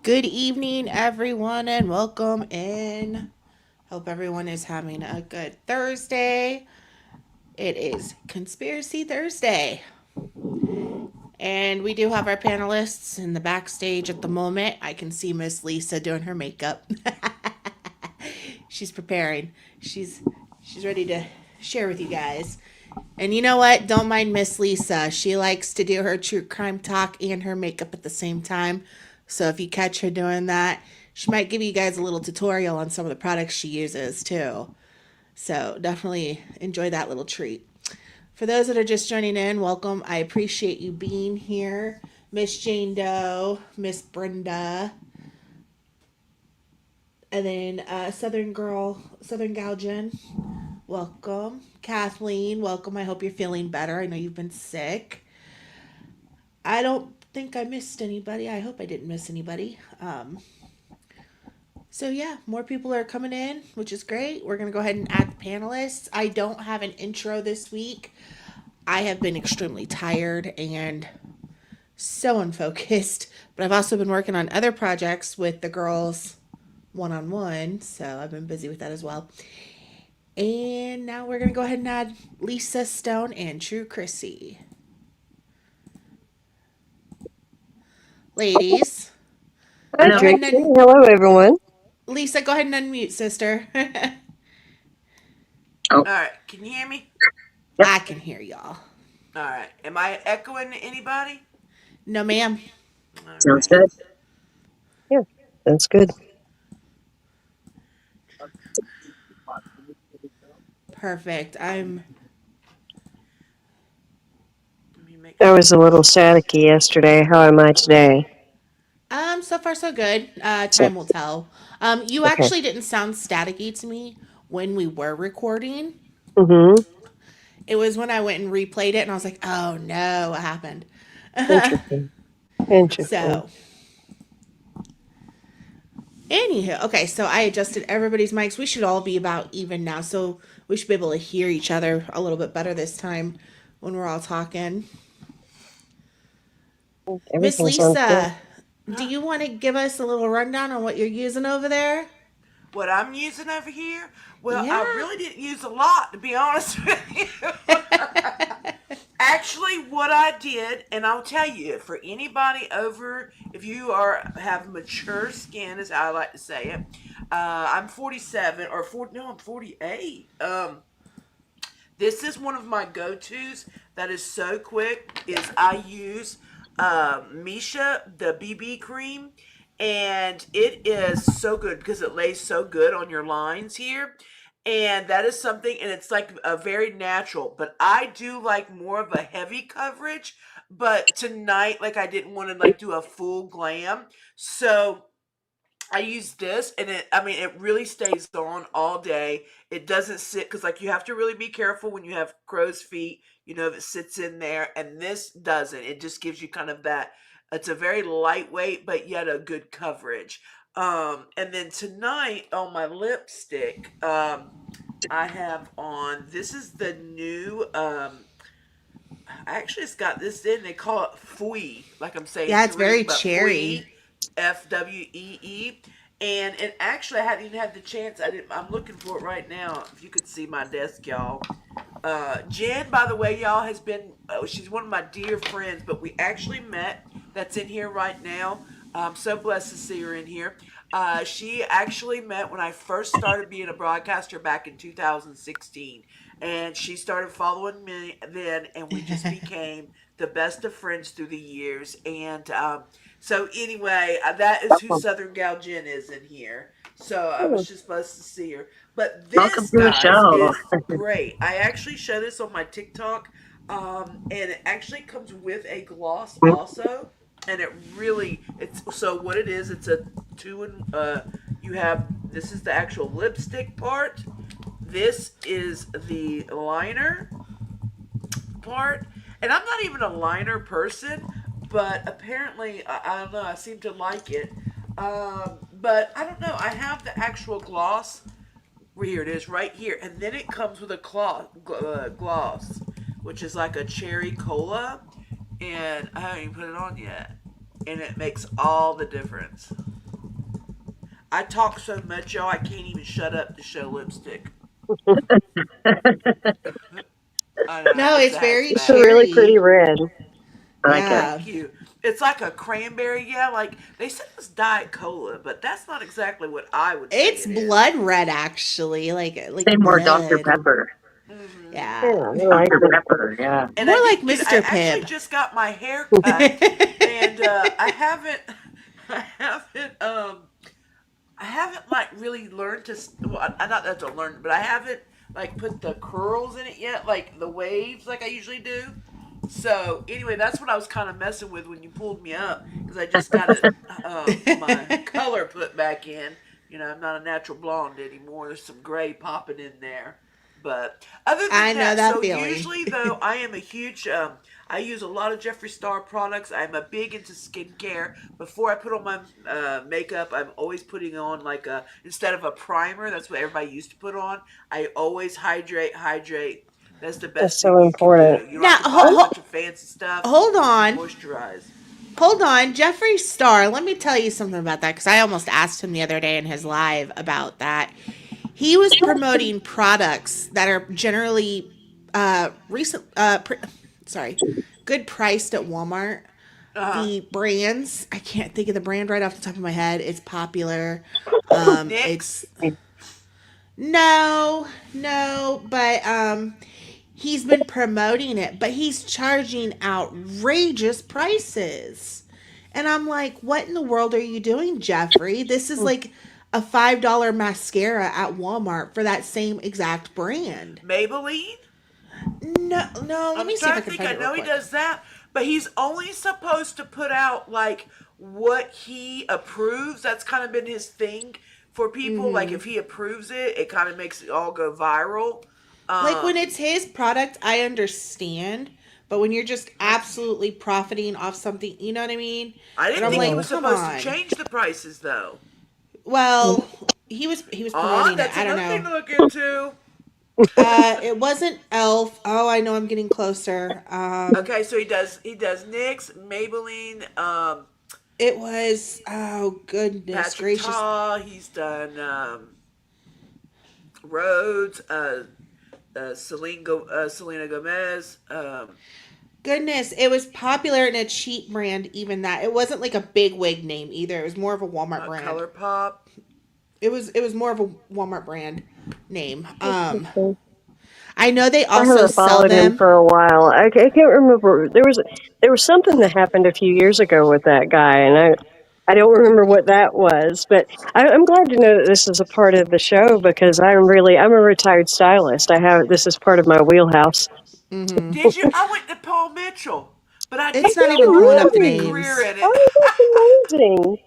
Good evening, everyone, and welcome in. Hope everyone is having a good Thursday. It is Conspiracy Thursday, and we do have our panelists in the backstage at the moment. I can see Miss Lisa doing her makeup. She's preparing. She's ready to share with you guys. And you know what? Don't mind Miss Lisa. She likes to do her true crime talk and her makeup at the same time. So if you catch her doing that, she might give you guys a little tutorial on some of the products she uses too. So definitely enjoy that little treat. For those that are just joining in, welcome. I appreciate you being here. Miss Jane Doe, Miss Brenda, and then Southern Girl, Southern Gal Jen. Welcome. Kathleen, welcome. I hope you're feeling better. I know you've been sick. I don't think I missed anybody. I hope I didn't miss anybody. So yeah, more people are coming in, which is great. We're going to go ahead and add the panelists. I don't have an intro this week. I have been extremely tired and so unfocused, but I've also been working on other projects with the girls one-on-one, so I've been busy with that as well. And now we're going to go ahead and add Lisa Stone and True Chrissy. Ladies. Hi, Tracy. Hello, everyone. Lisa, go ahead and unmute, sister. All right, can you hear me? Yep. I can hear y'all. All right, am I echoing anybody? No, ma'am. Sounds good. Yeah, that's good. Perfect. Let me make I was a little staticky yesterday. How am I today? So far so good. So, Time will tell. You okay. actually didn't sound staticky to me when we were recording. Mm-hmm. It was when I went and replayed it and I was like, oh no, what happened? Interesting. Interesting. So, anywho, okay, so I adjusted everybody's mics. We should all be about even now, so we should be able to hear each other a little bit better this time when we're all talking. Miss Everything sounds good. Lisa, do you want to give us a little rundown on what you're using over there? what I'm using over here. Well, Yeah. I really didn't use a lot, to be honest with you. Actually, what I did, and I'll tell you, for anybody over, if you have mature skin, is how I like to say it. I'm 47 or 40. No, I'm 48. This is one of my go-tos that is so quick. Is I use Misha the BB cream, and it is so good because it lays so good on your lines here. And that is something, and it's like a very natural. But I do like more of a heavy coverage. But tonight, like I didn't want to like do a full glam, so I use this, and it really stays on all day. It doesn't sit, because like you have to really be careful when you have crow's feet, if it sits in there, and this doesn't. It just gives you kind of that. It's a very lightweight, but yet a good coverage. And then tonight on my lipstick, I have on, this is the new, I actually just got this in, they call it Fwee, like I'm saying. Yeah, it's very but cherry. FWEE. And actually, I hadn't even had the chance. I'm looking for it right now. If you could see my desk, y'all. Jen, by the way, y'all, has been. She's one of my dear friends, but we actually met. That's in here right now. I'm so blessed to see her in here. She actually met when I first started being a broadcaster back in 2016, and she started following me then, and we just became the best of friends through the years. And so anyway, that is who Southern Gal Jen is in here. So I was just blessed to see her. But Welcome this, to the guys, show. is great. I actually show this on my TikTok, and it actually comes with a gloss also. And it really, it's so what it is. It's a two in. You have, this is the actual lipstick part. This is the liner part, and I'm not even a liner person, but apparently I don't know. I seem to like it, but I don't know. I have the actual gloss. Here it is, right here, and then it comes with a gloss, which is like a cherry cola, and I haven't even put it on yet, and it makes all the difference. I talk so much, y'all. I can't even shut up to show lipstick. I know No, it's it's that's very It's a bad. really pretty cherry. red. I like it. Yeah. Thank you. It's like a cranberry. Yeah, like they said it's Diet Cola, but that's not exactly what I would say It's it is. blood red actually, like Say more Dr. blood. Pepper. Yeah, Yeah. I like Dr. it. Pepper, yeah. And More I like did get. I Mr. actually Pibb. just got my hair cut, and I haven't. I haven't. I haven't like really learned to. Well, I not that to learn, but I haven't like put the curls in it yet, like the waves, like I usually do. So anyway, that's what I was kind of messing with when you pulled me up because I just got my color put back in. You know, I'm not a natural blonde anymore. There's some gray popping in there. But other I than know that, that so feeling. usually though, I am a huge. I use a lot of Jeffree Star products. I'm a big into skincare. Before I put on my makeup, I'm always putting on like a instead of a primer. That's what everybody used to put on. I always hydrate, hydrate. That's the That's best so thing you can important. do. You don't Now, have to buy a bunch of fancy stuff. hold Just on. moisturize. Hold on. Jeffree Star, let me tell you something about that because I almost asked him the other day in his live about that. He was promoting products that are generally recent sorry, good priced at Walmart. Uh huh. The brands, I can't think of the brand right off the top of my head. It's popular. Nyx. It's no, no, but he's been promoting it, but he's charging outrageous prices. And I'm like, what in the world are you doing, Jeffrey? This is like a $5 mascara at Walmart for that same exact brand. Maybelline. No, no, let I'm me see if trying I to can think. find I it real know he quick. does that, but he's only supposed to put out like what he approves. That's kind of been his thing for people. Like if he approves it, it kind of makes it all go viral. Like when Um, it's his product, I understand. But when you're just absolutely profiting off something, you know what I mean? I And didn't I'm think he like, was come supposed to on. change the prices though. Well, he was Ah, promoting it. that's I don't another thing know. to look into. It wasn't Elf. Oh, I know. I'm getting closer. Okay, so he does NYX, Maybelline, It was. Oh goodness Patrick gracious, Ta. He's done Rhodes, Selena Gomez, goodness! It was popular in a cheap brand. Even that. It wasn't like a big wig name either. It was more of a Walmart brand. Color Pop. It was more of a Walmart brand name. Interesting. I know they I also haven't sell followed him them. for a while. I can't remember. There was something that happened a few years ago with that guy, and I don't remember what that was. But I'm glad to know that this is a part of the show because I'm a retired stylist. I have this is part of my wheelhouse. Did you? I went to Paul Mitchell, but I It's didn't not know even you wanted pulling to up the make a Really? career names. in it. Oh, that's amazing.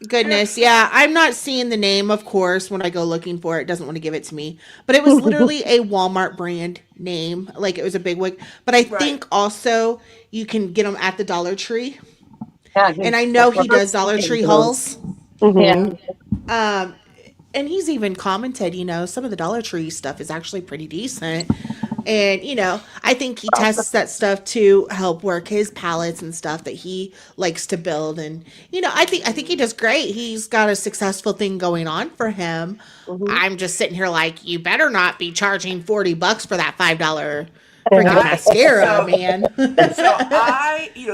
Goodness, yeah, I'm not seeing the name, of course, when I go looking for it. It doesn't want to give it to me. But it was literally a Walmart brand name. Like it was a big wig. But I Right. think also you can get them at the Dollar Tree. Yeah, And I that's know what he I'm does Dollar thinking. Tree hauls. Yeah. Hmm. Um, and he's even commented, some of the Dollar Tree stuff is actually pretty decent. And, I think he tests that stuff to help work his palettes and stuff that he likes to build. And, I think he does great. He's got a successful thing going on for him. Hmm. I'm just sitting here like, you better not be charging $40 for that $5 freaking I mascara, so man. so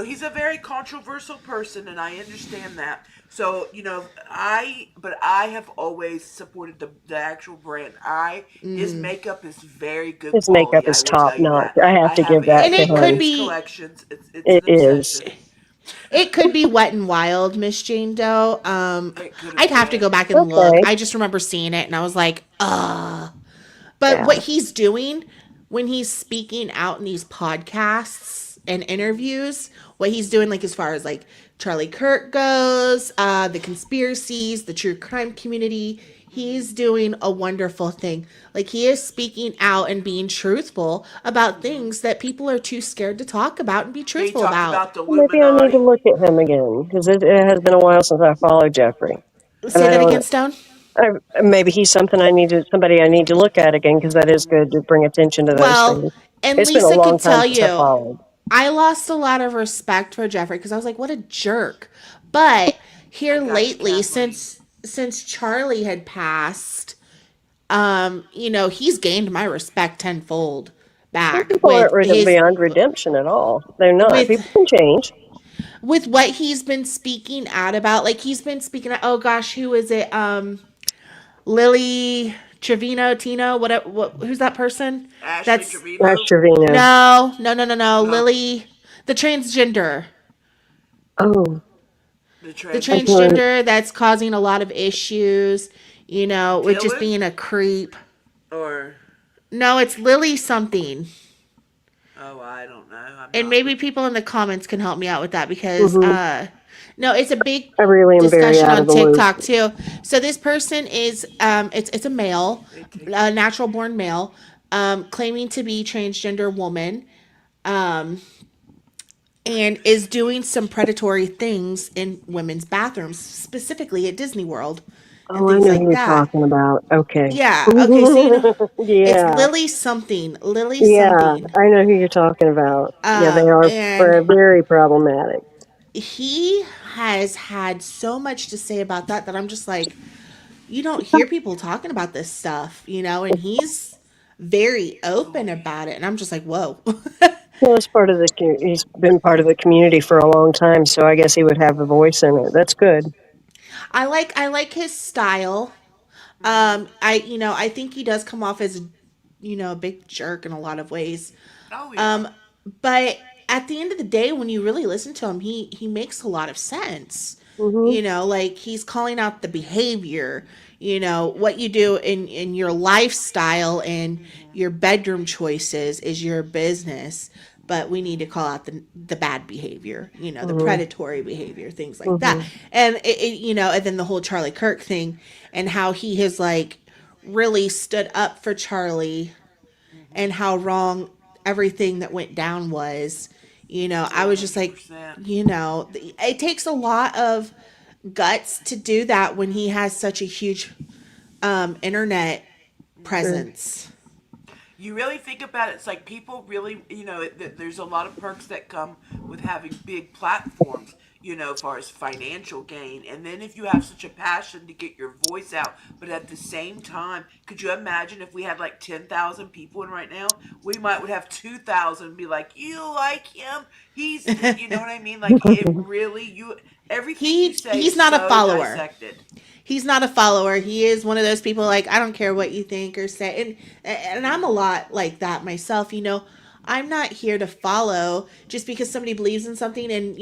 he's a very controversial person, and I understand that. So but I have always supported the actual brand. His makeup is very good His makeup quality. I is will top tell you notch. that. I have I to have give that And any to it one of could him. his be collections. It's It an is. obsession. It could be Wet and Wild, Miss Jane Doe. It could have I'd have to been. go back and look. Okay. I just remember seeing it and I was like, ugh. But Yeah. what he's doing when he's speaking out in these podcasts and interviews, what he's doing, like as far as like Charlie Kirk goes, the conspiracies, the true crime community, he's doing a wonderful thing. Like he is speaking out and being truthful about things that people are too scared to talk about and be He truthful talked about. about the Well, maybe I need to Illuminati. look at him again because it has been a while since I followed Jeffrey, and Say I that don't. again, Stone. Maybe he's somebody I need to look at again because that is good to bring attention to those Well, things. and It's been a Lisa long could time tell since I you, followed. I lost a lot of respect for Jeffrey because I was like, what a jerk. But I here got you, lately, Kathleen. since since Charlie had passed, he's gained my respect tenfold Some back people aren't beyond redemption at all. They're not. with People can change. with what he's been speaking out about. Like he's been speaking out, oh gosh, who is it? Lily Trevino, Tino, who's that person? Ashley That's That's Trevino, Trevino. no. huh? Lily, the transgender. Oh, The The I can't. transgender that's causing a lot of issues, with just Dylan, being a creep. or No, it's Lily something. oh, I don't know. I'm And not. maybe people in the comments can help me out with that because Mm-hmm. no, it's a big I really am very discussion out of on the loop. TikTok too. So this person is it's a male, They take a natural born male, claiming to be transgender woman, um, and is doing some predatory things in women's bathrooms, specifically at Disney World and Oh, I things know who like you're that. talking about. Okay. Yeah. Okay. So it's Yeah. Lily something. Lily Yeah. something. I know who you're talking about. Yeah, they are And very problematic. he has had so much to say about that I'm just like, you don't hear people talking about this stuff, and he's very open about it. And I'm just like, whoa. Well, it's part of he's been part of the community for a long time, so I guess he would have a voice in it. That's good. I like his style. Mm-hmm. I think he does come off as, a big jerk in a lot of ways. Oh yeah. Um, but at the end of the day, when you really listen to him, he makes a lot of sense. Hmm. Like he's calling out the behavior, what you do in your lifestyle and Mm-hmm. your bedroom choices is your business. But we need to call out the bad behavior, the Hmm. predatory behavior, things like that. Hmm. And and then the whole Charlie Kirk thing and how he has like really stood up for Charlie Mm-hmm. and how wrong everything that went down was. I was just like, 100%. it takes a lot of guts to do that when he has such a huge internet Mm-hmm. Sure. presence. You really think about it, it's like people really, there's a lot of perks that come with having big platforms, as far as financial gain. And then if you have such a passion to get your voice out, but at the same time, could you imagine if we had like 10,000 people in right now? We might would have 2,000 be like, you like him? You know what I mean? Like it really, everything you say He's is not a so follower. dissected. He's not a follower. He is one of those people like I don't care what you think or say. And I'm a lot like that myself, I'm not here to follow just because somebody believes in something and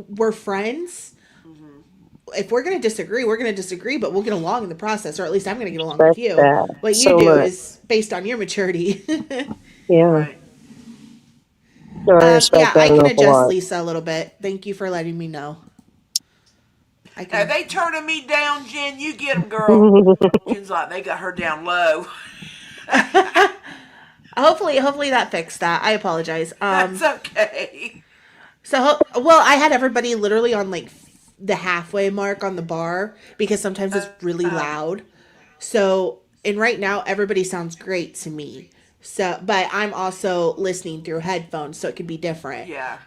we're friends. Hmm. If we're going to disagree, we're going to disagree, but we'll get along in the process, or at least I'm going to get along with Respect you. that What you so do much. is based on your maturity. Yeah. Right. No, I respect Yeah, that I an can awful adjust lot. Lisa a little bit. Thank you for letting me know. I Now can. they turning me down, Jen. You get them, girl. Jen's like, they got her down low. Hopefully that fixed that. I apologize. That's okay. Well, I had everybody literally on like the halfway mark on the bar because sometimes it's really Uh, loud. And right now everybody sounds great to me. But I'm also listening through headphones, so it could be different. yeah.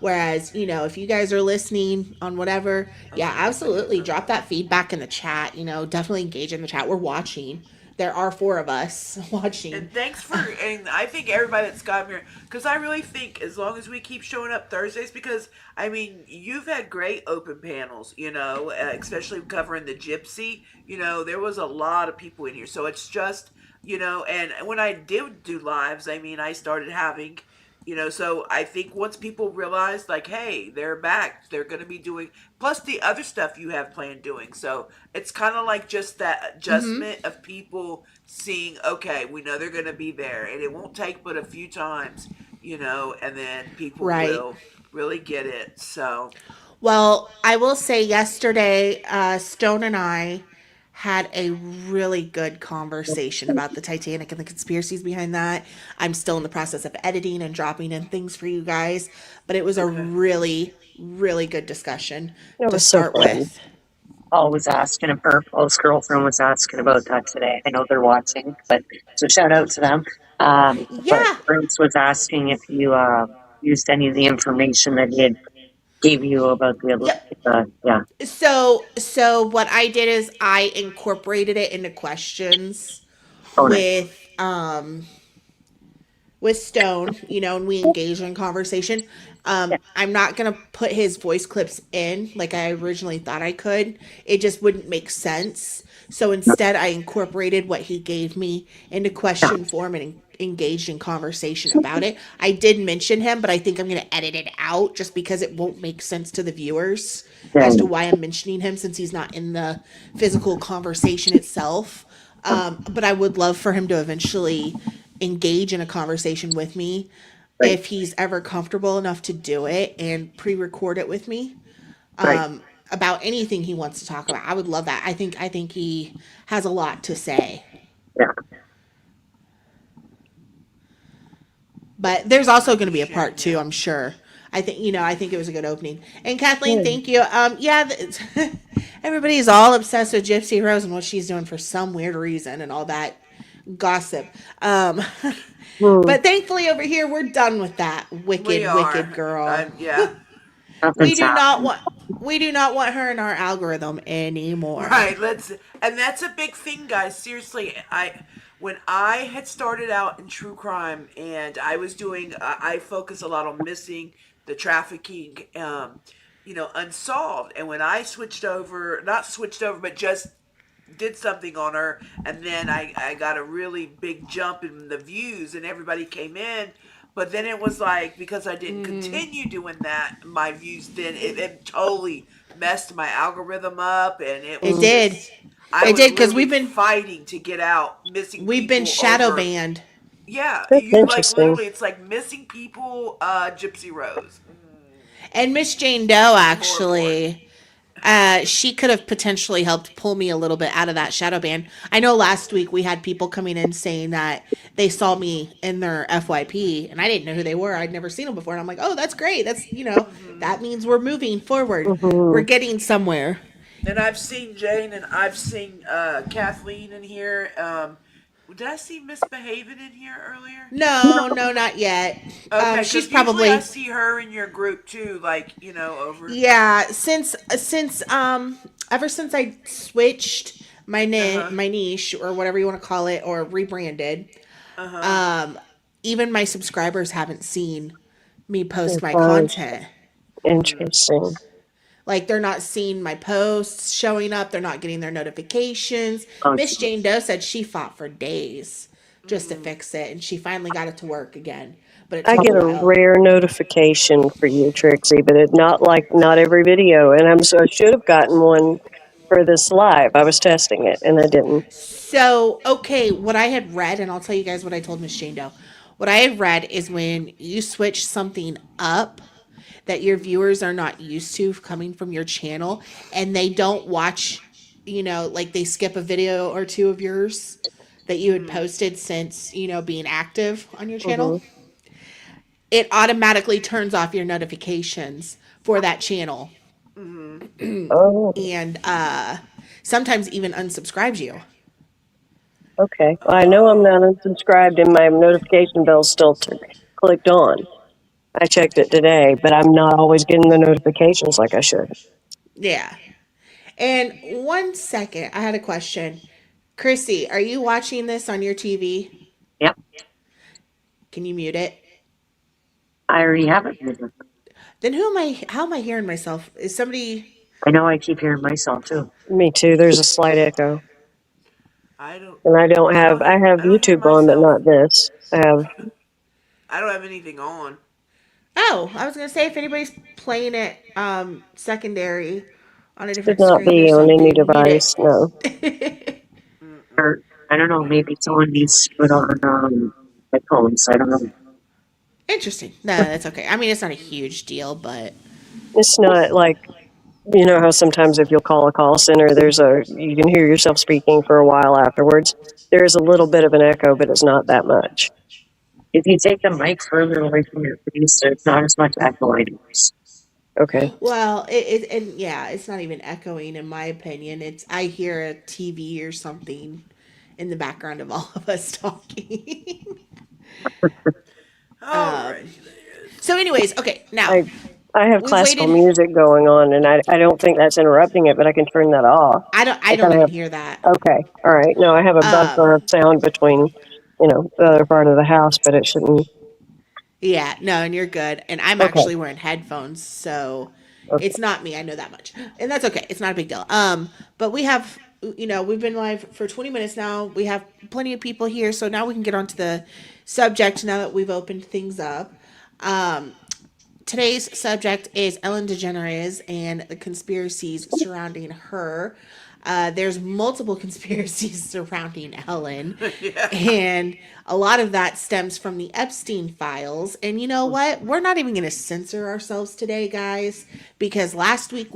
Whereas, if you guys are listening on whatever, yeah, Okay, that's like absolutely different. drop that feedback in the chat. Definitely engage in the chat. We're watching. There are four of us watching. And thanks and I think everybody that's got here, because I really think as long as we keep showing up Thursdays, because I mean, you've had great open panels, especially covering the gypsy, there was a lot of people in here. So it's just, and when I did do lives, I mean, I started having, so I think once people realize, like, hey, they're back, they're going to be doing, plus the other stuff you have planned doing. So it's kind of like just that Mm-hmm. adjustment of people seeing, okay, we know they're going to be there, and it won't take but a few times, and then people Right. will really get it. So, Well, I will say yesterday, Stone and I had a really good conversation about the Titanic and the conspiracies behind that. I'm still in the process of editing and dropping in things for you guys, but it was a okay. really, really good discussion That to was so start fun. with. Paul was asking, or Paul's girlfriend was asking about that today. I know they're watching, but so shout out to them. But Yeah. Bruce was asking if you used any of the information that he had gave you about Yep. yeah, So what I did is I incorporated it into questions oh, nice. with Stone, and we engage in conversation. Yeah, I'm not gonna put his voice clips in like I originally thought I could. It just wouldn't make sense. So no, instead, I incorporated what he gave me into yeah, question form and engaged in conversation about it. I did mention him, but I think I'm gonna edit it out just because it won't make sense to the viewers yeah, as to why I'm mentioning him since he's not in the physical conversation itself. But I would love for him to eventually engage in a conversation with me right, if he's ever comfortable enough to do it and pre-record it with me right, about anything he wants to talk about. I would love that. I think he has a lot to say. yeah, But there's also going to be a part two, Shane, I'm sure. I think it was a good opening. And Kathleen, Yeah. thank you. Yeah, everybody's all obsessed with Gypsy Rose and what she's doing for some weird reason and all that gossip. Um, Hmm. but thankfully over here we're done with that we wicked, wicked are. girl. Yeah. We nothing's do not happened. want we do not want her in our algorithm anymore. Right, and that's a big thing, guys. Seriously, when I had started out in true crime and I was doing, I focus a lot on missing, the trafficking, unsolved. And when I switched over, not switched over, but just did something on her, and then I got a really big jump in the views, and everybody came in. But then it was like, because I didn't continue doing that, my views then it totally messed my algorithm up, and it It was Hmm. did. just, I It was did because literally fighting to get out missing we've been people shadow over. banned. Yeah, That's you like interesting. literally, it's like missing people, Gypsy Rose. And Miss Jane Doe More important. actually, she could have potentially helped pull me a little bit out of that shadow ban. I know last week we had people coming in saying that they saw me in their FYP and I didn't know who they were. I'd never seen them before. And I'm like, oh, that's great. That means we're moving forward. We're Hmm. getting somewhere. And I've seen Jane, and I've seen Kathleen in here. Did I see Misbehaving in here earlier? No, no, not yet. Okay, She's because usually I probably see her in your group too, like, over. yeah. Since ever since I switched Uh huh. my niche or whatever you want to call it or rebranded, Uh huh. um, even my subscribers haven't seen me post That's my fine. content. Interesting. Like they're not seeing my posts showing up. They're not getting their notifications. Oh, Miss Jane geez. Doe said she fought for days just to fix it, and she finally got it to work again. But it I took a get a while. rare notification for you, Trixie, but it not like not every video. And I should have gotten one for this live. I was testing it and I didn't. So, okay, what I had read, and I'll tell you guys what I told Miss Jane Doe. What I had read is when you switch something up that your viewers are not used to coming from your channel and they don't watch, like they skip a video or two of yours that you had posted since, being active on your channel, Hmm. it automatically turns off your notifications for that channel Oh, and sometimes even unsubscribes you. okay. Well, I know I'm Oh. not unsubscribed and my notification bell's still clicked on. I checked it today, but I'm not always getting the notifications like I should. Yeah. And 1 second, I had a question. Chrissy, are you watching this on your TV? Yep, Can you mute it? I already have it. Then how am I hearing myself? Is somebody I know I keep hearing myself too. Me too. There's a slight echo. I don't. And I have I don't hear YouTube on, but myself. not this. I have, I don't have anything on. Oh, I was gonna say if anybody's playing it secondary on a should different not screen or be on any something, mute device. No. it. Mm-mm. Or I don't know. Maybe someone needs to put on headphones. I don't know. Interesting. No, that's okay. I mean it's not a huge deal, but It's not like, you know how sometimes if you'll call a call center, you can hear yourself speaking for a while afterwards. There is a little bit of an echo, but it's not that much. If you take the mic further away from your face, there's not as much echo. I notice. Okay. well, it and yeah, it's not even echoing in my opinion. It's I hear a TV or something in the background of all of us talking. Alrighty. So anyways, okay, now I I have We've classical waited. music going on, and I don't think that's interrupting it, but I can turn that off. I I don't kind of even have. hear that. Okay, all right. No, I have a Um, buffer of sound between, the other part of the house, but it shouldn't. yeah, no, and you're good. And I'm Okay, actually wearing headphones, so okay. it's not me. I know that much, and that's okay. It's not a big deal. But we have, we've been live for 20 minutes now. We have plenty of people here, so now we can get on to the subject. Now that we've opened things up, um, today's subject is Ellen DeGeneres and the conspiracies surrounding her. There's multiple conspiracies surrounding Ellen, Yeah. and a lot of that stems from the Epstein files. And you know what? We're not even going to censor ourselves today, guys, because last week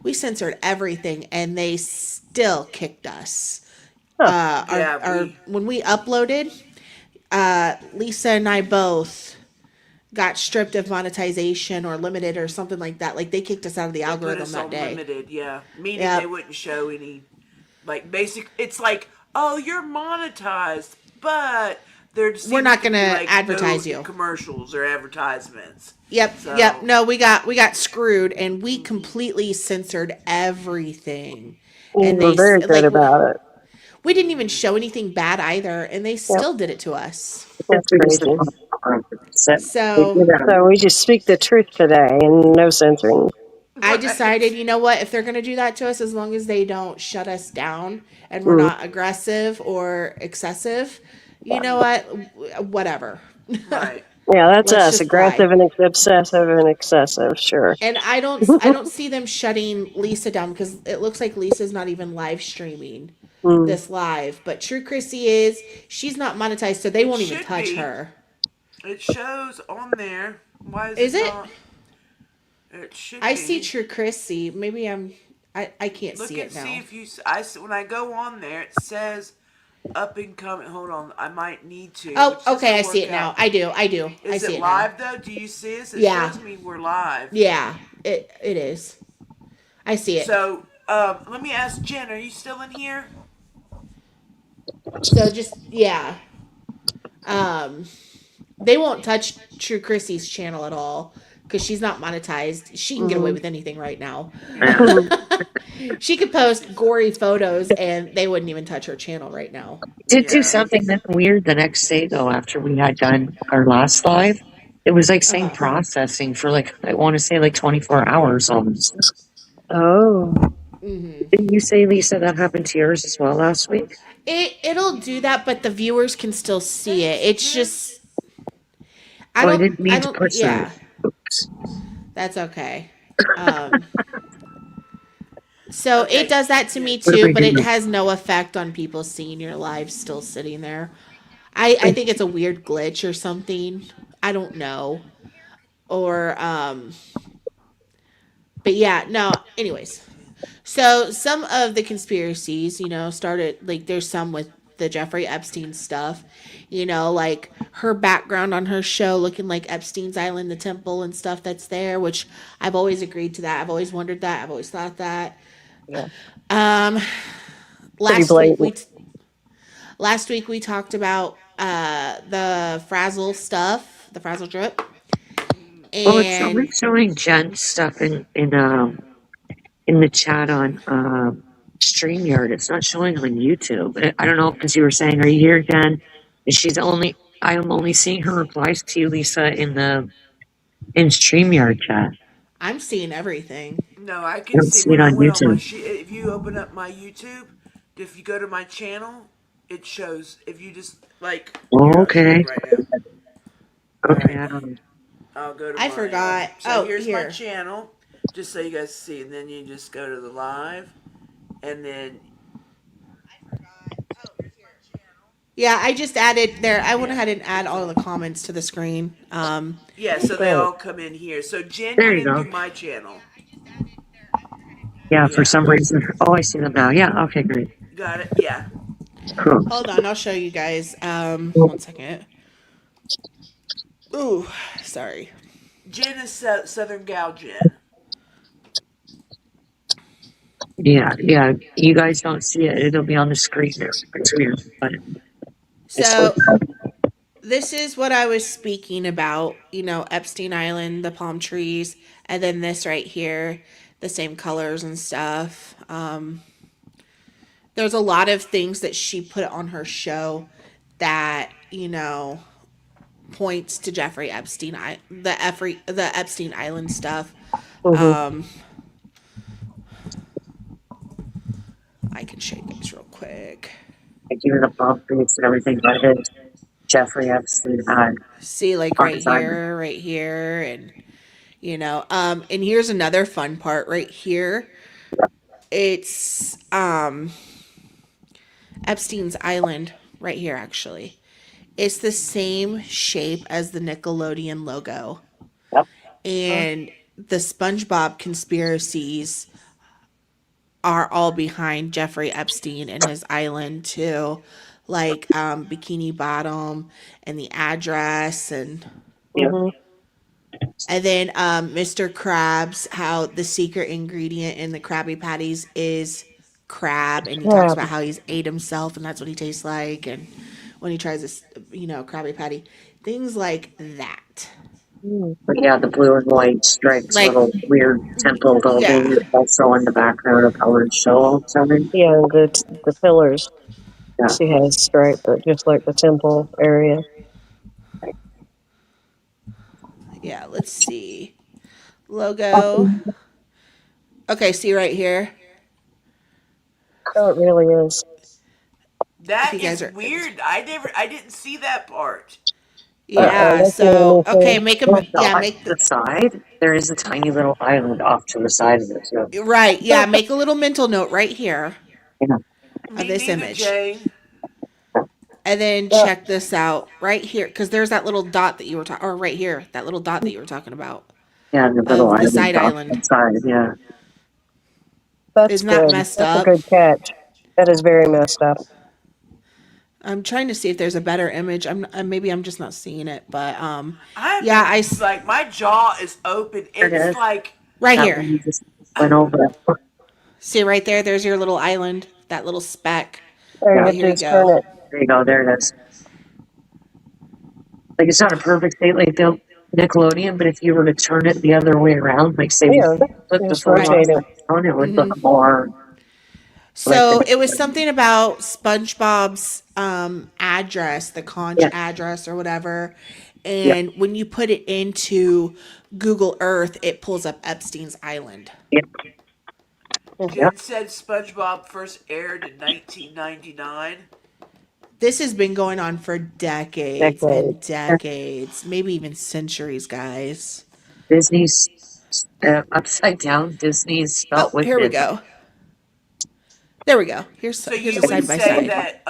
we censored everything, and they still kicked us. Huh. Yeah, Our when we uploaded, Lisa and I both got stripped of monetization or limited or something like that. Like they kicked us out of the they put algorithm us that on day. limited, yeah. Meaning they Yep. wouldn't show any, like, basic. It's like, oh, you're monetized, but there We're seems not to gonna be, like, no advertise you. commercials or advertisements. Yep, yep. So, No, we got screwed, and we completely censored everything. You And were they very good like about it. we didn't even show anything bad either, and they Yep, still did it to us. that's We just crazy. set we So did So we just speak the truth today and no censoring. I right. decided, you know what, if they're gonna do that to us, as long as they don't shut us down and we're Mm, not aggressive or excessive, you yeah. know what, whatever. Right. Yeah, that's Let's us. just fly. Aggressive and obsessive and excessive, sure. And I don't see them shutting Lisa down because it looks like Lisa's not even live streaming Mm. this live. But True Chrissy is. She's not monetized, so they It won't even should touch be. her. It shows on there. Why is Is it it? not? It should I see be. True Chrissy. Maybe I can't Look see and it see now. if you. When I go on there, it says up and coming. Hold on, I might need to, Oh, which this okay, will I see work it now. out. I do. I Is see it it now. live though? Do you see this? It Yeah. shows me we're live. Yeah. It is. I see it. So, let me ask Jen. Are you still in here? So just yeah. Um they won't touch True Chrissy's channel at all because she's not monetized. She can get away Mm. with anything right now. Yeah. She could post gory photos and they wouldn't even touch her channel right now. did do Yeah. something then weird the next day though after we had done our last live. It was like Uh saying huh. processing for like I want to say like 24 hours almost. Oh, Mm-hmm. Didn't you say Lisa that happened to yours as well last week? It'll do that, but the viewers can still see it. It's just Oh, I didn't I mean to don't push that. yeah, Oops. that's okay. Um so it Okay. does that to Yeah. me What am too, I but it doing? has no effect on people seeing your live still sitting there. I think it's a weird glitch or something. I don't know. Or but yeah, no, anyways. So some of the conspiracies, started like there's some with the Jeffrey Epstein stuff, like her background on her show looking like Epstein's Island, the temple and stuff that's there, which I've always agreed to that. I've always wondered that. I've always thought that. yeah. Um Pretty last week blatant. we talked about the frazzle stuff, the frazzle drip. Well, it's only And showing Jen stuff in the chat on StreamYard. It's not showing on YouTube. I don't know because you were saying, "Are you here, Jen?" And she's only. I am only seeing her replies to you, Lisa, in StreamYard chat. I'm seeing everything. No, I I can don't see see when it I on went on my YouTube. sheet. If you open up my YouTube, if you go to my channel, it shows. If you just like here, Oh, I'll show okay. you right now. All Okay, right, I don't know. I'll go to I my. forgot. So Oh, here's my here. channel, just so you guys see, and then you just go to the live, and then Yeah, I just added there. I went yeah, ahead and add all the comments to the screen. yeah. So they Great. all come in here. So Jen There went you in go. through my channel. Yeah, for Yeah, some reason. Oh, I see them now. Yeah. Okay, great. got it. Yeah. Cool. Hold on, I'll show you guys. Well, One second. Ooh, sorry. Jen is Southern Gal Jen. yeah, yeah. You guys don't see it. It'll be on the screen there. It's weird, but it's So this is what I was speaking about, Epstein Island, the palm trees, and then this right here, the same colors and stuff. There's a lot of things that she put on her show that, points to Jeffrey Epstein, the Epstein Island stuff. Hmm. I can show you guys real quick. Like even the palm trees and everything that is Jeffrey Epstein had See, like on his island. right here, and and here's another fun part right here. It's Epstein's Island right here, actually. It's the same shape as the Nickelodeon logo. Yep. And the SpongeBob conspiracies are all behind Jeffrey Epstein and his island too. Like Bikini Bottom and the address Yep. and then Mr. Krabs, how the secret ingredient in the Krabby Patties is crab, and he talks about Yeah. how he's ate himself and that's what he tastes like, and when he tries this, Krabby Patty, things like that. But yeah, the blue and white stripes, Like, little weird temple building yeah, is also in the background of Howard's show all the time. Yeah, the pillars. Yeah. She has striped, but just like the temple area. yeah. Let's see, logo. Okay, see right here. Oh, it really is. If That you guys is are, weird. I didn't see that part. Uh-oh, yeah. that's the So enemy okay, thing. make On them. the, Yeah, on make the side, there is a tiny little island off to the side of it too. right. Yeah, make a little mental note right here Yeah. of Me this neither, image. Jane. And then Yeah. check this out right here, because there's that little dot that you were talking, or right here, that little dot that you were talking about Yeah, the little of the island side off to island. the side, yeah. That's Isn't that good. messed That's a up? good catch. That is very messed up. I'm trying to see if there's a better image. Maybe I'm just not seeing it, but I've yeah, been like my jaw is open. There it It's is. like right That here. one you just went over. See right there. There's your little island, that little speck. There, you Yeah, Right have here to you just turn go. it. there you go. There it is. Like it's not a perfect state like the Nickelodeon, but if you were to turn it the other way around, like say Yeah, flip the just photo Right. rotate it. upside down, it would look more like So the it was something about SpongeBob's address, the conch yeah, address or whatever. yeah, And when you put it into Google Earth, it pulls up Epstein's Island. yeah, yeah. Jen said SpongeBob first aired in 1999. This has been going on for decades Decade. and decades, maybe even centuries, guys. Disney's upside down. Disney's Oh, spelt with here we Disney. go. There we go. So Here's a you would side by say side. that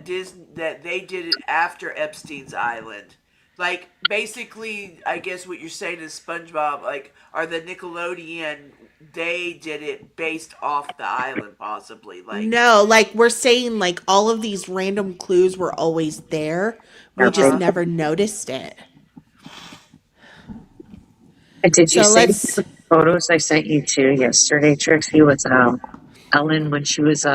Disney that they did it after Epstein's Island. Like basically, I guess what you're saying is SpongeBob, like, are the Nickelodeon, they did it based off the island, possibly. Like, No, like we're saying, like all of these random clues were always there. We They're just big. never noticed it. And did you So see let's. the photos I sent you too yesterday, Trixie? Was Ellen when she was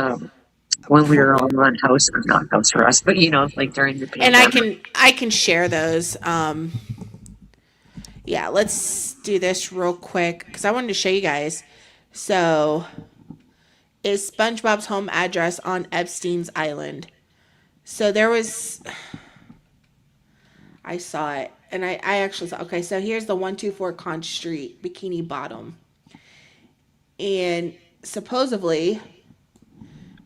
when we were all on house or not house for us, but you know, like during the And pandemic. I can share those. Yeah, let's do this real quick because I wanted to show you guys. So, is SpongeBob's home address on Epstein's Island? So there was, I saw it, and I actually saw. Okay, so here's the 124 Conch Street, Bikini Bottom, and supposedly,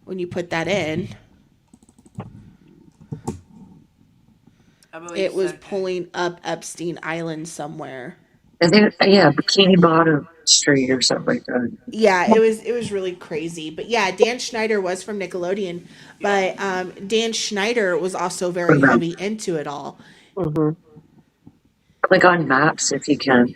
when you put that in, I believe it was so. pulling up Epstein Island somewhere. I think yeah, Bikini Bottom Street or something like that. Yeah, it was really crazy. But yeah, Dan Schneider was from Nickelodeon, but Dan Schneider was also very heavy into it all. Hmm. Click on maps if you can.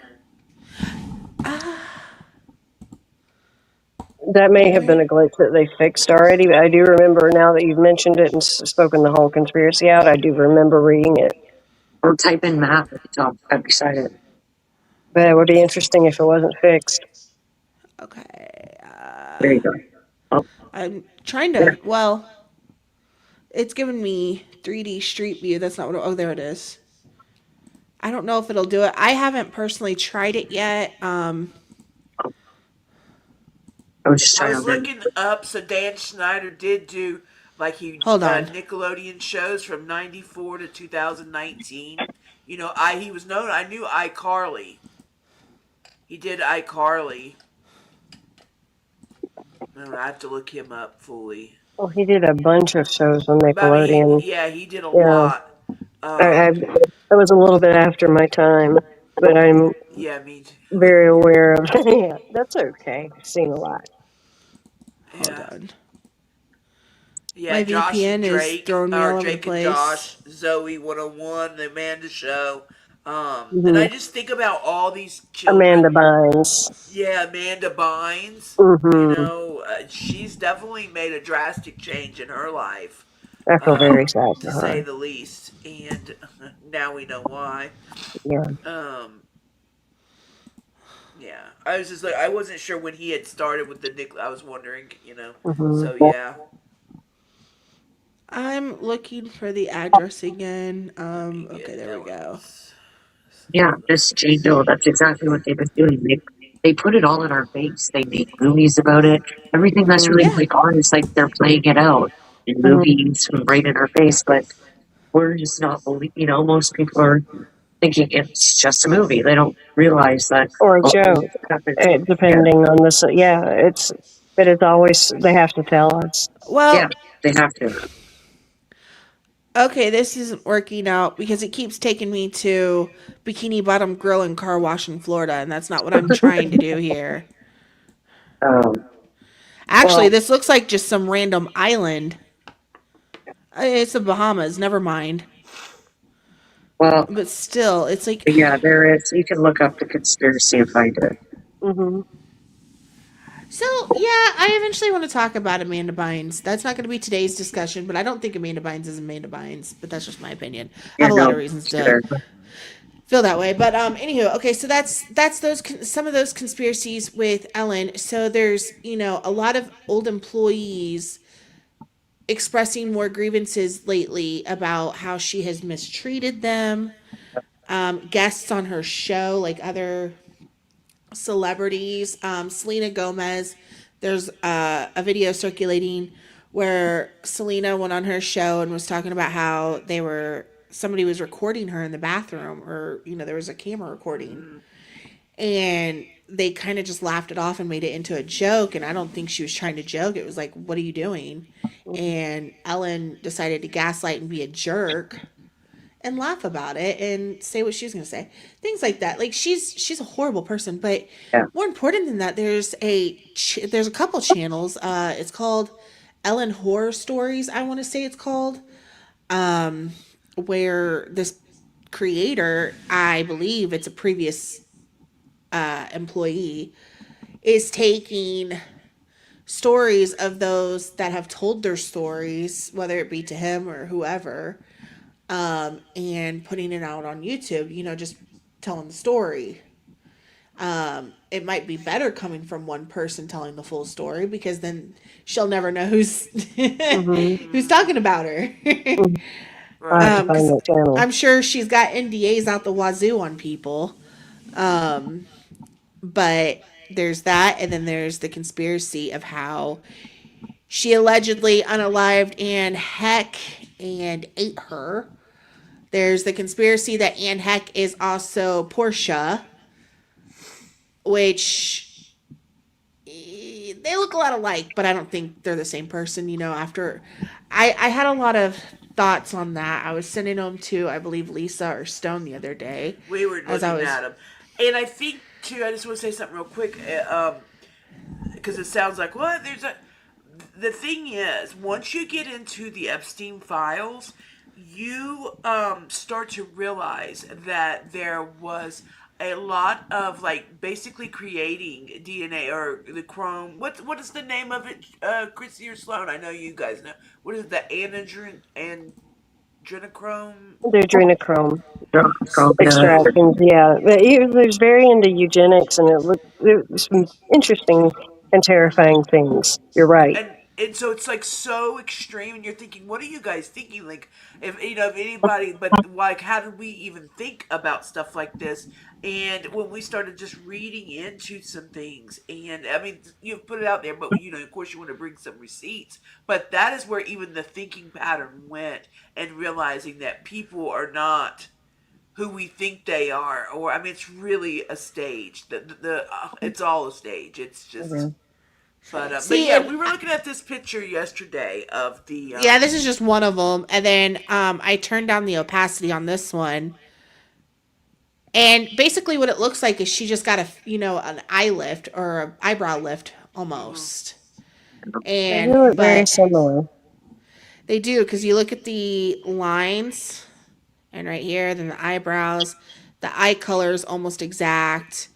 That may have been a glitch that they fixed already, but I do remember now that you've mentioned it and spoken the whole conspiracy out, I do remember reading it. Or type in map at the top right beside it. But it would be interesting if it wasn't fixed. Okay, There you go. Oh, I'm trying there. to. Well, It's giving me 3D Street View. That's not what. Oh, there it is. I don't know if it'll do it. I haven't personally tried it yet. I was just I trying was to remember. looking up, so Dan Schneider did do like Hold on. Nickelodeon shows from '94 to 2019. You know, he was known. I knew iCarly. He did iCarly. I have to look him up fully. Well, he did a bunch of shows on But I mean, Nickelodeon. he did a Yeah, lot. I, I, that was a little bit after my time, but I'm Yeah, I mean, very aware of. Yeah, that's okay. I've seen a lot. Hold yeah, on. yeah. My Josh and VPN is Drake, throwing me or all over the Jake and Josh, place. Zoe 101, the Amanda Show. And Hmm. I just think about all these Amanda children. Bynes. Yeah, Amanda Bynes. You Hmm. know, she's definitely made a drastic change in her life, I feel very sad to for say her. the least. And now we know why. Yeah. Um, yeah, I was just like, I wasn't sure when he had started with the Nick. I was wondering, you know. Hmm. So yeah, I'm looking for the address again. let me Okay, get there we go. Ellen's. Yeah, this Jane Doe, that's exactly what they've been doing. They put it all in our face. They make movies about it. Everything that's really Yeah. like art is like they're playing it out in Hmm. movies right in our face, but we're just not believe. You know, most people are thinking it's just a movie. They don't realize that. Or a Oh, joke, happened. Yeah, depending on this. Yeah, but it's always, they have to tell us. yeah, Well, they have to. okay, this isn't working out because it keeps taking me to Bikini Bottom Grill and Car Wash in Florida, and that's not what I'm trying to do here. Um, Actually, Well, this looks like just some random island. It's the Bahamas, never mind. well, But still, it's like. yeah, there is. You can look up the conspiracy and find it. hmm So, yeah, I eventually want to talk about Amanda Bynes. That's not going to be today's discussion, but I don't think Amanda Bynes is Amanda Bynes, but that's just my opinion. I Yeah, have a lot no, of reasons to sure. feel that way. But anywho, okay, so that's those some of those conspiracies with Ellen. So there's, a lot of old employees expressing more grievances lately about how she has mistreated them. Guests on her show, like other celebrities. Selena Gomez, there's a video circulating where Selena went on her show and was talking about how somebody was recording her in the bathroom, or there was a camera recording, and they kind of just laughed it off and made it into a joke. And I don't think she was trying to joke. It was like, what are you doing? And Ellen decided to gaslight and be a jerk and laugh about it and say what she's going to say. Things like that. Like, she's a horrible person, but Yeah. more important than that, there's a couple channels. It's called Ellen Horror Stories, I want to say it's called, where this creator, I believe it's a previous employee, is taking stories of those that have told their stories, whether it be to him or whoever, and putting it out on YouTube, just telling the story. It might be better coming from one person telling the full story, because then she'll never know who's hmm who's talking about her. I have Right. to find 'Cause that channel. I'm sure she's got NDAs out the wazoo on people. But there's that, and then there's the conspiracy of how she allegedly unalived Anne Heck and ate her. There's the conspiracy that Anne Heck is also Portia, which they look a lot alike, but I don't think they're the same person. After I had a lot of thoughts on that. I was sending them to, I believe, Lisa or Stone the other day. We were As I looking was. at him, and I think too. I just want to say something real quick, because it sounds like what there's a. The thing is, once you get into the Epstein files, you start to realize that there was a lot of like basically creating DNA or the chrome. What is the name of it, Chrissy or Sloan? I know you guys know. What is it? The adrenochrome? The adrenochrome Yeah. extractions, yeah. But he was very into eugenics, and it was some interesting and terrifying things. You're right. And and so it's like so extreme, and you're thinking, what are you guys thinking? Like, if anybody, but like, how did we even think about stuff like this? And when we started just reading into some things, and I mean, you've put it out there, but of course, you want to bring some receipts. But that is where even the thinking pattern went, and realizing that people are not who we think they are, or I mean, it's really a stage. It's all a stage. It's just. But See, yeah, and we were looking at this picture yesterday of the yeah, this is just one of them. And then I turned down the opacity on this one. And basically what it looks like is she just got an eye lift or an eyebrow lift mhm, almost. They do look very But similar. they do, because you look at the lines and right here, then the eyebrows, the eye color is almost exact.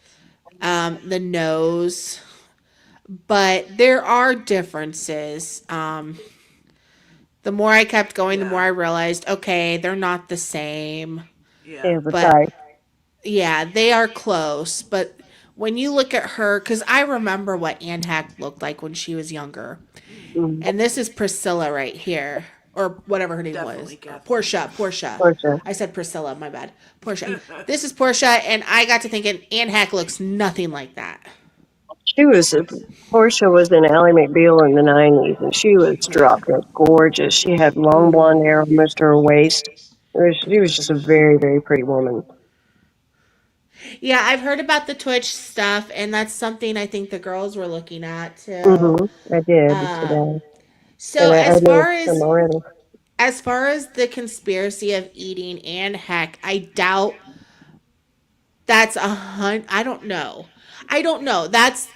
The nose, but there are differences. The more I kept going, the more yeah, I realized, okay, they're not the same. yeah, Yeah, the But type. yeah, they are close. But when you look at her, because I remember what Anne Hack looked like when she was younger. hmm, Mm, And this is Priscilla right here, or whatever her name was. definitely Catherine. Portia. for sure. I said Priscilla, my bad. Portia. This is Portia, and I got to thinking Anne Hack looks nothing like that. She was Portia was in Ally McBeal in the '90s, and she was Yeah. drop dead gorgeous. She had long blonde hair almost to her waist. She was just a very, very pretty woman. Yeah, I've heard about the Twitch stuff, and that's something I think the girls were looking at too. Mm-hmm. I did Um, today, so and I as know far some as already. as far as the conspiracy of eating and heck, I doubt that's I don't know. I don't know. That's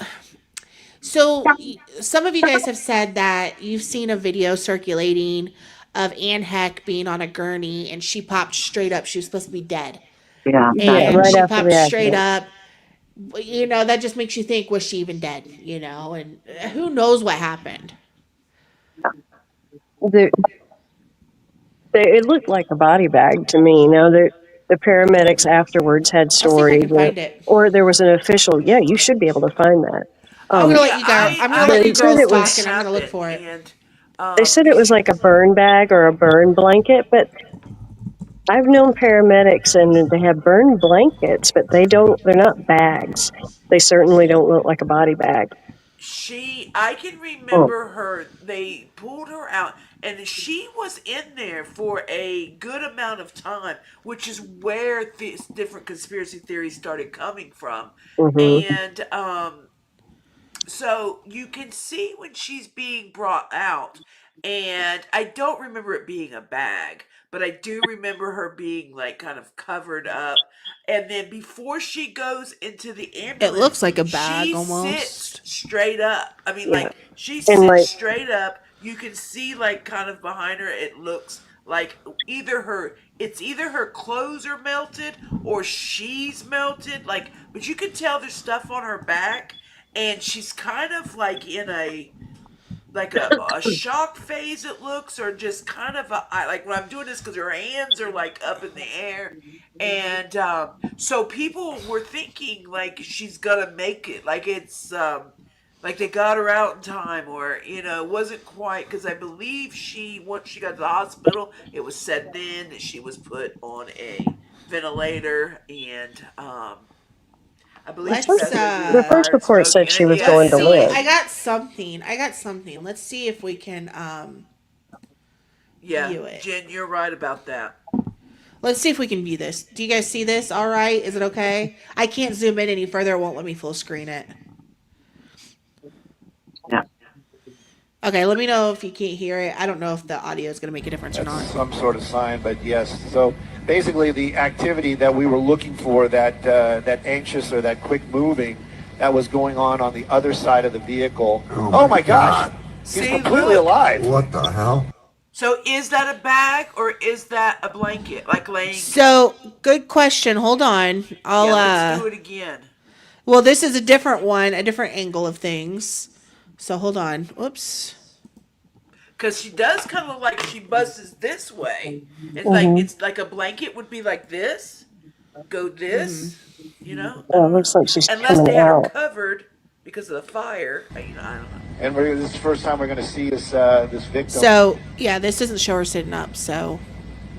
so. Some of you guys have said that you've seen a video circulating of Anne Heck being on a gurney and she popped straight up. She was supposed to be dead, Yeah, that Yeah, and right she after popped the straight accident. up. That just makes you think, was she even dead? And who knows what happened? The, it looked like a body bag to me. The paramedics afterwards had I'll see if I stories, can find it. or there was an official. Yeah, you should be able to find that. I'm Um, gonna let Yeah, you go. I I'm gonna let I you they said girls it remember talk, what was and I'm gonna look happened, for it. and they said it was because like a burn bag or a burn blanket, but I've known paramedics and they have burn blankets, but they're not bags. They certainly don't look like a body bag. I can Oh, remember her. They pulled her out, and she was in there for a good amount of time, which is where these different conspiracy theories started coming from. mm-hmm. And so you can see when she's being brought out, and I don't remember it being a bag, but I do remember her being like kind of covered up. And then before she goes into the It ambulance, looks like a bag she sits almost. straight up. I mean, Yeah, like, she and sits like straight up. You can see, like, kind of behind her, it looks like either her clothes are melted or she's melted. Like, but you can tell there's stuff on her back, and she's kind of like in a shock phase, it looks, or just kind of like, when I'm doing this, because her hands are like up in the air. And so people were thinking like she's gonna make it, like it's like they got her out in time, or it wasn't quite, because I believe once she got to the hospital, it was setting in that she was put on a ventilator. And I believe Let's that's when she was the first fired report said smoking. she was let's going to Yeah, see. live. I got something. Let's see if we can yeah, view it. Jen, you're right about that. Let's see if we can view this. Do you guys see this? All right. Is it okay? I can't zoom in any further. It won't let me full screen it. yeah. Okay, let me know if you can't hear it. I don't know if the audio is going to make a difference or That's not. some sort of sign, but yes. So basically, the activity that we were looking for, that anxious or that quick moving, that was going on the other side of the vehicle. Oh my gosh, he's See, completely look. alive. What the hell? So is that a bag or is that a blanket? Like laying. So, good question. Hold on. Yeah, let's do it again. Well, this is a different one, a different angle of things. So, hold on. Whoops. Because she does kind of look like she buzzes this way. Mm-hmm. It's like a blanket would be like this, go this, I Yeah, it don't looks know. like she's Unless coming they had her out. covered because of the fire. I don't know. And this is the first time we're going to see this victim. So yeah, this doesn't show her sitting up. So,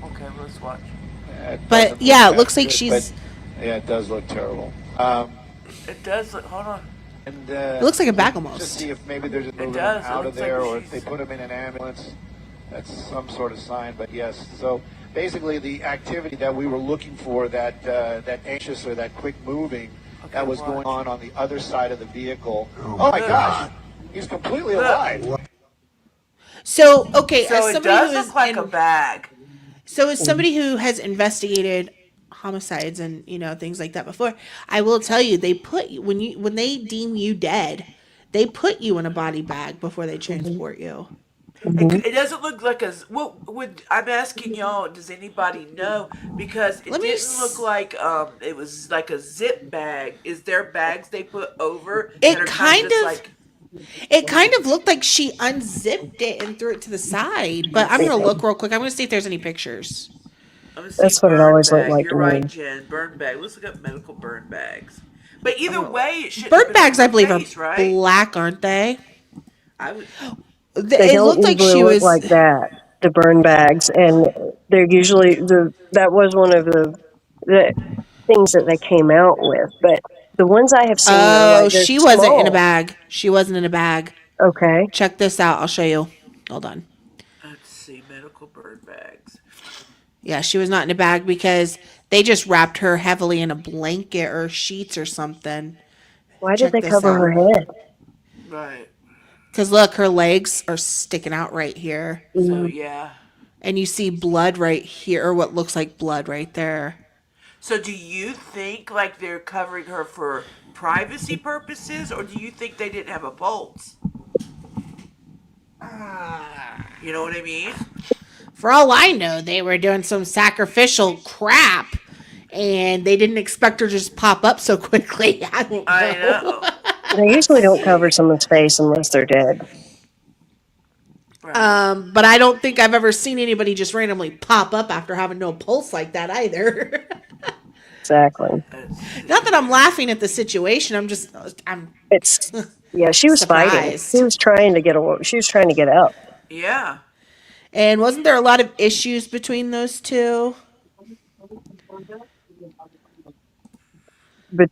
Okay, let's watch. It but doesn't yeah, it look looks that like good, she's. but yeah, it does look terrible. It does look. Hold on. And It looks like a bag just almost. see if maybe they're just moving does. him It out of looks like there, or if they she's- put him in an ambulance. That's some sort of sign. But yes, so basically the activity that we were looking for, that anxious or that quick moving, that was going on the other side of the vehicle. Oh my gosh, he's completely alive. So okay, So as it somebody who does is look like a bag. So as somebody who has investigated homicides and things like that before, I will tell you they put you when they deem you dead, they put you in a body bag before they transport you. It doesn't look like a. What would I'm asking y'all? Does anybody know? Because it Let me didn't look s- like it was like a zip bag. Is there bags they put over that It are kind of kind just of like? it kind of looked like she unzipped it and threw it to the side. But I'm gonna look real quick. I'm gonna see if there's any pictures. Let me see. That's what it Burn always looked bag. like You're to right, me. Jen. Burn bag. Let's look up medical burn bags. But I'm either gonna look. way, it shouldn't have Bird been on bags, I her believe, are face, right? black, aren't they? I would. They It don't looked like usually she look was. like that, the burn bags, and they're usually that was one of the things that they came out with. But the ones I have seen are Oh, like they're she wasn't in a small. bag. She wasn't in a bag. Okay, Check this out. I'll show you. Hold on. Let's see. Medical burn bags. Yeah, she was not in a bag because they just wrapped her heavily in a blanket or sheets or something. why did Check they this cover out. her head? Right. Because look, her legs are sticking out right here. So Mm, yeah. And you see blood right here, or what looks like blood right there. So do you think like they're covering her for privacy purposes, or do you think they didn't have a pulse? You know what I mean? For all I know, they were doing some sacrificial crap and they didn't expect her to just pop up so quickly. I don't I know. know. They Let's usually don't cover see. someone's face unless they're dead. Right. But I don't think I've ever seen anybody just randomly pop up after having no pulse like that either. Exactly. Let's see Not that I'm here. laughing at the situation. I'm It's yeah. She was fighting. She surprised. was trying to get away. She was trying to get up. Yeah. And wasn't there a lot of issues between those two? But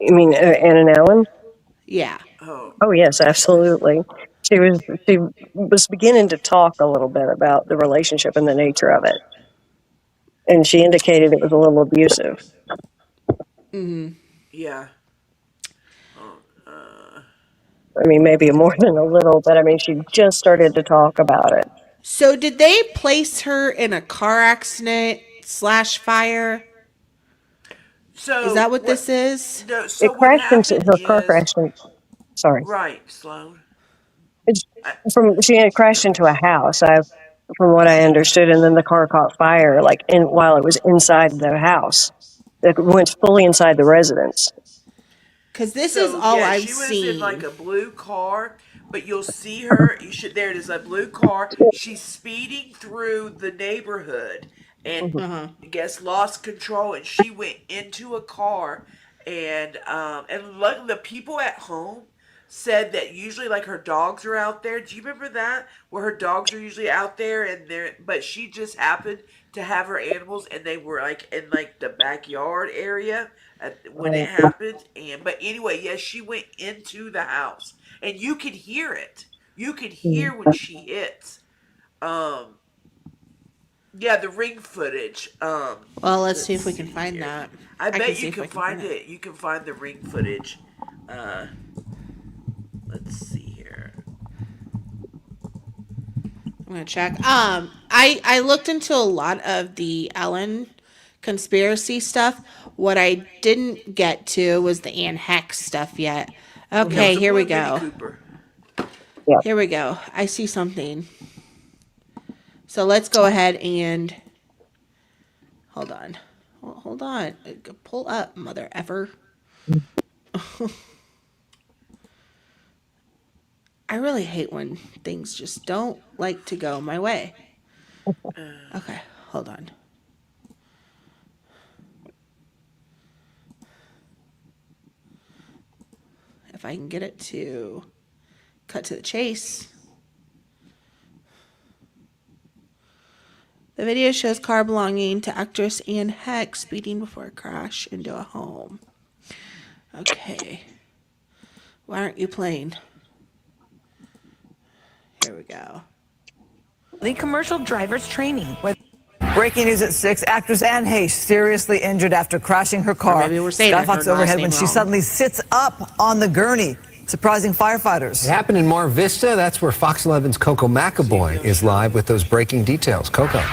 I mean, Ann and Ellen. Yeah. Oh. Oh yes, absolutely. She was beginning to talk a little bit about the relationship and the nature of it, and she indicated it was a little abusive. Yeah. Oh. I mean, maybe more than a little, but I mean, she just started to talk about it. So did they place her in a car accident slash fire? Is So that what what? this is? No. It So what crashed into happened her car is crashed. Sorry, right, Sloan. it's I, from she had crashed into a house. From what I understood, and then the car caught fire, like while it was inside the house. It went fully inside the residence. Because this is So all yeah, I've she was in like seen. a blue car, but you'll see her. You should. There it is, a blue car. She's speeding through the neighborhood, and Mhm. I guess lost control, and she went into a car, and like the people at home said that usually like her dogs are out there. Do you remember that where her dogs are usually out there and they're but she just happened to have her animals and they were like in like the backyard area when it happened and but anyway yes she went into the house and you could hear it. You could hear when she hits. Um yeah, the ring footage. Well, let's see Let's if we can see find here. that. I I can bet see you if I can can find find it. it. You can find the ring footage. Uh let's see here. I'm gonna check. I looked into a lot of the Ellen conspiracy stuff. What I didn't get to was the Anne Hex stuff yet. Yeah, it Okay, was a here we blue Mini go. Cooper. Yeah. Here we go. I see something. So let's go ahead and hold on. Hold on. Pull up, mother effer. I really hate when things just don't like to go my way. Okay, hold on. If I can get it to cut to the chase. The video shows car belonging to actress Anne Heche speeding before a crash into a home. Okay. Why aren't you playing? Here we go. The commercial driver's training. Breaking news at 6. Actress Anne Heche seriously injured after crashing her car. Or maybe we're saying her Skyfox last overhead name when she wrong. suddenly sits up on the gurney, surprising firefighters. It happened in Mar Vista. That's where Fox 11's Coco McAvoy is live with those breaking details. Coco.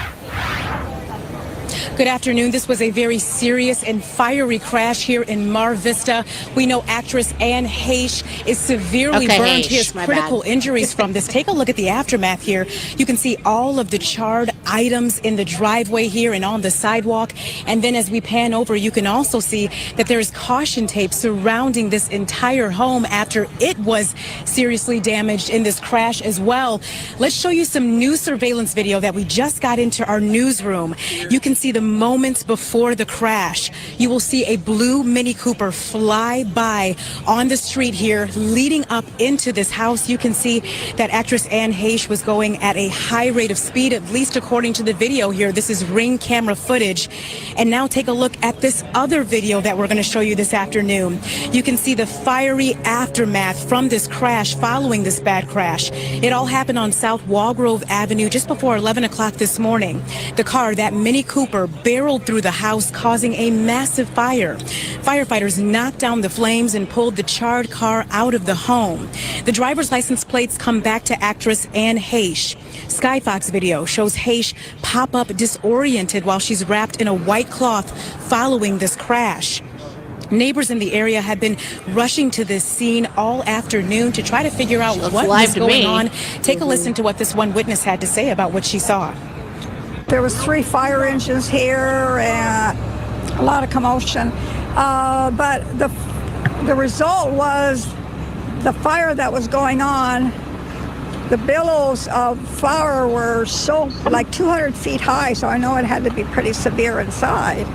Good afternoon. This was a very serious and fiery crash here in Mar Vista. We know actress Anne Heche is severely burned. He has critical injuries from this. Take a look at the aftermath here. You can see all of the charred items in the driveway here and on the sidewalk. And then as we pan over, you can also see that there's caution tape surrounding this entire home after it was seriously damaged in this crash as well. Let's show you some new surveillance video that we just got into our newsroom. You can see the moments before the crash. You will see a blue Mini Cooper fly by on the street here leading up into this house. You can see that actress Anne Heche was going at a high rate of speed, at least according to the video here. This is Ring camera footage. And now take a look at this other video that we're going to show you this afternoon. You can see the fiery aftermath from this crash following this bad crash. It all happened on South Walgrove Avenue just before 11 o'clock this morning. The car, that Mini Cooper, barreled through the house, causing a massive fire. Firefighters knocked down the flames and pulled the charred car out of the home. The driver's license plates come back to actress Anne Heche. Skyfox video shows Heche pop up disoriented while she's wrapped in a white cloth following this crash. Neighbors in the area have been rushing to this scene all afternoon to try to figure out what was going on. Take a listen to what this one witness had to say about what she saw. There was 3 fire engines here and a lot of commotion. But the result was the fire that was going on, the billows of fire were so like 200 feet high, so I know it had to be pretty severe inside.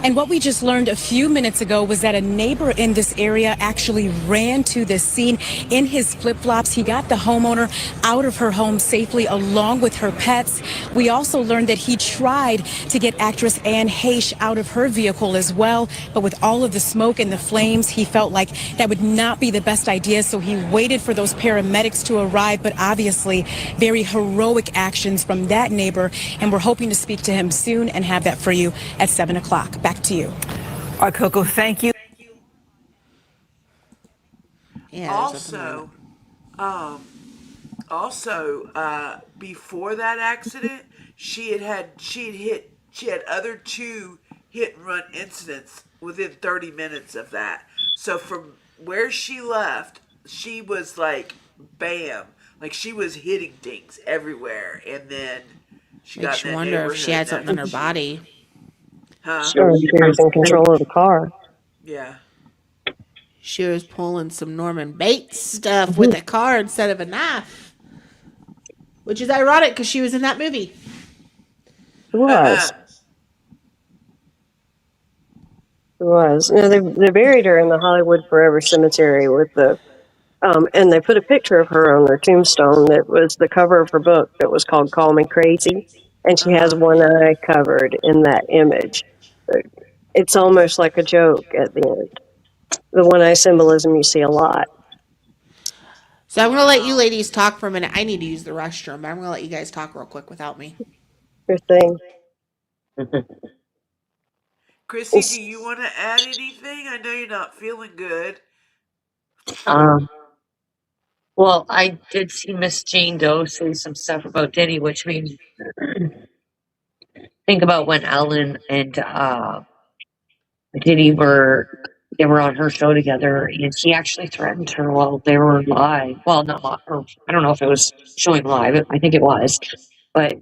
And what we just learned a few minutes ago was that a neighbor in this area actually ran to this scene in his flip-flops. He got the homeowner out of her home safely along with her pets. We also learned that he tried to get actress Anne Heche out of her vehicle as well. But with all of the smoke and the flames, he felt like that would not be the best idea. So he waited for those paramedics to arrive. But obviously, very heroic actions from that neighbor. And we're hoping to speak to him soon and have that for you at 7 o'clock. Back to you. All right, Coco, thank you. Yeah, Also, before that accident, she had other 2 hit and run incidents within 30 minutes of that. So from where she left, she was like, bam, like she was hitting things everywhere, and then she got. Makes you wonder if she had something in her body. Huh? Sure, she was in control of the car. Yeah. She was pulling some Norman Bates stuff with a car instead of a knife. Which is ironic because she was in that movie. It was. It was. You know, they buried her in the Hollywood Forever Cemetery with the, and they put a picture of her on their tombstone that was the cover of her book that was called Call Me Crazy. And she has one eye covered in that image. It's almost like a joke at the end. The one eye symbolism you see a lot. So I'm going to let you ladies talk for a minute. I need to use the restroom, but I'm going to let you guys talk real quick without me. Your thing. Chrissy, do you want to add anything? I know you're not feeling good. Well, I did see Miss Jane Doe say some stuff about Diddy, which made me think about when Ellen and Diddy were on her show together, and he actually threatened her while they were live. Well, not live, or I don't know if it was showing live. I think it was, but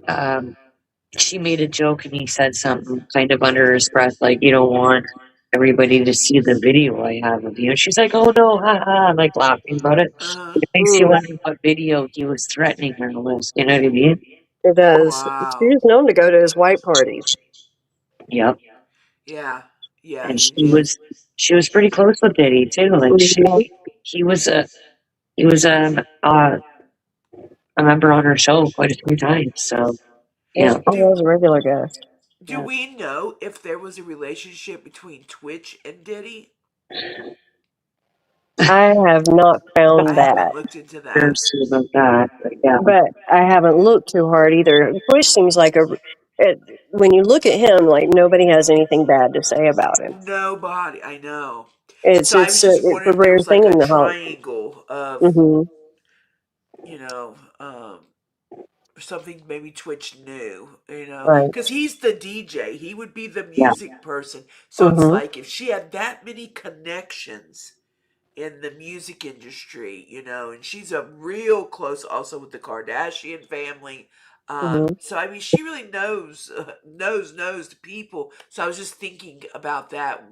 she made a joke, and he said something kind of under his breath, like, "You don't want everybody to see the video I have of you." And she's like, "Oh no, ha ha," like laughing about it. It makes you wonder what video he was threatening her with. You know what I mean? It does. Wow. She was known to go to his white parties. Yep. Yeah. Yeah. And she was pretty close with Diddy too. Like he was a member on our show quite a few times. So yeah. He was a regular guest. Do we know if there was a relationship between Twitch and Diddy? I have not I found that, haven't looked into Sure that. about that, but yeah. but I haven't looked too hard either. Twitch seems like when you look at him, like nobody has anything bad to say about him. Nobody, I know. It's So I was it's just it's a wondering if there rare was thing like a in the Hollywood. triangle of, Hmm. you know, something maybe Twitch knew, Right. because he's the DJ. He would be the Yeah. music person. So it's Hmm. like if she had that many connections in the music industry, and she's a real close also with the Kardashian family. Hmm. So I mean, she really knows the people. So I was just thinking about that,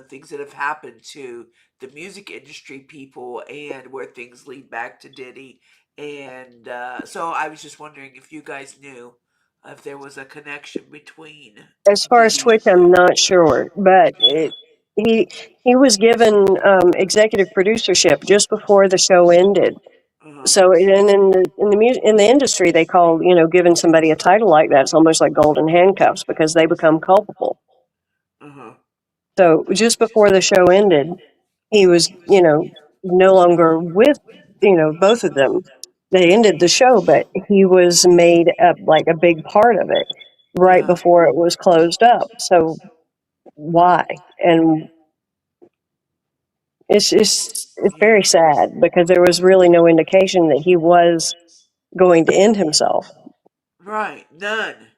things that have happened to the music industry people and where things lead back to Diddy. And so I was just wondering if you guys knew if there was a connection between As far as Diddy. Twitch, I'm not sure, but he he was given executive producership just before the show ended. Uh-huh. So, and in the industry, they call giving somebody a title like that, it's almost like golden handcuffs because they become culpable. Uh-huh. So just before the show ended, he was no longer with both of them. They ended the show, but he was made up like a big part of it right Uh-huh. before it was closed up. So why? And it's very Yeah. sad because there was really no indication that he was going to end himself. Right, none.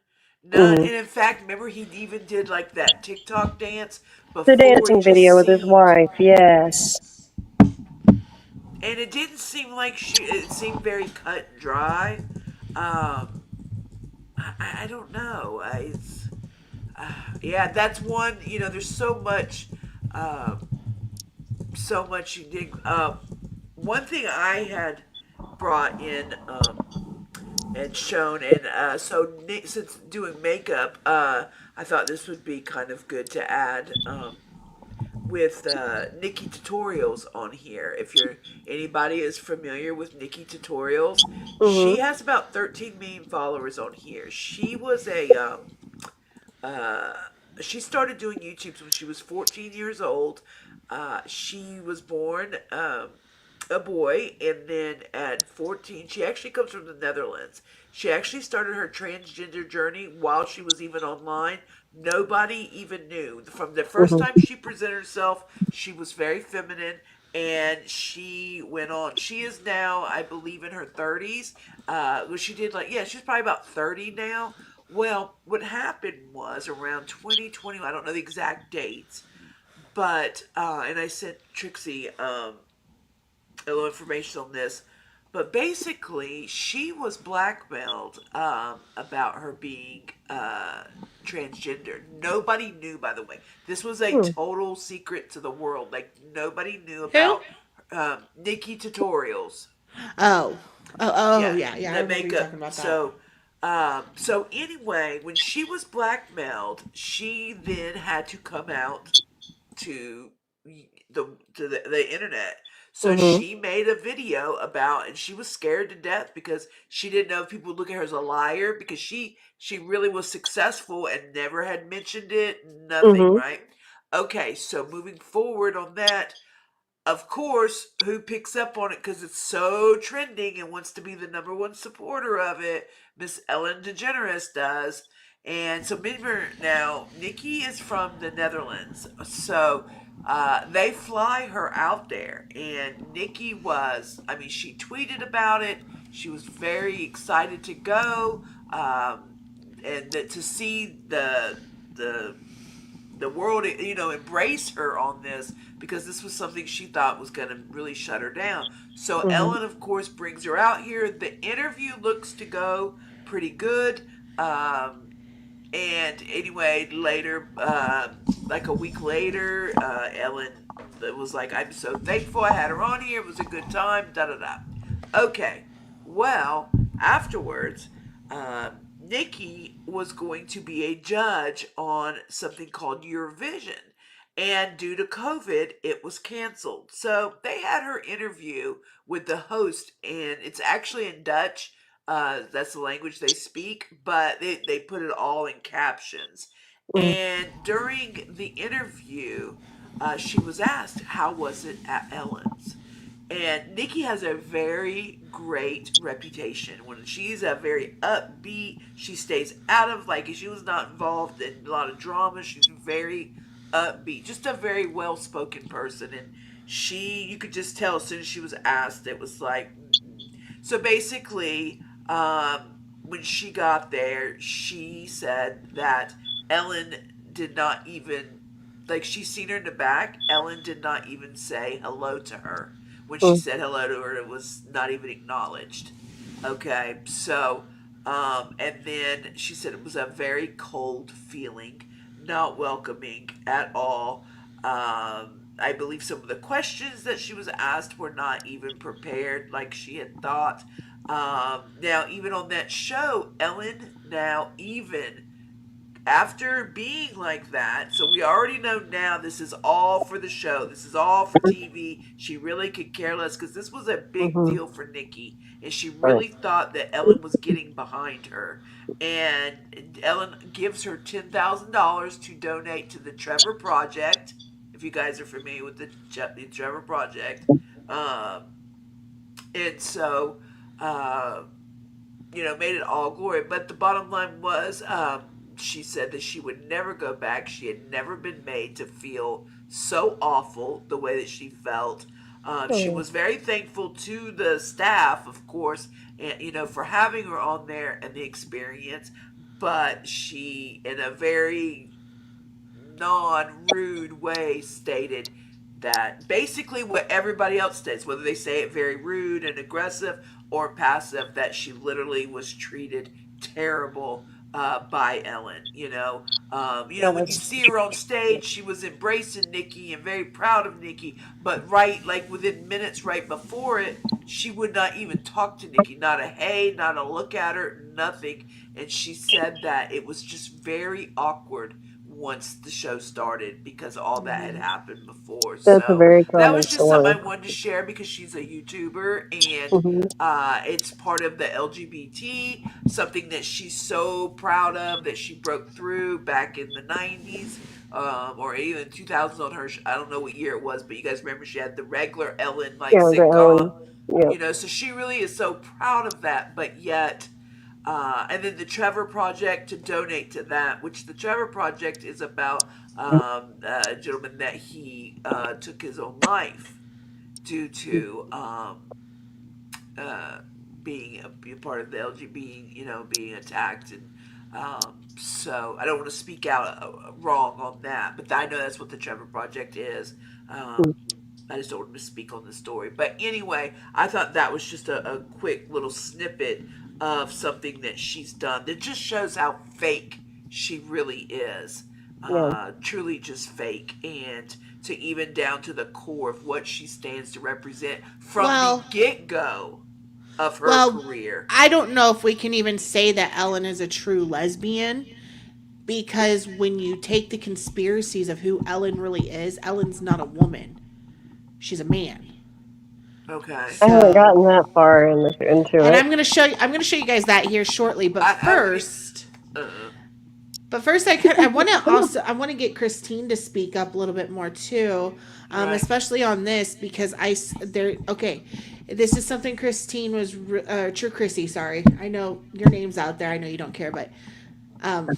None. Hmm. And in fact, remember he even did like that TikTok dance The before it dancing just video with his seemed, wife, yes. and it didn't seem like it seemed very cut and dry. I don't know. Yeah, that's one, there's so much you dig. One thing I had brought in, and shown. And so, since doing makeup, I thought this would be kind of good to add with Nikki Tutorials on here. If anybody is familiar with Nikki Tutorials, Hmm. she has about 13 million followers on here. She was uh, she started doing YouTube when she was 14 years old. She was born a boy, and then at 14, she actually comes from the Netherlands. She actually started her transgender journey while she was even online. Nobody even knew. From the first Hmm. time she presented herself, she was very feminine, and she went on. She is now, I believe, in her 30s. She did she's probably about 30 now. Well, what happened was around 2020, I don't know the exact dates, but, and I sent Trixie a little information on this, but basically, she was blackmailed about her being transgender. Nobody knew, by the way. This was a Hmm. total secret to the world. Like, nobody knew Who? about Nikki Tutorials. Oh. Yeah, Yeah, yeah. I the remember you makeup. talking about that. So anyway, when she was blackmailed, she then had to come out to the internet. So Hmm. she made a video about, and she was scared to death because she didn't know if people would look at her as a liar, because she really was successful and never had mentioned it, nothing, Hmm. right? Okay, so moving forward on that, of course, who picks up on it because it's so trending and wants to be the number one supporter of it? Miss Ellen DeGeneres does. And so remember now, Nikki is from the Netherlands. So they fly her out there. And Nikki she tweeted about it. She was very excited to go. And to see the world, embrace her on this, because this was something she thought was going to really shut her down. So Hmm. Ellen, of course, brings her out here. The interview looks to go pretty good. And anyway, later, like a week later, Ellen was like, "I'm so thankful I had her on here. It was a good time." Da da da. Okay. Well, afterwards, Nikki was going to be a judge on something called Eurovision. And due to COVID, it was canceled. So they had her interview with the host, and it's actually in Dutch. That's the language they speak, but they put it all in captions. Mm. And during the interview, she was asked, "How was it at Ellen's?" And Nikki has a very great reputation. When she's a very upbeat, she stays out of, like, if she was not involved in a lot of drama, she's very upbeat, just a very well spoken person. And you could just tell as soon as she was asked, it was like, so basically, when she got there, she said that Ellen did not even, like, she's seen her in the back. Ellen did not even say hello to her. When she Mm. said hello to her, it was not even acknowledged. Okay, so, and then she said it was a very cold feeling, not welcoming at all. I believe some of the questions that she was asked were not even prepared like she had thought. Now, even on that show, Ellen, now, even after being like that, so we already know now this is all for the show. This is all for TV. She really could care less because this was a big Mhm. deal for Nikki. And she Right. really thought that Ellen was getting behind her. And Ellen gives her $10,000 to donate to the Trevor Project. If you guys are familiar with the Trevor Project. Um, and so, uh, made it all glory. But the bottom line was, she said that she would never go back. She had never been made to feel so awful the way that she felt. She Oh, was very thankful to the staff, of course, and for having her on there and the experience. But she, in a very non-rude way, stated that basically what everybody else states, whether they say it very rude and aggressive or passive, that she literally was treated terrible by Ellen. yeah, When you that's see her on stage, she was embracing Nikki and very proud of Nikki, but right, like within minutes right before it, she would not even talk to Nikki, not a hey, not a look at her, nothing. And she said that it was just very awkward once the show started because all that had happened before. that's a So very that common was just something story. I wanted to share because she's a YouTuber, and Mhm. it's part of the LGBT, something that she's so proud of that she broke through back in the 90s. Or even 2000s on her, I don't know what year it was, but you guys remember she had the regular Ellen like Yeah, the sitcom, Ellen. Yeah. so she really is so proud of that, but yet and then the Trevor Project to donate to that, which the Trevor Project is about a gentleman that he took his own life due to uh, being part of the LGBT, being attacked. And so I don't want to speak out wrong on that, but I know that's what the Trevor Project is. I just don't want to speak on the story. But anyway, I thought that was just a quick little snippet of something that she's done that just shows how fake she really is. Yeah. Truly just fake. And to even down to the core of what she stands to represent from the Well, get go of her well, career. I don't know if we can even say that Ellen is a true lesbian because when you take the conspiracies of who Ellen really is, Ellen's not a woman. She's a man. Okay. I haven't So, gotten that far into and it. I'm going to show you guys that here shortly, I would. Uh, but first I want to get Christine to speak up a little bit more too. right. Especially on this because okay, this is something Christine was True Chrissy, sorry. I know your name's out there. I know you don't care, but um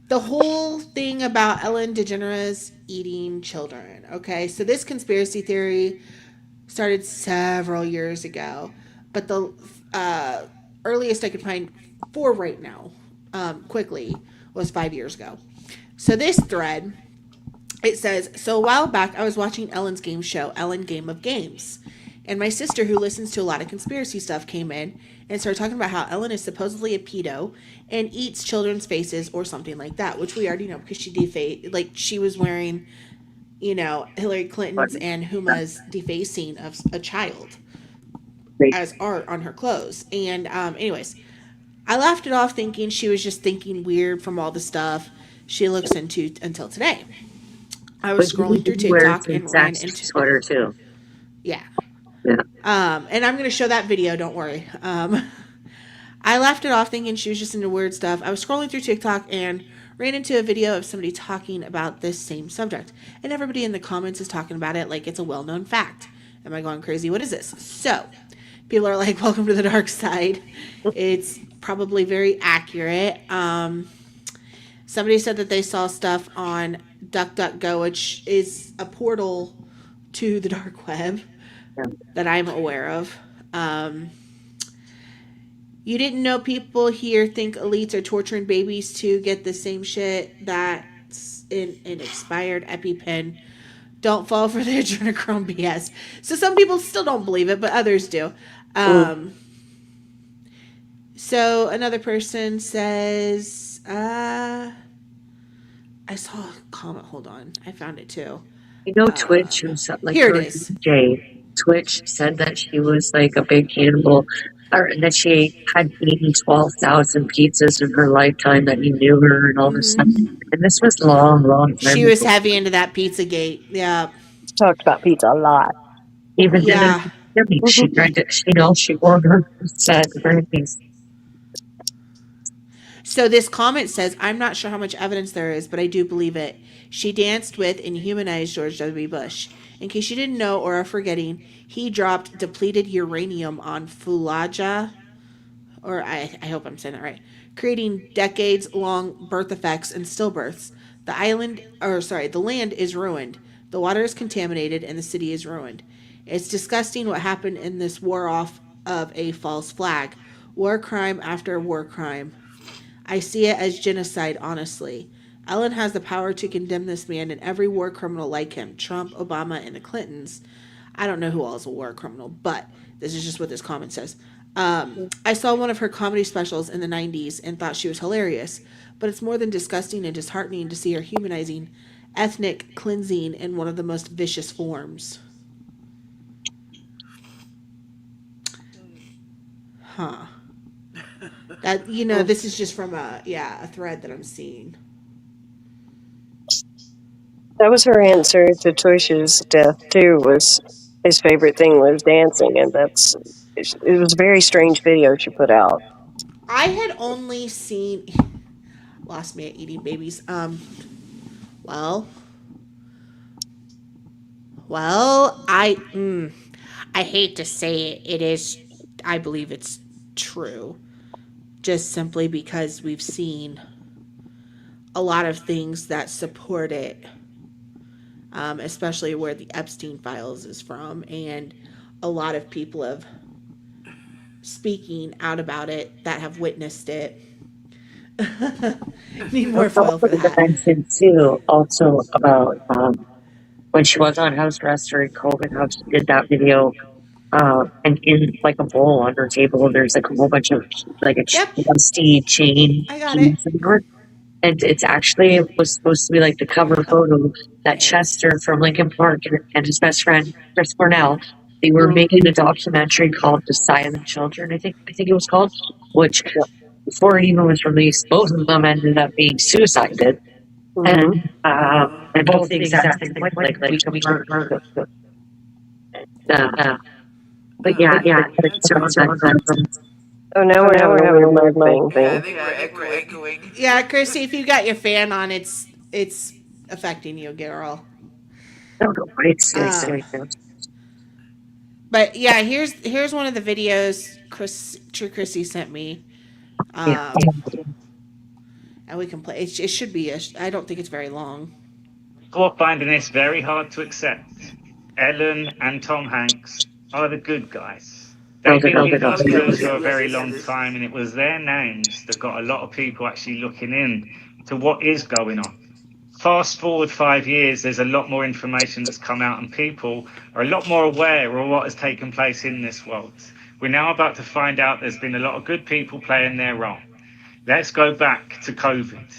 the whole thing about Ellen DeGeneres eating children. Okay, so this conspiracy theory started several years ago, but the earliest I could find for right now, quickly, was 5 years ago. So this thread, it says, so a while back I was watching Ellen's game show, Ellen Game of Games. And my sister, who listens to a lot of conspiracy stuff, came in and started talking about how Ellen is supposedly a pedo and eats children's faces or something like that, which we already know because she was wearing, Hillary Clinton's and Huma's defacing of a child as art on her clothes. And anyways, I laughed it off thinking she was just thinking weird from all the stuff she looks into until today. I But was scrolling through he wears TikTok the and ran exact into sweater too. yeah. Yeah. And I'm gonna show that video. Don't worry. I laughed it off thinking she was just into weird stuff. I was scrolling through TikTok and ran into a video of somebody talking about this same subject, and everybody in the comments is talking about it like it's a well-known fact. Am I going crazy? What is this? So people are like, "Welcome to the dark side." It's probably very accurate. Somebody said that they saw stuff on DuckDuckGo, which is a portal to the dark web that I'm aware of. You didn't know people here think elites are torturing babies to get the same shit that's in an expired EpiPen. Don't fall for their adrenochrome BS. So some people still don't believe it, but others do. So another person says, I saw a comment. Hold on. I found it too. You know, Twitch himself, like here her it is. DJ, Twitch said that she was like a big cannibal, or that she had eaten 12,000 pizzas in her lifetime, that he knew her and all this stuff. And this was long time She was ago. heavy into that Pizzagate. Yeah. Talked about pizza a lot. Even Yeah. then, she tried to, you know, she wore her set things. So this comment says, I'm not sure how much evidence there is, but I do believe it. She danced with and humanized George W. Bush. In case you didn't know or are forgetting, he dropped depleted uranium on Fallujah, or I hope I'm saying that right, creating decades-long birth effects and stillbirths. The land is ruined. The water is contaminated and the city is ruined. It's disgusting what happened in this war off of a false flag. War crime after war crime. I see it as genocide, honestly. Ellen has the power to condemn this man and every war criminal like him. Trump, Obama, and the Clintons. I don't know who all is a war criminal, but this is just what this comment says. I saw one of her comedy specials in the 90s and thought she was hilarious, but it's more than disgusting and disheartening to see her humanizing ethnic cleansing in one of the most vicious forms. Huh. That, you know, this is just from a thread that I'm seeing. That was her answer to Tosh's death too. Was his favorite thing was dancing, and it was a very strange video she put out. I had only seen lost me at eating babies. Well, I hate to say it. It is. I believe it's true. Just simply because we've seen a lot of things that support it, especially where the Epstein files is from, and a lot of people have speaking out about it that have witnessed it. Need more foil for that. Mentioned too, also about when she was on house arrest during COVID, how she did that video. And in like a bowl on her table, there's like a whole bunch of like a rusty chain. I got it. And it's actually was supposed to be like the cover photo that Chester from Lincoln Park and his best friend Chris Cornell, they were making a documentary called "The Silent Children." I think it was called, which before it even was released, both of them ended up being suicided, and both the exact same way, like we confirmed. But yeah. Oh, now we're having a mic thing. Yeah, I think we're echoing. Yeah, Chrissy, if you got your fan on, it's affecting you, girl. But yeah, here's one of the videos Chrissy sent me. And we can play. It should be. I don't think it's very long. People are finding this very hard to accept. Ellen and Tom Hanks are the good guys. They've been in hospitals for a very long time, and it was their names that got a lot of people actually looking in to what is going on. Fast forward 5 years, there's a lot more information that's come out, and people are a lot more aware of what has taken place in this world. We're now about to find out there's been a lot of good people playing their role. Let's go back to COVID.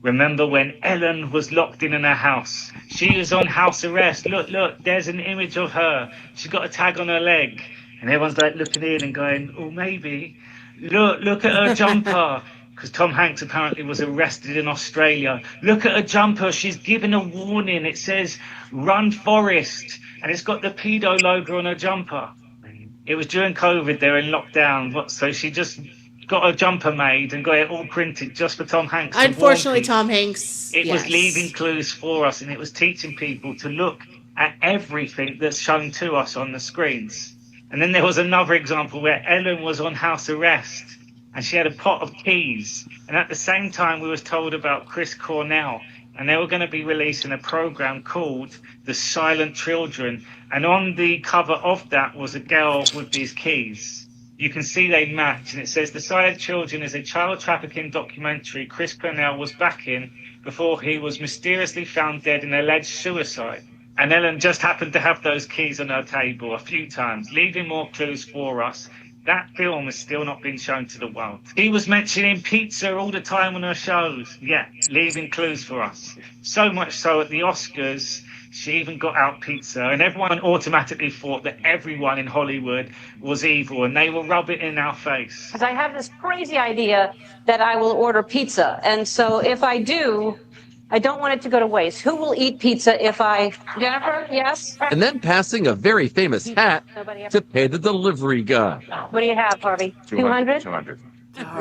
Remember when Ellen was locked in her house? She was on house arrest. Look, there's an image of her. She's got a tag on her leg. And everyone's like looking in and going, oh, maybe. Look at her jumper. because Tom Hanks apparently was arrested in Australia. Look at her jumper. She's given a warning. It says, "Run Forest." And it's got the pedo logo on her jumper. It was during COVID. They were in lockdown. So she just got a jumper made and got it all printed just for Tom Hanks. Unfortunately, Tom Hanks. It was leaving clues for us, and it was teaching people to look at everything that's shown to us on the screens. And then there was another example where Ellen was on house arrest and she had a pot of keys. And at the same time, we was told about Chris Cornell, and they were going to be releasing a program called The Silent Children. And on the cover of that was a girl with these keys. You can see they match, and it says The Silent Children is a child trafficking documentary Chris Cornell was back in before he was mysteriously found dead in alleged suicide. And Ellen just happened to have those keys on her table a few times, leaving more clues for us. That film has still not been shown to the world. He was mentioning pizza all the time on her shows. Yeah, leaving clues for us. So much so at the Oscars, she even got out pizza, and everyone automatically thought that everyone in Hollywood was evil, and they will rub it in our face. Because I have this crazy idea that I will order pizza, and so if I do, I don't want it to go to waste. Who will eat pizza if I... Jennifer, yes? And then passing a very famous hat to pay the delivery guy. What do you have, Harvey? 200? 200.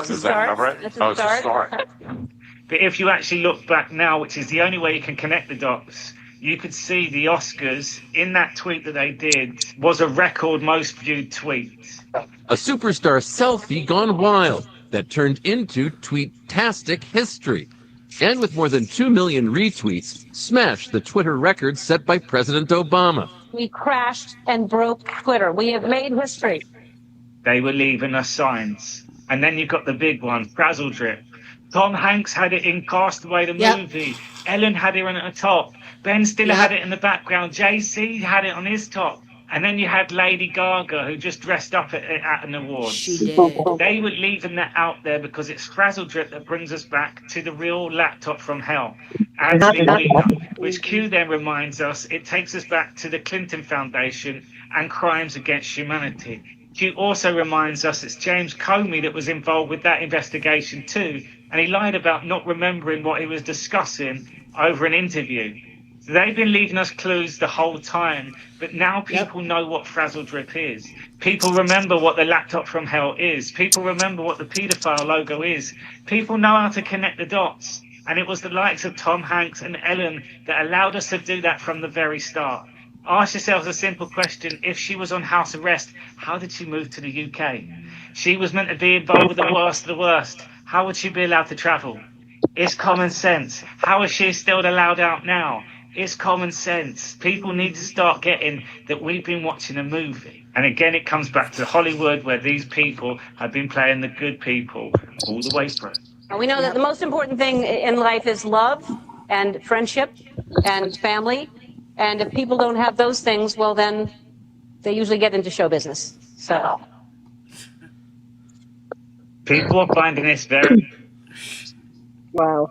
Is that right? That's a start. But if you actually look back now, which is the only way you can connect the dots, you could see the Oscars in that tweet that they did was a record most viewed tweet. A superstar selfie gone wild that turned into tweet-tastic history. And with more than 2 million retweets, smashed the Twitter record set by President Obama. We crashed and broke Twitter. We have made history. They were leaving us signs. And then you got the big one, Frazzle Drip. Tom Hanks had it in Castaway the movie. Ellen had it on her top. Ben Stiller had it in the background. JC had it on his top. And then you had Lady Gaga, who just dressed up at an awards. She did. They were leaving that out there because it's Frazzle Drip that brings us back to the real laptop from hell. Anthony Weiner, which Q then reminds us, it takes us back to the Clinton Foundation and crimes against humanity. Q also reminds us it's James Comey that was involved with that investigation too, and he lied about not remembering what he was discussing over an interview. So they've been leaving us clues the whole time, but now people know what Frazzle Drip is. People remember what the laptop from hell is. People remember what the paedophile logo is. People know how to connect the dots. And it was the likes of Tom Hanks and Ellen that allowed us to do that from the very start. Ask yourselves a simple question. If she was on house arrest, how did she move to the UK? She was meant to be involved with the worst of the worst. How would she be allowed to travel? It's common sense. How is she still allowed out now? It's common sense. People need to start getting that we've been watching a movie. And again, it comes back to Hollywood, where these people have been playing the good people all the way through. We know that the most important thing in life is love and friendship and family. And if people don't have those things, well, then they usually get into show business. So people are finding this very... Wow.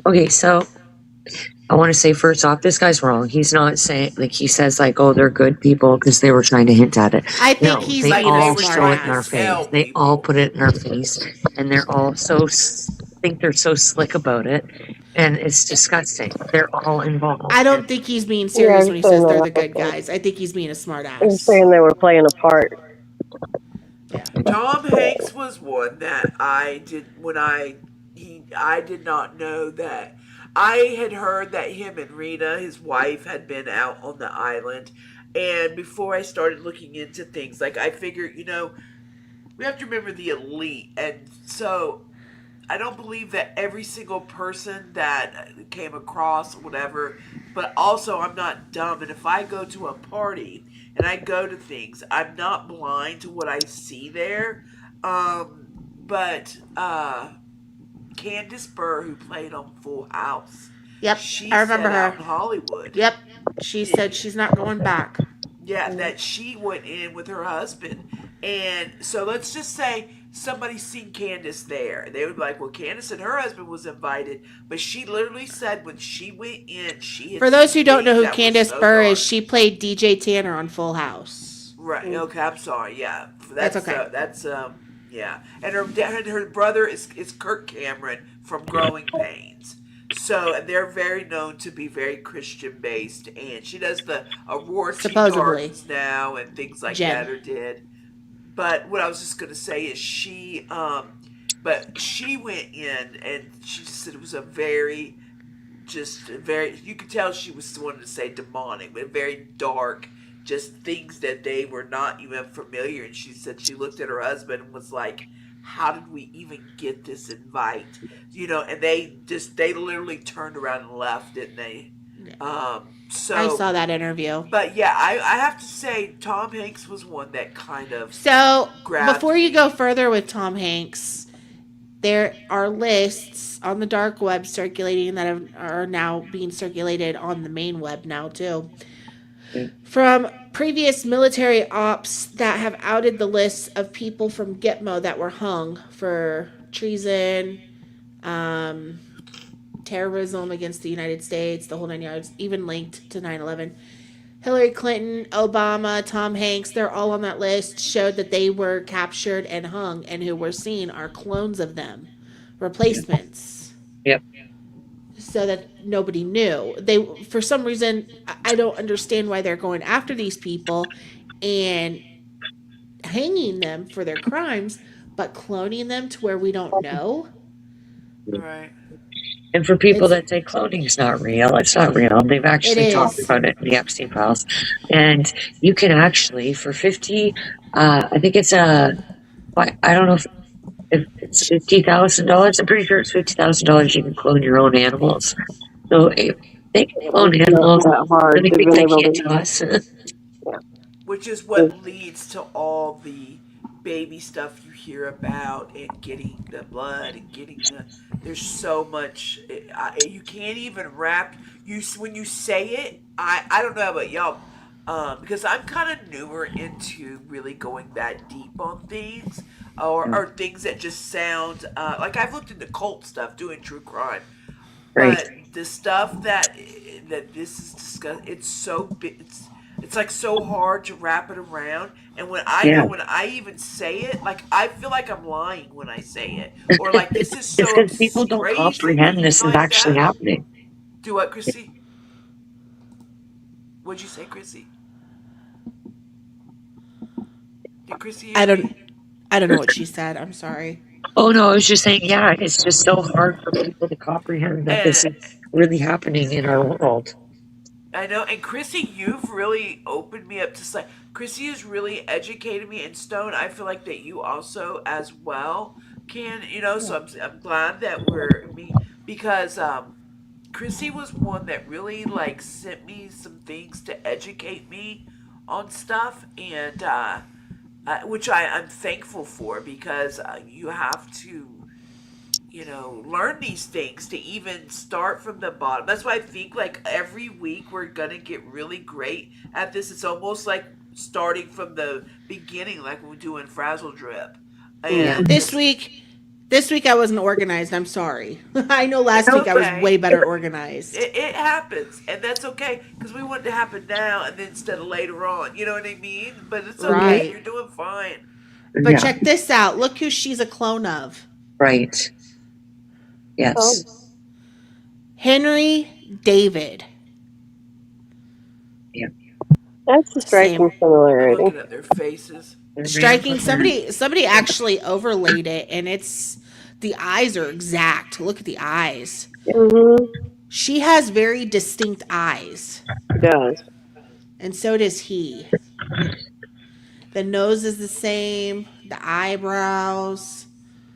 Okay, so I want to say first off, this guy's wrong. He's not saying, like, he says, like, oh, they're good people because they were trying to hint at it. I think he's they like all a show it in our face. They all put it in our face, and they're all think they're so slick about it, and it's disgusting. They're all involved. I don't think he's being serious when he says they're the good guys. I think he's being a smart ass. He's saying they were playing a part. Tom Hanks was one that I did not know that. I had heard that him and Rena, his wife, had been out on the island, and before I started looking into things, like, I figured, we have to remember the elite, and so I don't believe that every single person that came across whatever, but also I'm not dumb, and if I go to a party and I go to things, I'm not blind to what I see there. But Candace Burr, who played on Full House, she I remember set her out in Hollywood. Yep, she said she's not going back. Yeah, that she went in with her husband, and so let's just say somebody's seen Candace there. They would be like, well, Candace and her husband was invited, but she literally said when she went in, she had... For those who don't know who Candace Burr is, she played DJ Tanner on Full House. Right, okay, I'm sorry, yeah. That's okay. Yeah, and her brother is Kirk Cameron from Growing Pains. So, and they're very known to be very Christian based, and she does the Aurora Tea Supposedly. Gardens now and things like Jen. that, or did. But what I was just gonna say is but she went in and she just said it was a very, just very. You could tell she was wanting to say demonic, but very dark. Just things that they were not even familiar. And she said she looked at her husband and was like, "How did we even get this invite?" And they literally turned around and left, didn't they? So I saw that interview. But yeah, I have to say Tom Hanks was one that kind of So grabbed before you me. go further with Tom Hanks, there are lists on the dark web circulating that are now being circulated on the main web now too, from previous military ops that have outed the lists of people from Gitmo that were hung for treason, terrorism against the United States, the whole 9 yards, even linked to 9/11. Hillary Clinton, Obama, Tom Hanks, they're all on that list, showed that they were captured and hung, and who we're seeing are clones of them, replacements. Yep. So that nobody knew. They, for some reason, I don't understand why they're going after these people and hanging them for their crimes, but cloning them to where we don't know. Right. And for people that say cloning is not real, it's not real. They've actually talked about it in the Epstein files. And you can actually, for 50, I think it's I don't know if it's $50,000. I'm pretty sure it's $50,000. You can clone your own animals. So if they can clone animals, really think they can't to us. Which is what leads to all the baby stuff you hear about, and getting the blood and getting there's so much. You can't even wrap when you say it. I don't know about y'all, because I'm kind of newer into really going that deep on things, or things that just sound like I've looked into cult stuff, doing true crime. Right. But the stuff that this is discussed, it's so big. It's like so hard to wrap it around, and when I even say it, like I feel like I'm lying when I say it, or like this is so. It's because people don't comprehend this is actually happening. Do what, Chrissy? What'd you say, Chrissy? Did Chrissy? I don't know what she said. I'm sorry. Oh no, I was just saying, yeah, it's just so hard for people to comprehend that this is really happening in our world. I know, and Chrissy, you've really opened me up to Chrissy has really educated me, and Stone, I feel like that you also as well can, so I'm glad that because Chrissy was one that really sent me some things to educate me on stuff, and which I'm thankful for, because you have to learn these things to even start from the bottom. That's why I think every week we're gonna get really great at this. It's almost like starting from the beginning, like we're doing Frazzle Drip. And This week I wasn't organized. I'm sorry. I know last week I was way better organized. It happens, and that's okay, because we want it to happen now and then instead of later on. You know what I mean? But it's okay. Right. You're doing fine. But check this out. Look who she's a clone of. Right. Yes. Henry David. Yeah. That's a striking similarity. Looking at their faces. Striking. Somebody actually overlaid it, and the eyes are exact. Look at the eyes. Mm-hmm. She has very distinct eyes. She does. And so does he. The nose is the same. The eyebrows.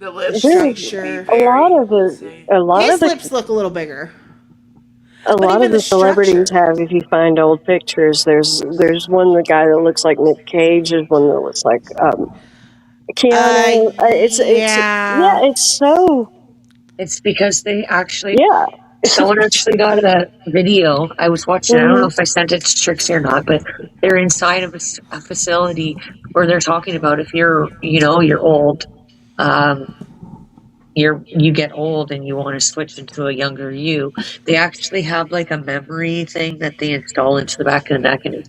The lip structure. His lips look a little bigger. A lot of the celebrities have, if you find old pictures, there's one, the guy that looks like Nick Cage, there's one that looks like Keanu. It's because they actually someone actually got a video. I was watching. I don't know if I sent it to Trixie or not, but they're inside of a facility where they're talking about if you're old. You get old and you want to switch into a younger you. They actually have a memory thing that they install into the back of the neck, and it's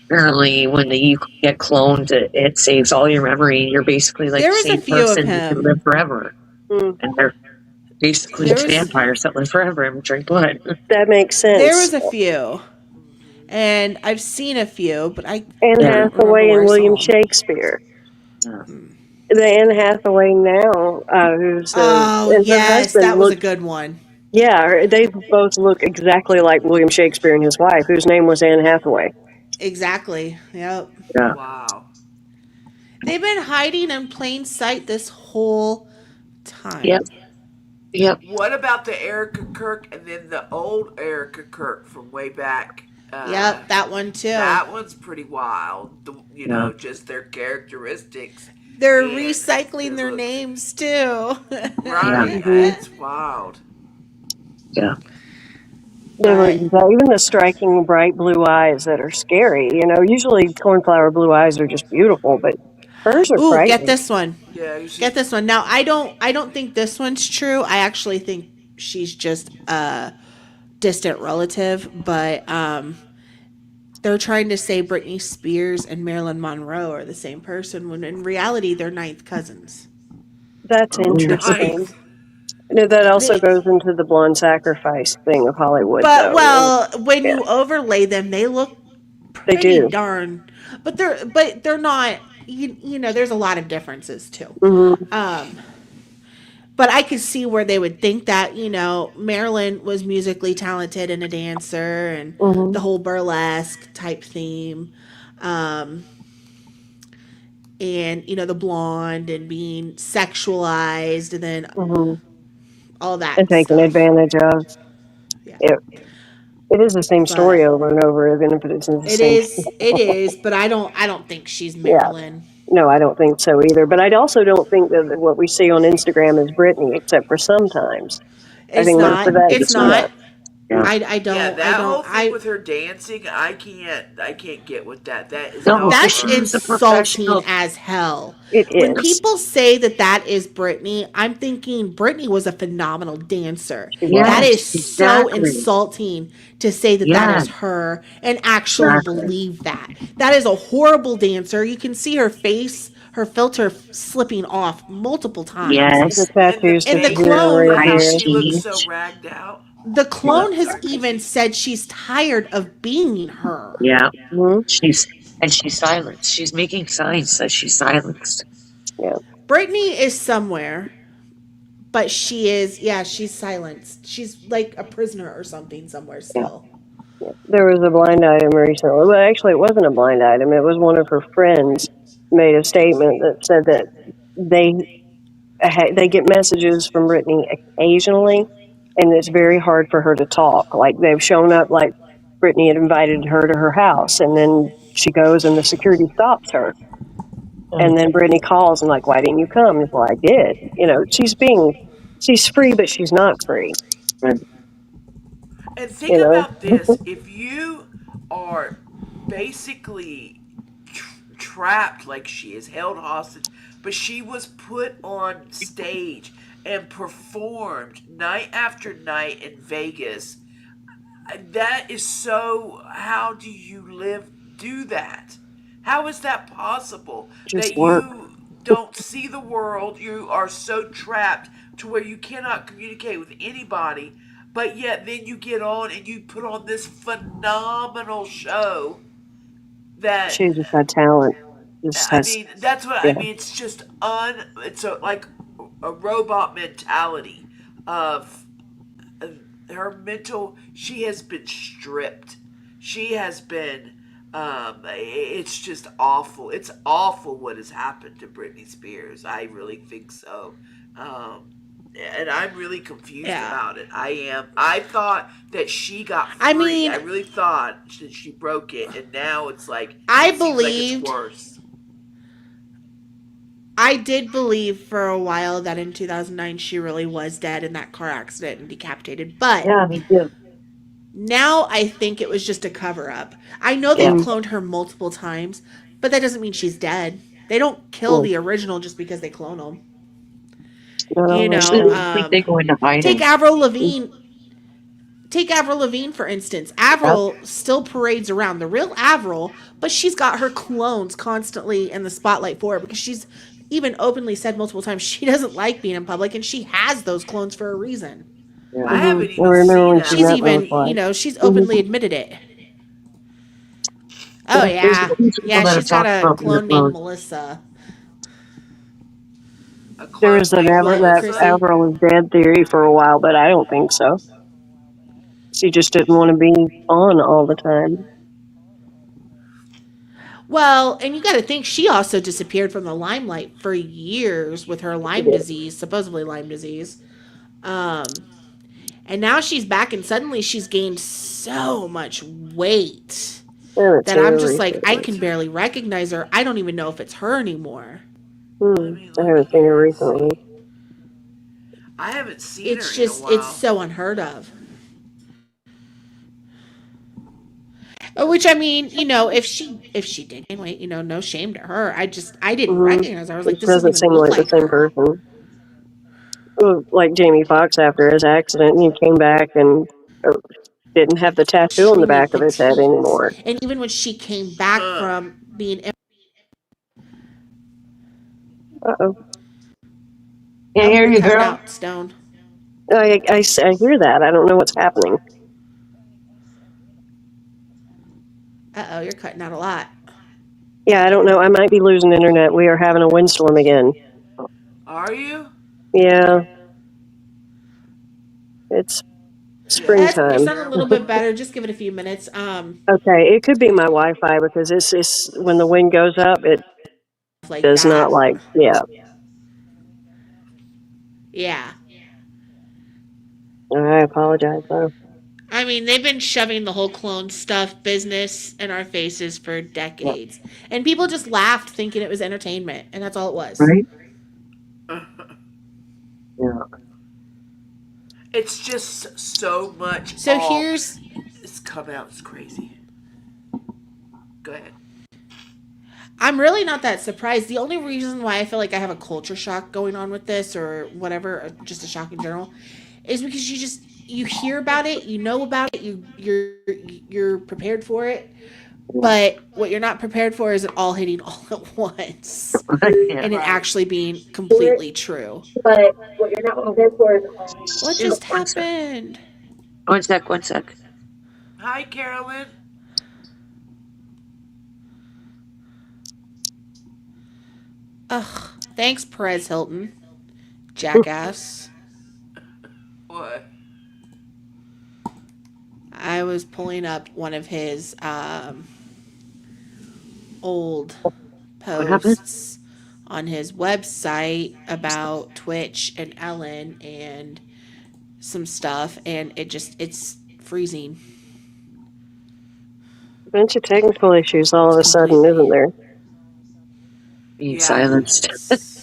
apparently when you get cloned, it saves all your memory. You're basically like There the was a same few of person. You can him. live forever. And they're basically There was vampires that live forever and drink blood. That makes there sense. was a few, and I've seen a few, but I Anne don't remember Hathaway where and I William saw them. Shakespeare. The Anne Hathaway now, who's Oh and her yes, husband that was a look. good one. Yeah, they both look exactly like William Shakespeare and his wife, whose name was Anne Hathaway. Exactly. Yep. Yeah. Wow. They've been hiding in plain sight this whole time. Yep. Yep. What about the Erica Kirk and then the old Erica Kirk from way back? Yep, that one too. That one's pretty wild. You know, Yeah. just their characteristics. They're and recycling their look. names too. Right. It's wild. Yeah. Even the striking bright blue eyes that are scary. You know, usually cornflower blue eyes are just beautiful, but hers are Ooh, frightening. get this one. Yeah, Get this one. Now, I don't think this one's true. I actually think she's just a distant relative, but they're trying to say Britney Spears and Marilyn Monroe are the same person when in reality they're ninth cousins. That's interesting. No, that also goes into the blonde sacrifice thing of Hollywood. But though. when you overlay them, they look pretty They do. darn. But they're not. You know, there's a lot of differences too. Mm-hmm. But I could see where they would think that, you know, Marilyn was musically talented and a dancer and the whole burlesque type theme. And, you know, the blonde and being sexualized and then all that. And taken advantage of. Yeah. It is the same story over and over again, but it's the same. It is, but I don't think she's Marilyn. Yeah. No, I don't think so either. But I also don't think that what we see on Instagram is Britney, except for sometimes. It's not. It's not. Yeah. I don't. Yeah, that I don't. whole thing with her dancing, I can't get with that. That is that's insulting as hell. It is. When people say that is Britney, I'm thinking Britney was a phenomenal dancer. Yes, that is exactly. so insulting to say that is her and actually believe that. That is a horrible dancer. You can see her face, her filter slipping off multiple times. Yes. The tattoos and the here clone, right here. She looks so ragged out. The clone has even said she's tired of being her. Yeah. She's silenced. She's making signs that she's silenced. Yeah. Britney is somewhere, but she's silenced. She's like a prisoner or something somewhere still. Yeah. There was a blind item recently. Well, actually, it wasn't a blind item. It was one of her friends made a statement that said that they get messages from Britney occasionally, and it's very hard for her to talk. Like, they've shown up, like Britney had invited her to her house, and then she goes and the security stops her. And then Britney calls and like, why didn't you come? And well, I did. You know, she's free, but she's not free. And think about this. If you are basically trapped like she is, held hostage, but she was put on stage and performed night after night in Vegas, that is so, how do you do that? How is that possible? Just that work. You don't see the world, you are so trapped to where you cannot communicate with anybody, but yet then you get on and you put on this phenomenal show that... She just had talent. That's what I mean. It's just it's like a robot mentality of her mental. She has been stripped. She has been. It's just awful. It's awful what has happened to Britney Spears. I really think so. And I'm really confused about it. I am. I thought that she got free. I really thought that she broke it, and now it's like I believe it's worse. I did believe for a while that in 2009 she really was dead in that car accident and decapitated. But yeah, me too. Now I think it was just a cover up. I know they've cloned her multiple times, but that doesn't mean she's dead. They don't kill the original just because they clone them. You know, they go into hiding. Take Avril Lavigne. take Avril Lavigne, for instance. Avril still parades around, the real Avril, but she's got her clones constantly in the spotlight for her because she's even openly said multiple times she doesn't like being in public, and she has those clones for a reason. Yeah. I haven't I even remember when seen she She's met Avril. even, those boys. she's openly admitted it. Oh, There's yeah. a few people Yeah, that she's have got talked a about being clone named clones. Melissa. A There clone was that named What, Melissa. Chrissy? Avril is dead theory for a while, but I don't think so. She just didn't want to be on all the time. Well, and you got to think she also disappeared from the limelight for years with her She Lyme did. disease, supposedly Lyme disease. And now she's back, and suddenly she's gained so much weight I haven't that seen I'm her just like, I recently. can barely recognize her. I don't even know if it's her anymore. Let me I look haven't seen her here and recently. see. I haven't seen her It's in a just, it's while. so unheard of. Which, I mean, if she did gain weight, no shame to her. I didn't recognize her. I was like, It this doesn't doesn't even seem look like the like same her. person. Well, like Jamie Foxx after his accident, he came back and didn't have the tattoo on the Extremely back of his head petite. anymore. And even when she came back from being Uh-oh. Can't hear you're you, cutting girl. out, Stone. I hear that. I don't know what's happening. Uh-oh, you're cutting out a lot. Yeah, I don't know. I might be losing internet. We are having a windstorm again. Are you? Yeah. It's Yeah. You're springtime. sounding a little bit better. Just give it a few minutes. Okay, it could be my Wi-Fi because it's when the wind goes up, it Like does not that. like, yeah. Yeah. I apologize, though. I mean, they've been shoving the whole clone stuff business in our faces for decades. And people just laughed thinking it was entertainment, and that's all it was. Right? Yeah. It's just so much. So here's it's come out. It's crazy. Go ahead. I'm really not that surprised. The only reason why I feel like I have a culture shock going on with this or whatever, or just a shock in general, is because you hear about it, you know about it, you're prepared for it, but what you're not prepared for is it all hitting all at once and it actually being completely true. But what you're not prepared for is What just happened? One sec. Hi, Carolyn. Ugh. Thanks, Perez Hilton. Jackass. What? I was pulling up one of his old posts on his website about Twitch and Ellen and some stuff, and it's freezing. A bunch of technical issues all of a sudden, isn't there? Being silenced.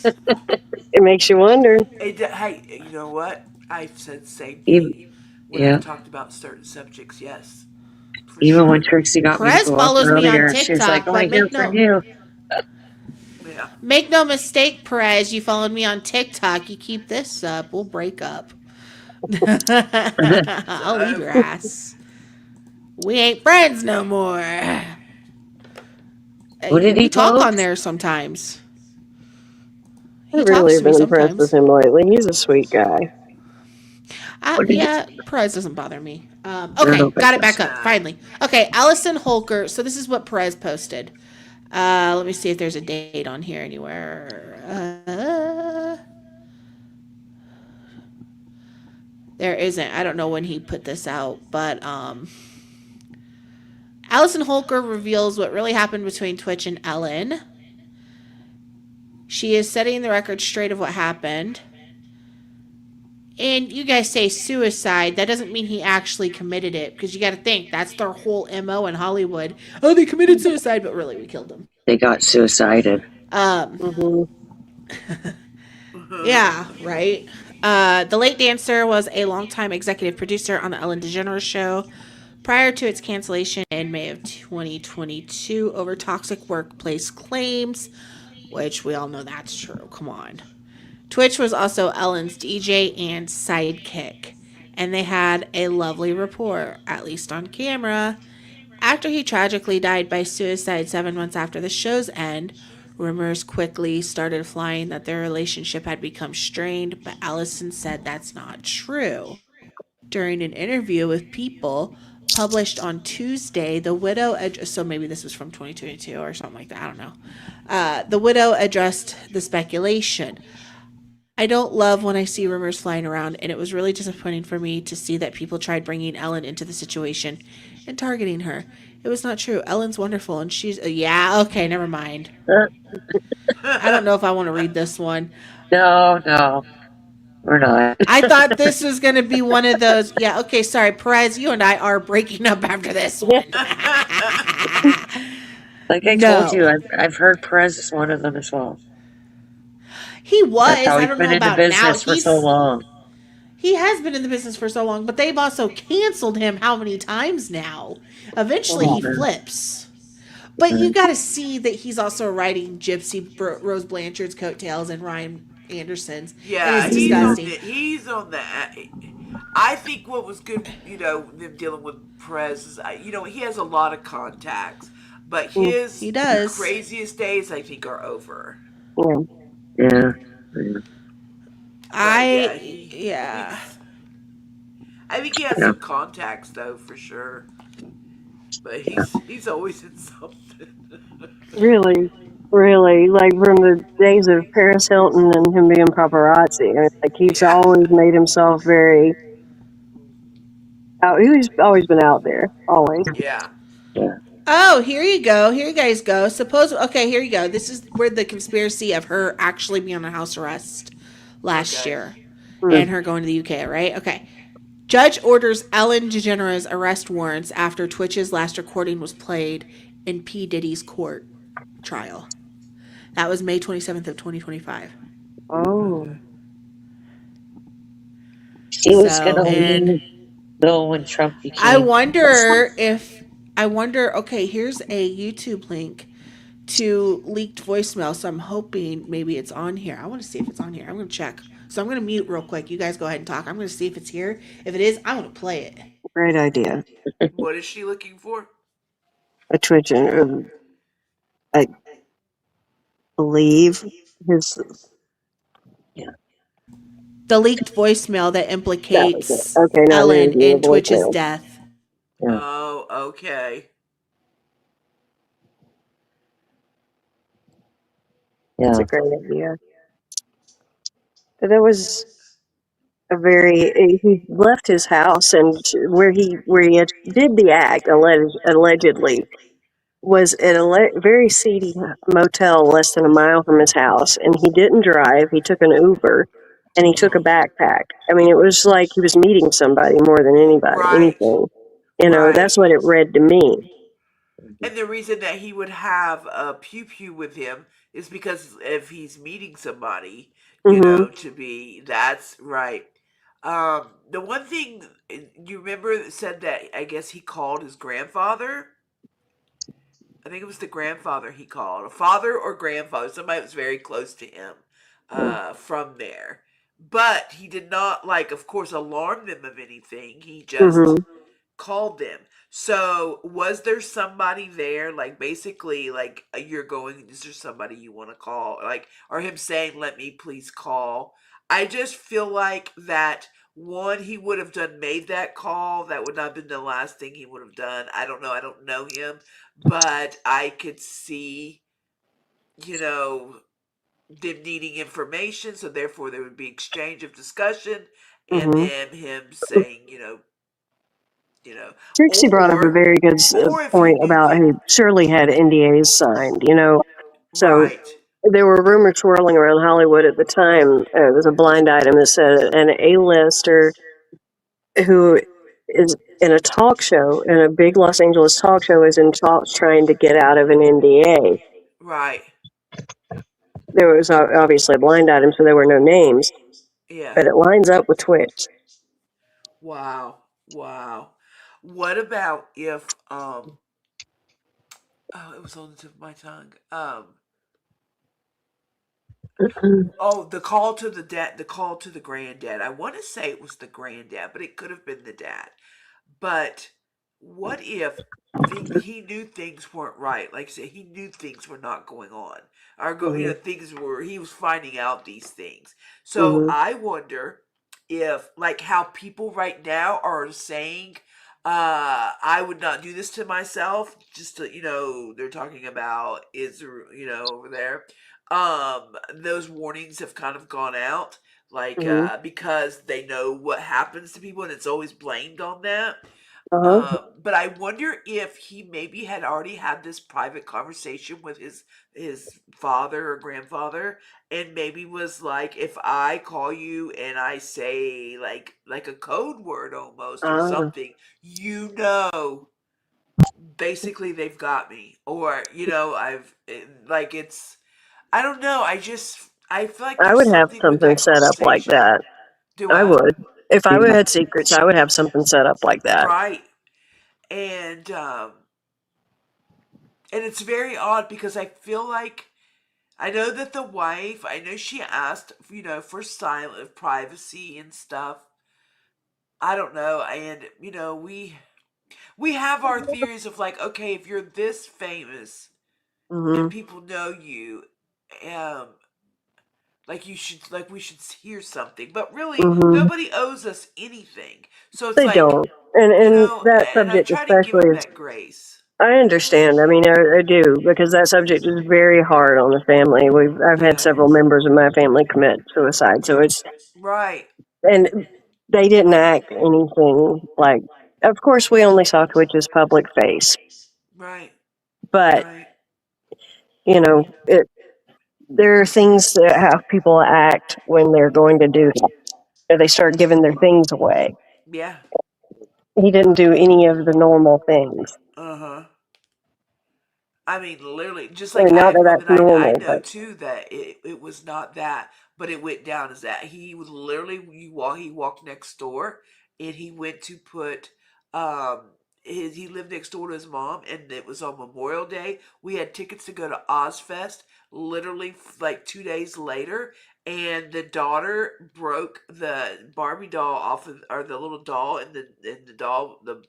It makes you wonder. Hey, you know what? I've said the same thing when I've talked about certain subjects. Yes. Even when Trixie got me Perez to go up follows me on earlier, she was like, TikTok, "Oh, I but hear from you." Yeah. Make no mistake, Perez, you followed me on TikTok. You keep this up, we'll break up. I'll leave your ass. We ain't friends no more. What did he talk post? on there sometimes. I've really been impressed with him lately. He's a sweet guy. Yeah, Perez doesn't bother me. Okay, got it back up, finally. Okay, Allison Holker. So this is what Perez posted. Let me see if there's a date on here anywhere. There isn't. I don't know when he put this out, but Allison Holker reveals what really happened between Twitch and Ellen. She is setting the record straight of what happened. And you guys say suicide. That doesn't mean he actually committed it, because you got to think that's their whole MO in Hollywood. Oh, they committed suicide, but really we killed them. They got suicided. Yeah, right. The Late Dancer was a longtime executive producer on the Ellen DeGeneres show prior to its cancellation in May of 2022 over toxic workplace claims, which we all know that's true. Come on. Twitch was also Ellen's DJ and sidekick, and they had a lovely rapport, at least on camera. After he tragically died by suicide 7 months after the show's end, rumors quickly started flying that their relationship had become strained, but Allison said that's not true. During an interview with People published on Tuesday, the widow, so maybe this was from 2022 or something like that, I don't know. The widow addressed the speculation. I don't love when I see rumors flying around, and it was really disappointing for me to see that people tried bringing Ellen into the situation and targeting her. It was not true. Ellen's wonderful, and she's yeah, okay, never mind. I don't know if I want to read this one. No, we're not. I thought this was going to be one of those. Yeah, okay, sorry, Perez, you and I are breaking up after this one. Like I told you, I've heard Perez is one of them as well. He was. That's how I he's don't been know in the about now. business for so long. He has been in the business for so long, but they've also canceled him how many times now? Eventually, he flips. But you got to see that he's also riding Gypsy Rose Blanchard's coattails and Ryan Anderson's. Yeah, and it's disgusting. he's on the. I think what was good, them dealing with Perez is, he has a lot of contacts, but his craziest days, I think, are over. Yeah. I think he has some contacts though, for sure. But he's always in something. Really, like from the days of Paris Hilton and him being paparazzi. I mean, like he's always made himself very out. He's always been out there, always. Yeah. Oh, here you go. Here you guys go. Okay, here you go. This is where the conspiracy of her actually being on house arrest last year and her going to the UK, right? Okay. Judge orders Ellen DeGeneres arrest warrants after Twitch's last recording was played in P. Diddy's court trial. That was May 27th of 2025. Oh. She was going to leave though when Trump became. I wonder, okay, here's a YouTube link to leaked voicemail. So I'm hoping maybe it's on here. I want to see if it's on here. I'm going to check. So I'm going to mute real quick. You guys go ahead and talk. I'm going to see if it's here. If it is, I want to play it. Great idea. What is she looking for? A Twitch, I believe his. The leaked voicemail that implicates okay, Ellen in Twitch's death. Yeah. Oh, okay. That's a great idea. But that was he left his house and where he did the act allegedly was at a very seedy motel less than a mile from his house, and he didn't drive. He took an Uber, and he took a backpack. I mean, it was like he was meeting somebody more than anything. That's what it read to me. And the reason that he would have a pew pew with him is because if he's meeting somebody, to be, that's right. The one thing you remember said that I guess he called his grandfather. I think it was the grandfather he called, a father or grandfather, somebody that was very close to him from there. But he did not, of course, alarm them of anything. He just called them. So was there somebody there, basically, you're going, is there somebody you want to call? Or him saying, let me please call. I just feel like that, one, he would have made that call. That would not have been the last thing he would have done. I don't know. I don't know him. But I could see, them needing information. So therefore there would be exchange of discussion. And then him saying, Trixie brought up a very good point about he surely had NDAs signed, So there were rumors swirling around Hollywood at the time. It was a blind item that said an A-lister who is in a talk show, in a big Los Angeles talk show, is in talks trying to get out of an NDA. Right. There was obviously a blind item, so there were no names. Yeah. But it lines up with Twitch. Wow. What about if it was on the tip of my tongue. Oh, the call to the dad, the call to the granddad. I want to say it was the granddad, but it could have been the dad. But what if he knew things weren't right? Like I said, he knew things were not going on, or Mhm. things were. He was finding out these things. So Mhm. I wonder if, like, how people right now are saying, I would not do this to myself. Just to, they're talking about Israel, over there. Those warnings have kind of gone out, like, Mhm. because they know what happens to people, and it's always blamed on that. Uh-huh. But I wonder if he maybe had already had this private conversation with his father or grandfather, and maybe was like, if I call you and I say like a code word almost or Uh, something, basically they've got me, or like it's, I don't know. I feel like I there's would have something with something that set up like conversation. that. Do I I? would. If I would had secrets, I would have something set up like that. Right. And it's very odd because I feel like, I know that the wife, I know she asked, for silent privacy and stuff. I don't know, and we have our theories of, like, okay, if you're this famous and Mhm. people know you, um, like we should hear something. But really, Mhm. nobody owes us anything. So it's They like, don't. And that and I subject try to give especially them is, that grace. I understand. I mean, I do, because that subject is very hard on the family. I've had Yeah. several members of my family commit suicide, so it's, Right. and they didn't act anything like. Of course, we only saw Twitch's public face, Right. but Right. it. There are things that how people act when they're going to do that. They start giving their things away. Yeah. He didn't do any of the normal things. Uh huh. I mean, literally, just I like mean, I not have that one that's that I normal, know but too, that it was not that, but it went down as that. He was literally, he walked next door, and he went to put, he lived next door to his mom, and it was on Memorial Day. We had tickets to go to Ozfest, literally like 2 days later, and the daughter broke the Barbie doll off of, or the little doll the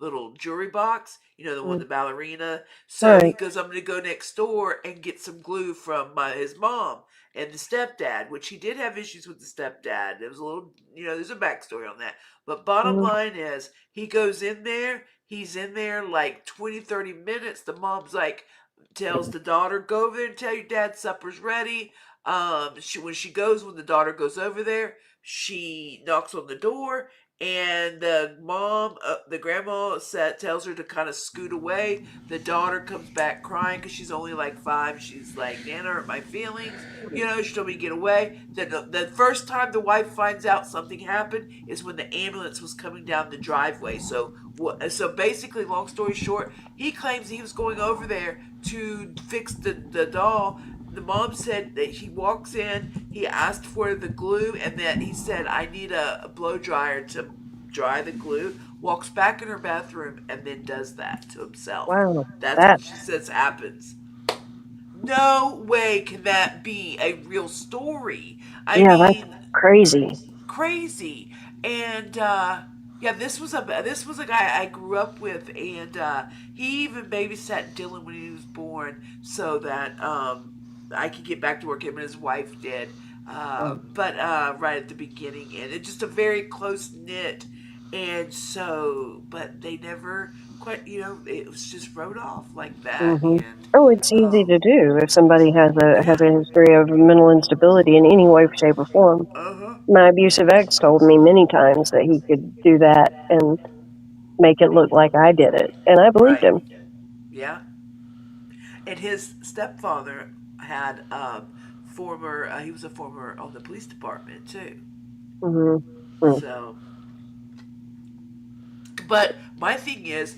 little jewelry box, the one, mm, the ballerina. So he right. goes, I'm going to go next door and get some glue from his mom and the stepdad, which he did have issues with the stepdad. There was a little, there's a backstory on that. But bottom Mm, line is, he goes in there, he's in there like 20, 30 minutes. The mom's like, tells the daughter, go over there and tell your dad supper's ready. When the daughter goes over there, she knocks on the door, and the grandma tells her to kind of scoot away. The daughter comes back crying because she's only like 5. She's like, Nana hurt my feelings. She told me to get away. The first time the wife finds out something happened is when the ambulance was coming down the driveway. So basically, long story short, he claims he was going over there to fix the doll. The mom said that he walks in, he asked for the glue, and that he said, I need a blow dryer to dry the glue, walks back in her bathroom, and then does that to himself. wow. That's That, what she says happens. No way can that be a real story. I yeah, that's mean, crazy. crazy. And yeah, this was a guy I grew up with, and he even babysat Dylan when he was born, so that I could get back to work. Him and his wife did, Mm, but right at the beginning, and it's just a very close knit, and so, but they never quite, it was just wrote off like that, mhm. and Oh, it's easy to do if somebody has yeah, a history of mental instability in any way, shape, or form. uh huh, My abusive ex told me many times that he could do that and make it look like I did it, and I believed right, him. yeah. And his stepfather had former he was a former on the police department too. Mhm. Mm, So, but my thing is,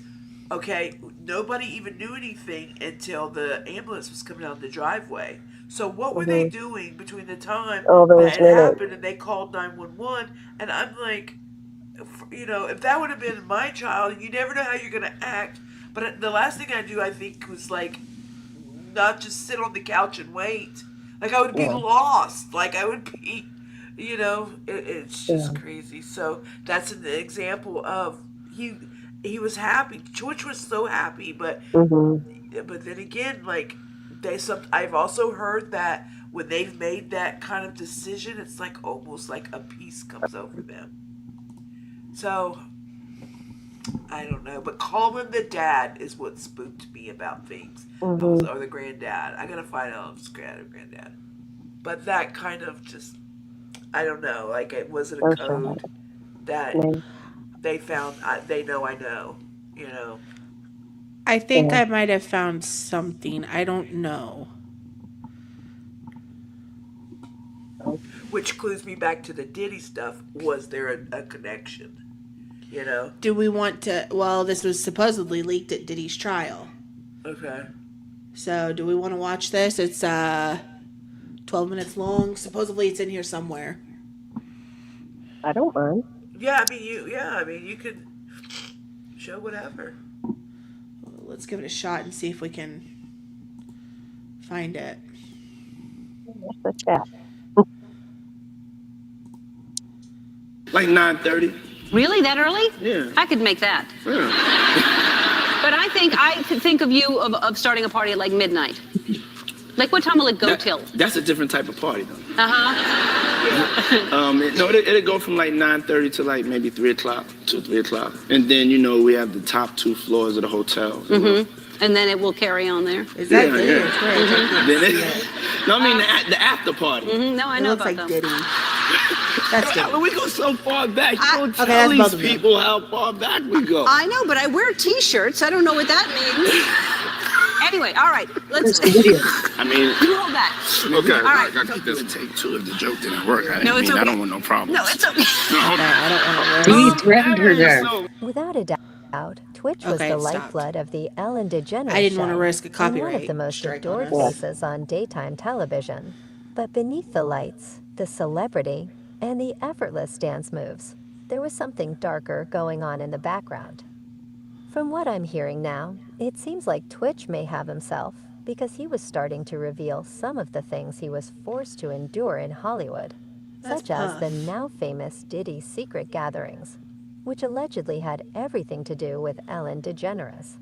okay, nobody even knew anything until the ambulance was coming down the driveway. So what were they mhm. doing between the time All those that it minutes. happened and they called 911? And I'm like, if that would have been my child, you never know how you're gonna act. But the last thing I do, I think, was like, not just sit on the couch and wait, Like I would be Yeah. lost. Like I would be, it's Yeah. just crazy. So that's an example of he was happy. George was so happy, but then again, like I've also heard that when they've made that kind of decision, it's like almost like a peace comes over them. So I don't know, but calling the dad is what spooked me about things. Or the granddad. I gotta find out if it's granddad. But that kind of just, I don't know, like it wasn't a code that they found. They know I know, I think I might have found something. I don't know. Which clues me back to the Diddy stuff. Was there a connection? Do we want to? Well, this was supposedly leaked at Diddy's trial. Okay. So, do we want to watch this? It's 12 minutes long. Supposedly, it's in here somewhere. I don't mind. Yeah, I mean, you could show whatever. Let's give it a shot and see if we can find it. What's the chat? Like 9:30. Really? That early? Yeah. I could make that. Yeah. But I could think of you of starting a party at like midnight. Like what time will it go till? That's a different type of party, though. Uh-huh. It'll go from like 9:30 to like maybe 3 o'clock, 3 o'clock. And then, we have the top 2 floors of the hotel. Mm-hmm. And then it will carry on there. Is that Diddy? No, I mean the after party. Mm-hmm. No, I know about them. Diddy. That's Diddy. We go so far back. You don't tell these people how far back we go. I know, but I wear T-shirts. I don't know what that means. Anyway, all right. Let's. I mean, you hold that. Okay. All right. I got this take 2 if the joke didn't work. No, it's okay. I don't want no problems. No, it's okay. I don't want to. He threatened her there. Without a doubt, Twitch was the lifeblood of the Ellen DeGeneres I didn't want to show risk a and copyright one of the most strike adored on us. faces on daytime television. But beneath the lights, the celebrity, and the effortless dance moves, there was something darker going on in the background. From what I'm hearing now, it seems like Twitch may have himself because he was starting to reveal some of the things he was forced to endure in Hollywood, such as the now famous Diddy secret gatherings, which allegedly had everything to do with Ellen DeGeneres.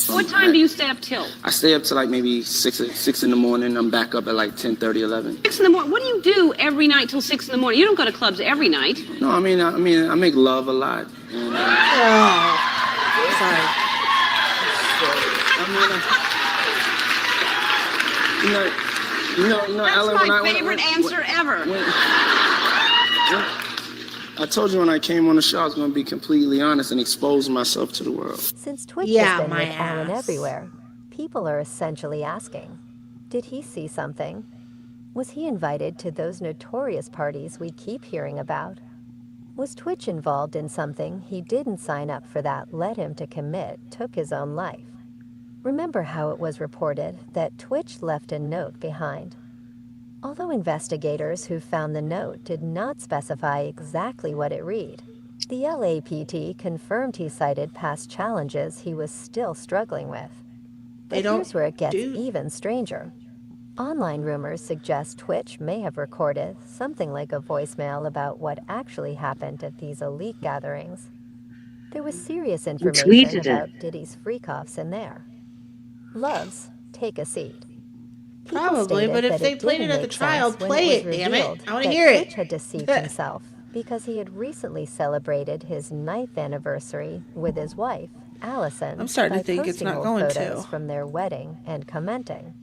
What time do you stay up till? I stay up till like maybe 6 in the morning. I'm back up at like 10:30, 11. 6 in the morning. What do you do every night till 6 in the morning? You don't go to clubs every night. No, I mean, I make love a lot. And, Sorry. That's Ellen, my favorite answer ever. I told you when I came on the show I was going to be completely honest and expose myself to the world. Since Twitch has been with Ellen everywhere, people are essentially asking, did he see something? Was he invited to those notorious parties we keep hearing about? Was Twitch involved in something he didn't sign up for that led him to took his own life? Remember how it was reported that Twitch left a note behind. Although investigators who found the note did not specify exactly what it read, the LAPT confirmed he cited past challenges he was still struggling with. But here's where it gets even stranger. Online rumors suggest Twitch may have recorded something like a voicemail about what actually happened at these elite gatherings. There was serious information about Diddy's freak-offs in there. Loves, take a seat. Probably, but if they played it at the trial, play it, damn it. I want to hear it. Twitch had deceived himself because he had recently celebrated his 9th anniversary with his wife, Allison. I'm starting to think it's not going to. From their wedding and commenting,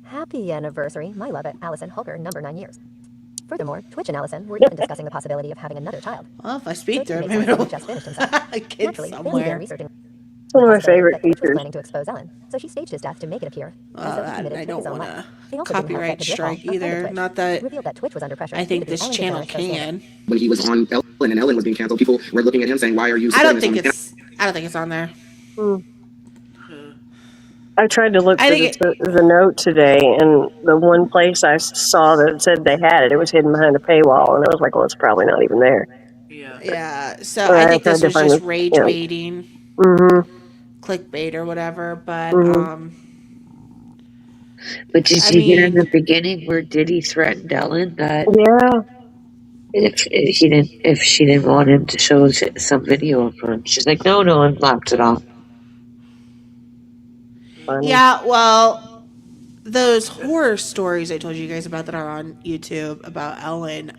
"Happy anniversary, my love at Allison Holker, number 9 years." Furthermore, Twitch and Allison were even discussing the possibility of having another child. Well, if I speak to her, maybe it'll just finished himself. Kid somewhere. It's one of my favorite Twitch was features. planning to expose Ellen, so she staged his death to make it appear as though he committed I to don't his own want life. to They also didn't have copyright technical strike recall of either. Twitch. Not that Revealed that Twitch was under pressure I think due to the this Ellen channel DeGeneres association. can. When he was on Ellen and Ellen was being canceled, people were looking at him saying, "Why are you?" I don't think it's on there. I tried to look for the note today, and the one place I saw that said they had it, it was hidden behind a paywall, and I was like, well, it's probably not even there. Yeah, so I think this was just rage baiting, clickbait or whatever. But But did you hear in the beginning where Diddy threatened Ellen that if she didn't want him to show some video of her, she's like, no, and laughed it off. Yeah, well, those horror stories I told you guys about that are on YouTube about Ellen,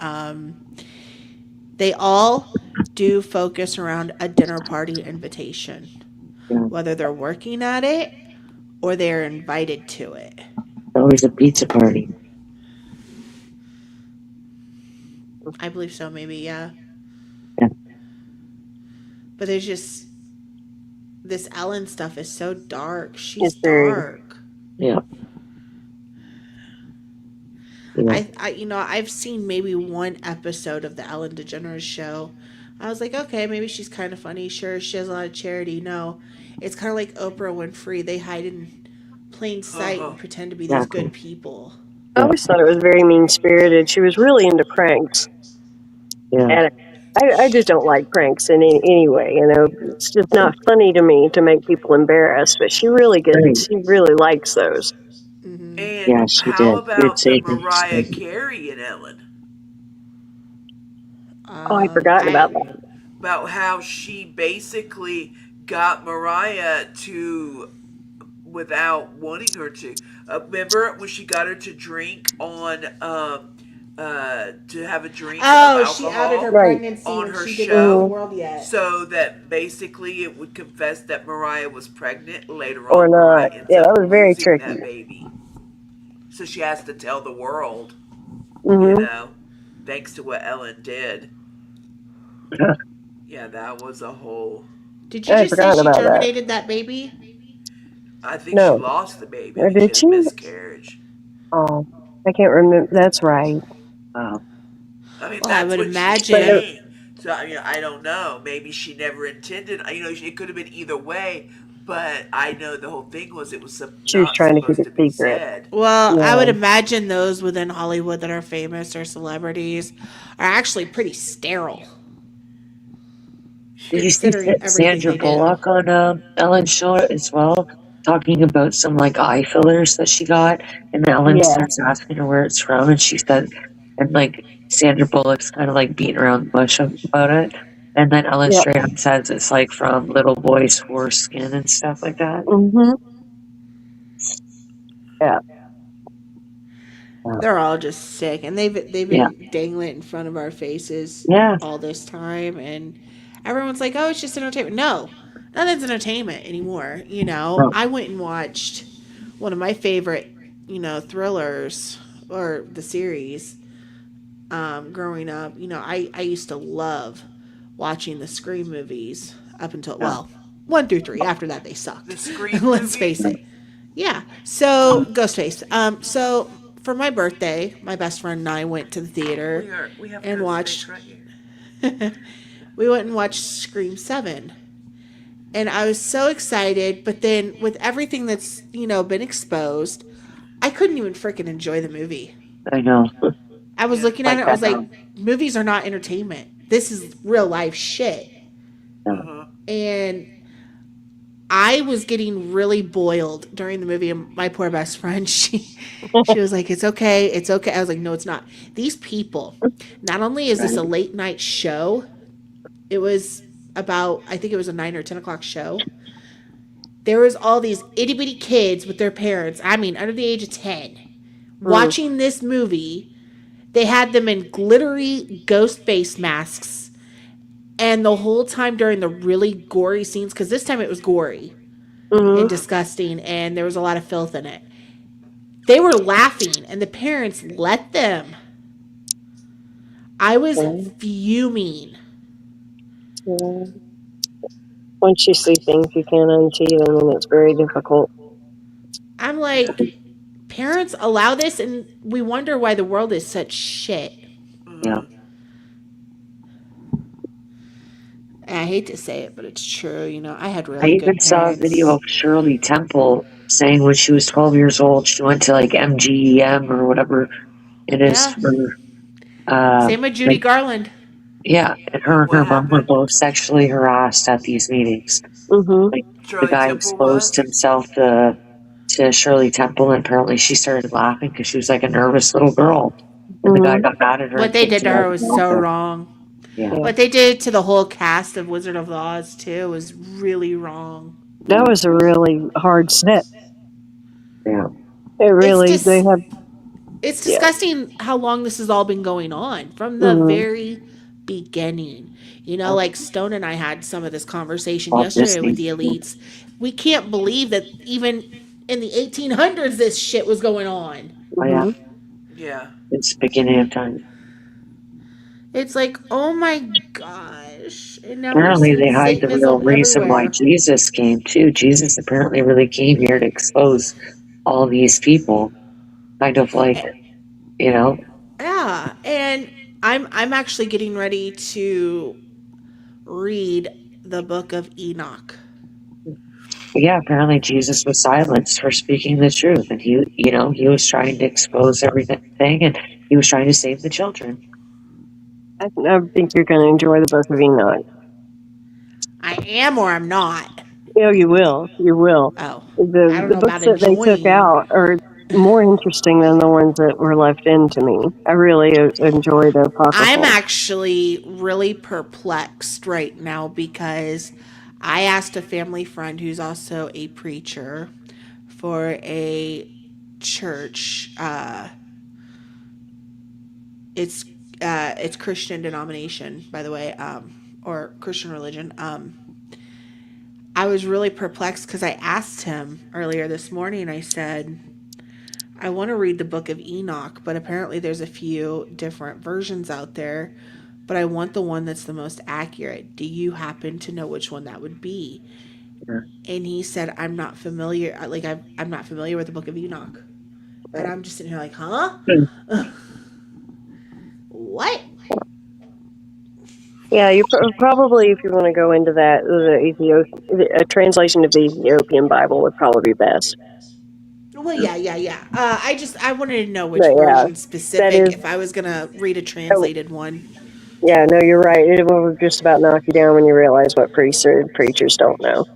they all do focus around a dinner party invitation, whether they're working at it or they're invited to it. Always a pizza party. I believe so, maybe, yeah. Yeah. But there's just this Ellen stuff is so dark. She's dark. Yeah. I've seen maybe one episode of the Ellen DeGeneres show. I was like, okay, maybe she's kind of funny. Sure, she has a lot of charity. No, it's kind of like Oprah Winfrey. They hide in plain sight and pretend to be these good people. I always thought it was very mean-spirited. She was really into pranks. Yeah. And I just don't like pranks in any way. It's just not funny to me to make people embarrassed. But she really she really likes those. Mm-hmm. And how about the Mariah Carey and Ellen? Oh, I forgot about that. About how she basically got Mariah to, without wanting her to. Remember when she got her to drink on, to have a drink of alcohol? She outed her pregnancy on when her she didn't show, know the world yet. So that basically it would confess that Mariah was pregnant later or on. not. Yeah, that was very tricky. That baby. So she has to tell the world, Mm-hmm. Thanks to what Ellen did. Yeah, that was a whole... Did you just say she terminated that baby? I think she lost the baby. Or did she? Miscarriage. Oh, I can't remember. That's right. I mean, Well, that's I would what imagine. She's saying. So, I don't know. Maybe she never intended. It could have been either way. But I know the whole thing was it was she was trying to keep it secret. Said. Well, I would imagine those within Hollywood that are famous or celebrities are actually pretty sterile. Did you see Sandra Bullock on Ellen's show as well, talking about some eye fillers that she got, and Ellen starts asking her where it's from, and she said, and Sandra Bullock's kind of beating around the bush about it. And then Ellen straight up says it's from little boys' foreskin and stuff like that. Mm-hmm. Yeah. They're all just sick, and they've been dangling it in front of our faces all this time, and everyone's like, "Oh, it's just entertainment." No, nothing's entertainment anymore. I went and watched one of my favorite, thrillers or the series. Growing up, I used to love watching the Scream movies up until 1 through 3. After that, they sucked. The Scream Let's face it. Yeah. So Ghostface. So for my birthday, my best friend and I went to the theater and watched. We went and watched Scream 7, and I was so excited. But then with everything that's been exposed, I couldn't even freaking enjoy the movie. I know. I was looking at it. I was like, movies are not entertainment. This is real life shit. And I was getting really boiled during the movie. And my poor best friend, she was like, "It's okay. It's okay." I was like, "No, it's not." These people, not only is this a late night show, it was about, I think it was a 9 or 10 o'clock show. There was all these itty bitty kids with their parents. I mean, under the age of 10, watching this movie. They had them in glittery ghost face masks. And the whole time during the really gory scenes, because this time it was gory and disgusting, and there was a lot of filth in it. They were laughing, and the parents let them. I was fuming. Once you see things you can't unsee them, and it's very difficult. I'm like, parents allow this, and we wonder why the world is such shit. Yeah. I hate to say it, but it's true. I had really I good even parents. saw a video of Shirley Temple saying when she was 12 years old, she went to MGEM or whatever it is for. Same with Judy Garland. Yeah, and her and her mom were both sexually harassed at these meetings. Mm-hmm. The guy exposed himself to to Shirley Temple, and apparently she started laughing because she was like a nervous little girl. And the guy got mad at her. What they did to her was so wrong. Yeah. What they did to the whole cast of Wizard of Oz too was really wrong. That was a really hard set. Yeah. It really, they have. It's disgusting how long this has all been going on from the very beginning. You know, like Stone and I had some of this conversation yesterday with the elites. We can't believe that even in the 1800s this shit was going on. Oh, yeah. Yeah. It's the beginning of time. It's like, oh my gosh. And now Apparently we're they seeing hide the real Satanism reason why everywhere. Jesus came too. Jesus apparently really came here to expose all these people. Kind of like, you know. Yeah, and I'm actually getting ready to read the book of Enoch. Yeah, apparently Jesus was silenced for speaking the truth, and he was trying to expose everything, and he was trying to save the children. I think you're going to enjoy the Book of Enoch. I am or I'm not. You will. You will. Oh, The books that they took out are more interesting than the ones that were left in to me. I really enjoy the apocryphal. I'm actually really perplexed right now because I asked a family friend who's also a preacher for a church. It's Christian denomination, by the way, or Christian religion. I was really perplexed because I asked him earlier this morning. I said, I want to read the book of Enoch, but apparently there's a few different versions out there, but I want the one that's the most accurate. Do you happen to know which one that would be? Yeah. And he said, I'm not familiar. Like, I'm not familiar with the book of Enoch. And I'm just sitting here like, huh? What? Yeah, you probably, if you want to go into that, a translation of the Ethiopian Bible would probably be best. Well, yeah. I wanted to know which version specific if I was gonna read a translated one. Yeah, no, you're right. It will just about knock you down when you realize what priests or preachers don't know.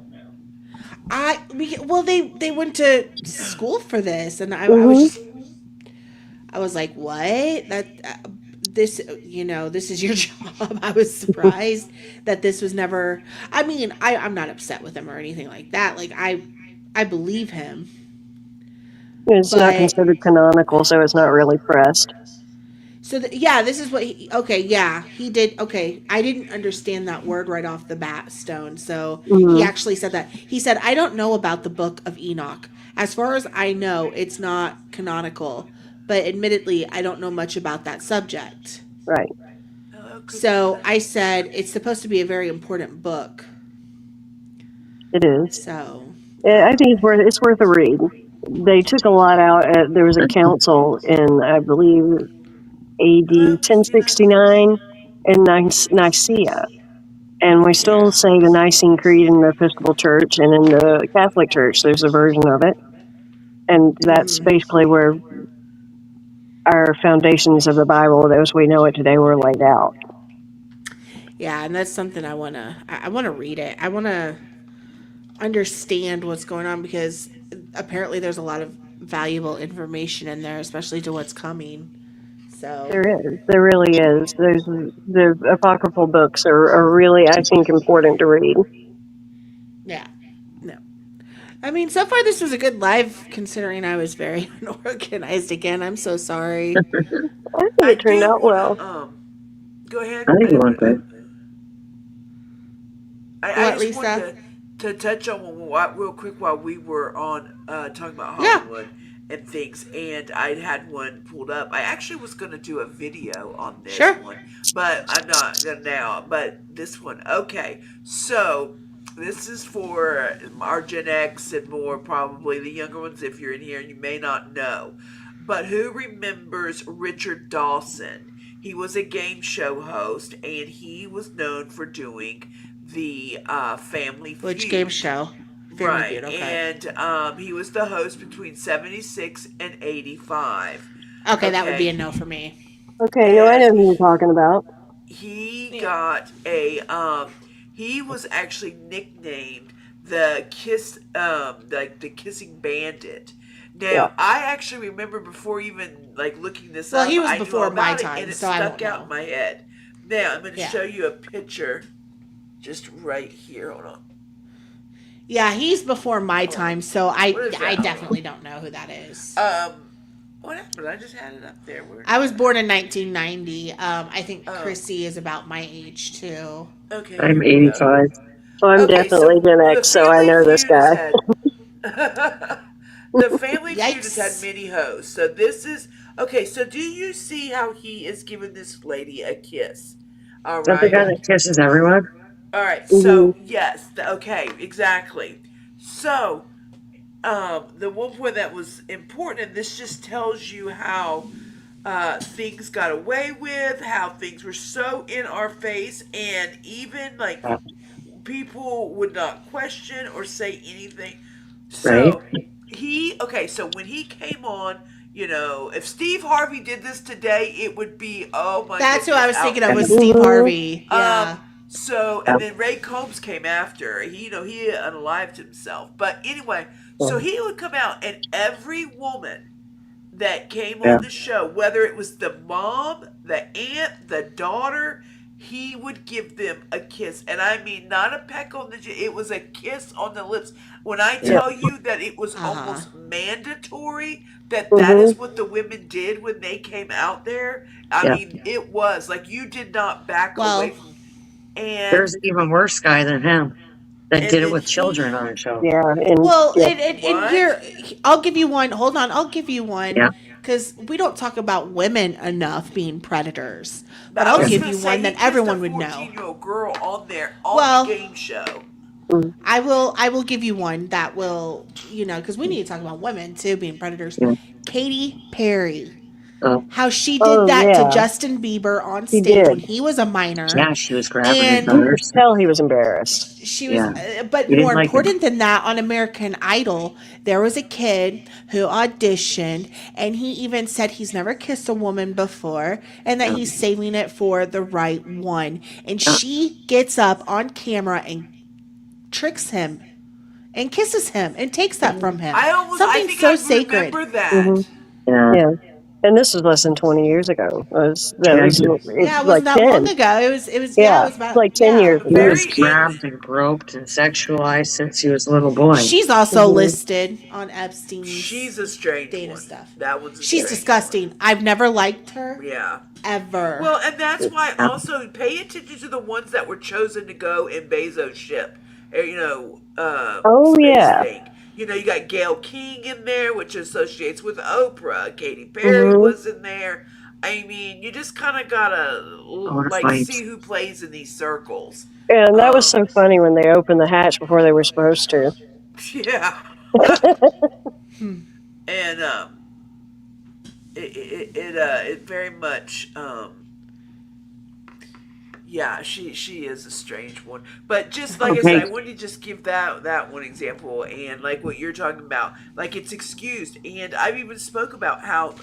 They went to school for this, and I was like, what? This is your job. I was surprised that this was never. I mean, I'm not upset with him or anything like that. Like I believe him. It's not considered canonical, so it's not really pressed. So this is what he did. Okay, I didn't understand that word right off the bat, Stone. So he actually said that. He said, I don't know about the book of Enoch. As far as I know, it's not canonical. But admittedly, I don't know much about that subject. Right. So I said, it's supposed to be a very important book. It is. So I think it's worth a read. They took a lot out. There was a council in, I believe, AD 1069 in Nicaea. And we still say the Nicene Creed in the Episcopal Church, and in the Catholic Church, there's a version of it. And that's basically where our foundations of the Bible, as we know it today, were laid out. Yeah, and that's something I want to read it. I want to understand what's going on, because apparently there's a lot of valuable information in there, especially to what's coming. So There really is. The apocryphal books are really, I think, important to read. Yeah. No. I mean, so far this was a good live, considering I was very unorganized again. I'm so sorry. I think it turned out well. Go ahead. I think you went good. I just wanted to touch on real quick while we were on talking about Hollywood and things, and I had one pulled up. I actually was going to do a video on this one, but I'm not going to now. But this one, okay. So this is for our Gen X and more, probably the younger ones. If you're in here, you may not know, but who remembers Richard Dawson? He was a game show host, and he was known for doing the Family Feud. Which game show? Family Feud, okay. And he was the host between 76 and 85. Okay, that would be a no for me. Okay, no, I know who you're talking about. He got a, he was actually nicknamed the kiss, like the kissing bandit. Now, Yeah. I actually remember before even like looking this Well, up, he was I knew before all my about it, time, and it so I stuck don't out know. in my head. Now, I'm going to Yeah. show you a picture, just right here. Hold on. Yeah, he's before my time, so What is that? I Hold definitely don't know who that is. What happened? I just had it up there. I was born in 1990. I think Oh. Chrissy is about my age too. Okay, I'm here we go. 85. So I'm Okay, definitely so Gen the X, so I Family know this Feud has guy. had the Family Feud has had Yikes. many hosts. So this is okay. So do you see how he is giving this lady a kiss? All Is that the right. guy that kisses everyone? All right. Mhm. So yes. Okay. Exactly. So the one point that was important, and this just tells you how things got away with, how things were so in our face, and even like people would not question or say anything. Right? So so when he came on, if Steve Harvey did this today, it would be, oh my That's who goodness, I was thinking of, was outrageous. Steve Mhm. Harvey. Yeah. So and then Ray Combs came after. He unalived himself. But anyway, so he would come out, and every woman that came Yeah. on the show, whether it was the mom, the aunt, the daughter, he would give them a kiss. And I mean, not a peck on the it was a kiss on the lips. When I tell you that it was almost mandatory that that is Mhm. what the women did when they came out there, I Yeah. mean, it was like you did not back away Well, from. And There's an even worse guy than him that and did it then with he children on the show. Yeah, and well, yeah. and what? here, I'll give you one. Hold on, I'll give you one. Yeah. Because we don't talk about women enough being predators. But I I'll was give gonna you say one he that kissed a everyone would know. 14-year-old girl on there on Well, the game show. I will give you one that will, because we need to talk about women too being predators. Yeah. Katy Perry. Oh, How she did Oh that to yeah, Justin Bieber on he stage when did. he was a minor. yeah, she was grabbing his You And could udders. tell he was embarrassed. she was, Yeah. but He didn't more like it. important than that, on American Idol, there was a kid who auditioned, and he even said he's never kissed a woman before and that he's saving it for the right one. And she gets up on camera and tricks him and kisses him and takes that from him. I Something think so I sacred. remember that. Mhm. Yeah. Yeah, and this was less than 20 years ago. That Yeah, was Yeah, it like wasn't that long 10. ago. It Yeah, was about, like 10 yeah. years The he ago. was very end. grabbed and groped and sexualized since he was a little boy. She's also Mhm. listed on Epstein's She's a strange data one. stuff. That one's a She's strange disgusting. I've never liked her. one. Yeah. Ever. Well, and that's why Yeah. also pay attention to the ones that were chosen to go in Bezos' ship. Oh Space yeah. thing. You got Gail King in there, which associates with Oprah. Katy Perry Mhm. was in there. I mean, you just kind of gotta I want to like fight. see who plays in these circles. And that was so funny when they opened the hatch before they were supposed to. Yeah. And it very much yeah, she is a strange one. But just like I said, I wanted to just give that one example, and like what you're talking about, like it's excused. And I've even spoke about how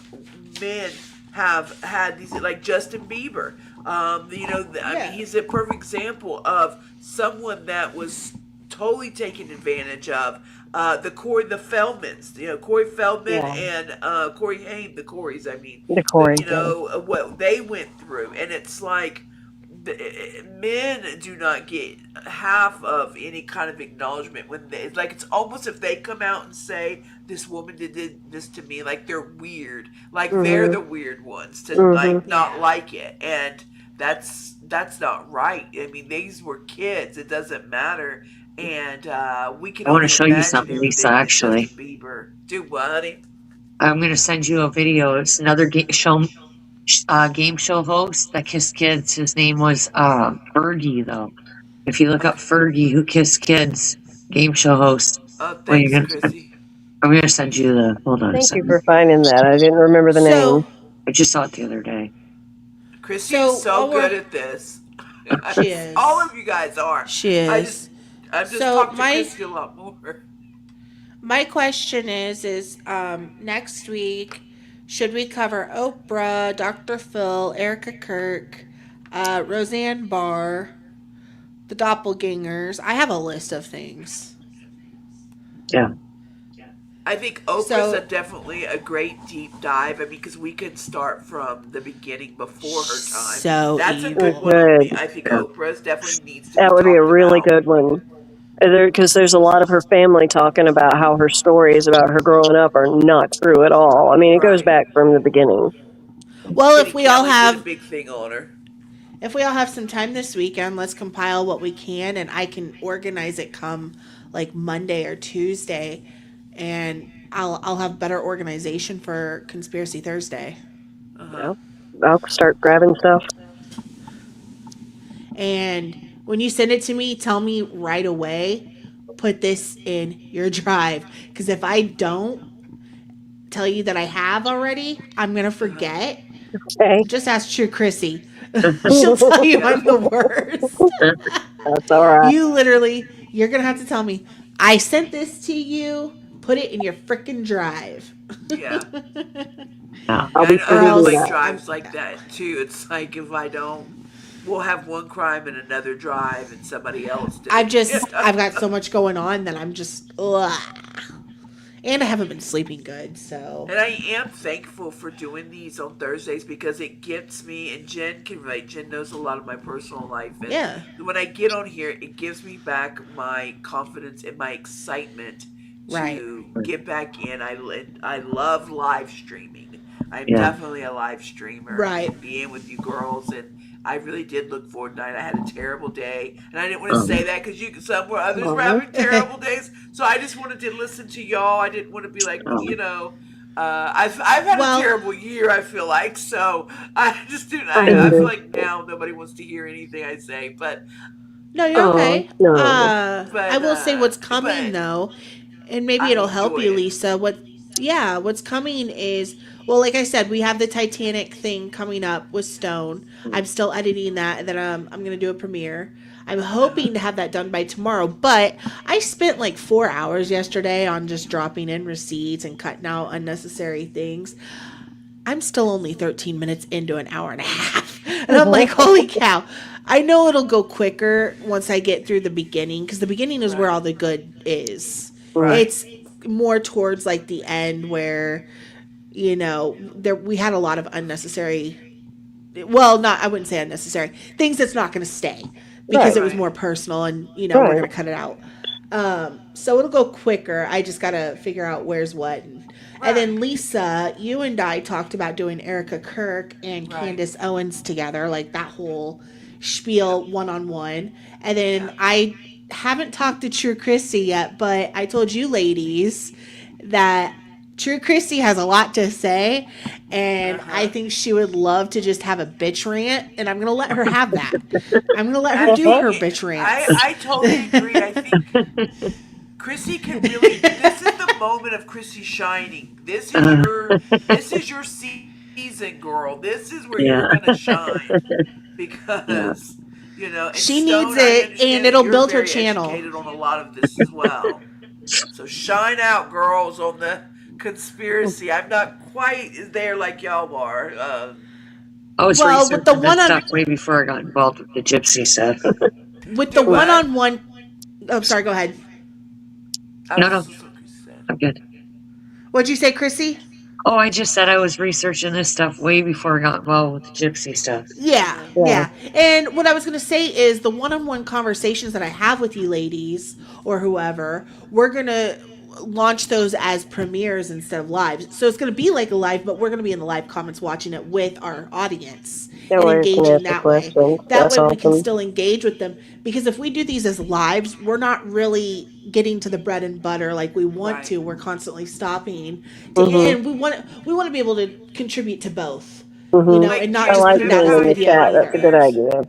men have had these, like Justin Bieber. I mean, he's a perfect example of someone that was totally taken advantage of. The Feldmans, Corey Feldman and Corey Haim, the Coreys, I mean, The Corey. what they went through, and it's like men do not get half of any kind of acknowledgement when it's like it's almost if they come out and say this woman did this to me, like they're weird, like they're the weird ones to like not like it, and that's not right. I mean, these were kids. It doesn't matter. And we can. I want only to show you imagine something, Lisa, everything that actually. Justin Bieber. Do what, honey? I'm going to send you a video. It's another game show host that kissed kids. His name was Fergie, though. If you look up Fergie, who kissed kids, game show host. Thanks, Chrissy. I'm going to send you the. Hold on a Thank you second. for finding that. I didn't remember the name. I just saw it the other day. Chrissy is so good at this. She is. All of you guys are. She is. I'm just So talking to Chrissy a lot more. My question is next week, should we cover Oprah, Dr. Phil, Erica Kirk, Roseanne Barr, the doppelgangers? I have a list of things. Yeah. I think Oprah's definitely a great deep dive. I mean, because we can start from the beginning before her time. So That's evil. a good one on me. I think Oprah's definitely needs to be That would be a really about. good one. Because there's a lot of her family talking about how her stories about her growing up are not true at all. I mean, it goes back from the beginning. Well, if we all Kelly have did a big thing on her. If we all have some time this weekend, let's compile what we can, and I can organize it come like Monday or Tuesday, and I'll have better organization for Conspiracy Thursday. Yeah. I'll start grabbing stuff. And when you send it to me, tell me right away, put this in your drive, because if I don't tell you that I have already, I'm gonna forget. Okay. Just ask True Chrissy. She'll tell you I'm the worst. That's all right. You're gonna have to tell me, I sent this to you, put it in your freaking drive. Yeah. I'll be I have like that. drives like that too. It's like if I don't, we'll have one crime in another drive and somebody else did. I've got so much going on that I'm just, ugh. And I haven't been sleeping good, so. And I am thankful for doing these on Thursdays because it gets me, and Jen can relate. Jen knows a lot of my personal life. And yeah. When I get on here, it gives me back my confidence and my excitement to get back in. I love live streaming. I'm definitely a live streamer. Right. And being with you girls, and I really did look forward to tonight. I had a terrible day, and I didn't want to say that because some were others were having terrible days. So I just wanted to listen to y'all. I didn't want to be like, I've had a terrible year. I feel like so. I just didn't. I feel like now nobody wants to hear anything I say, but. No, you're okay. No. I will say what's coming though, and maybe it'll help you, Lisa. What's coming is, well, like I said, we have the Titanic thing coming up with Stone. I'm still editing that, and then I'm going to do a premiere. I'm hoping to have that done by tomorrow, but I spent like 4 hours yesterday on just dropping in receipts and cutting out unnecessary things. I'm still only 13 minutes into an hour and a half, and I'm like, holy cow. I know it'll go quicker once I get through the beginning, because the beginning is where all the good is. Right. It's more towards like the end where, we had a lot of unnecessary, I wouldn't say unnecessary, things that's not going to stay because it was more personal, and, we're going to cut it out. So it'll go quicker. I just got to figure out where's what. And then Lisa, you and I talked about doing Erica Kirk and Candace Owens together, like that whole spiel one-on-one. And then I haven't talked to True Christy yet, but I told you ladies that True Christy has a lot to say, and I think she would love to just have a bitch rant, and I'm going to let her have that. I'm going to let her do her bitch rant. I totally agree. I think Chrissy can really, this is the moment of Chrissy shining. This is your season, girl. This is where you're going to shine, because... and she Stone, needs it, and it'll build her channel. Educated on a lot of this as well. So shine out, girls, on the conspiracy. I'm not quite there like y'all are. I was researching that stuff way before I got involved with the gypsy stuff. With the one-on-one... Oh, sorry, go ahead. No. I'm good. What'd you say, Chrissy? Oh, I just said I was researching this stuff way before I got involved with the gypsy stuff. Yeah. And what I was going to say is the one-on-one conversations that I have with you ladies or whoever, we're going to launch those as premieres instead of lives. So it's going to be like a live, but we're going to be in the live comments watching it with our audience and engaging that way. That way we can still engage with them, because if we do these as lives, we're not really getting to the bread and butter like we want to. We're constantly stopping and we want to be able to contribute to both, and not just put that as a video either. That's a good idea.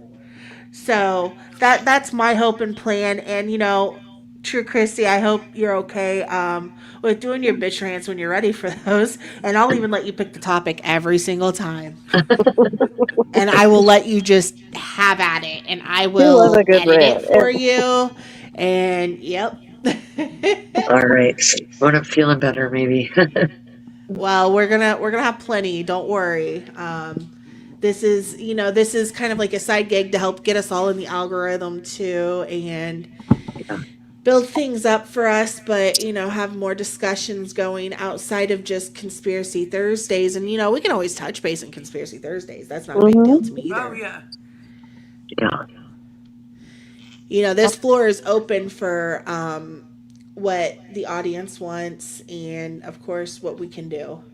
So that's my hope and plan. And True Christy, I hope you're okay with doing your bitch rants when you're ready for those. And I'll even let you pick the topic every single time. And I will let you just have at it. And I will edit it for you. And yep. All right. When I'm feeling better, maybe. Well, we're gonna have plenty. Don't worry. This is kind of like a side gig to help get us all in the algorithm too. And build things up for us, but have more discussions going outside of just Conspiracy Thursdays. And we can always touch base on Conspiracy Thursdays. That's not a big deal to me either. Oh yeah. This floor is open for what the audience wants, and of course what we can do.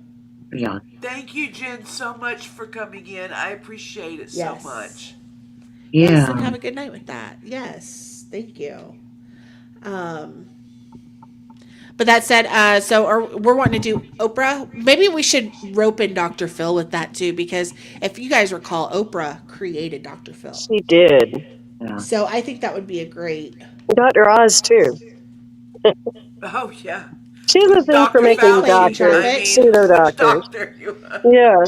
Yeah. Thank you, Jen, so much for coming in. I appreciate it so much. Yeah. Yes, and have a good night with that. Yes, thank you. But that said, we're wanting to do Oprah. Maybe we should rope in Dr. Phil with that too, because if you guys recall, Oprah created Dr. Phil. She did. Yeah. So I think that would be a great. Dr. Oz too. Oh yeah. She's the thing for making doctors, pseudo doctors. Yeah.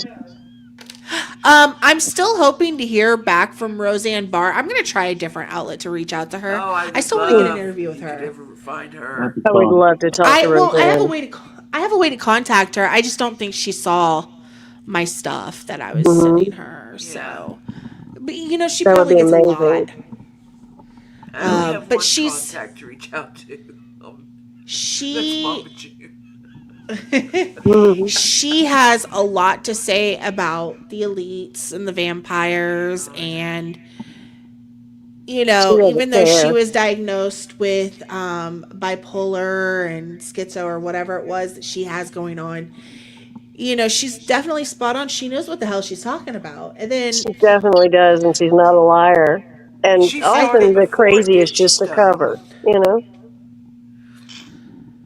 I'm still hoping to hear back from Roseanne Barr. I'm going to try a different outlet to reach out to her. Oh, I still want to get an interview with her. Ever find her? I would love to talk to Roseanne. I have a way to contact her. I just don't think she saw my stuff that I was sending her. So, but she that probably gets amazing. a lot. I only have but one she's contact to reach out to. She That's she has a lot to say about the elites and the vampires, and even though she was diagnosed with bipolar and schizo or whatever it was that she has going on, she's definitely spot on. She knows what the hell she's talking about. And then she definitely does, and she's not a liar. And often the crazy is just a cover,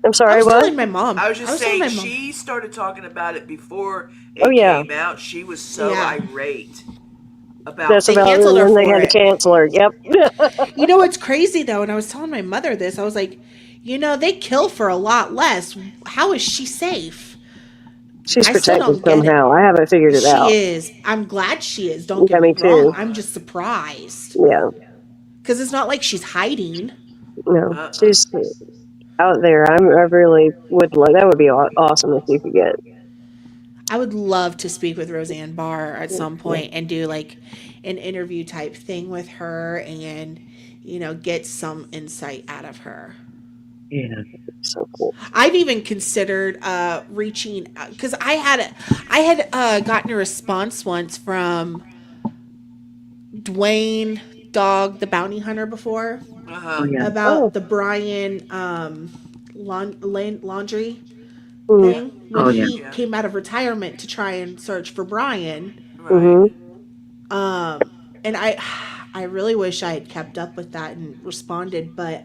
I'm sorry, I was what? telling my mom. I was just saying she started talking about it before it came out. She was so irate about That's about canceled her when they for had to it. cancel her. Yep. What's crazy though, and I was telling my mother this, I was like, they kill for a lot less. How is she safe? She's protected somehow. I haven't figured it out. She is. I'm glad she is. Don't get me wrong. Too. I'm just surprised. Yeah. Because it's not like she's hiding. No, she's out there. I really would love. That would be awesome if you could get. I would love to speak with Roseanne Barr at some point and do like an interview type thing with her, and get some insight out of her. Yeah, so cool. I've even considered reaching, because I had gotten a response once from Dwayne Dog the Bounty Hunter before about the Brian Laundrie thing when he came out of retirement to try and search for Brian. And I really wish I had kept up with that and responded, but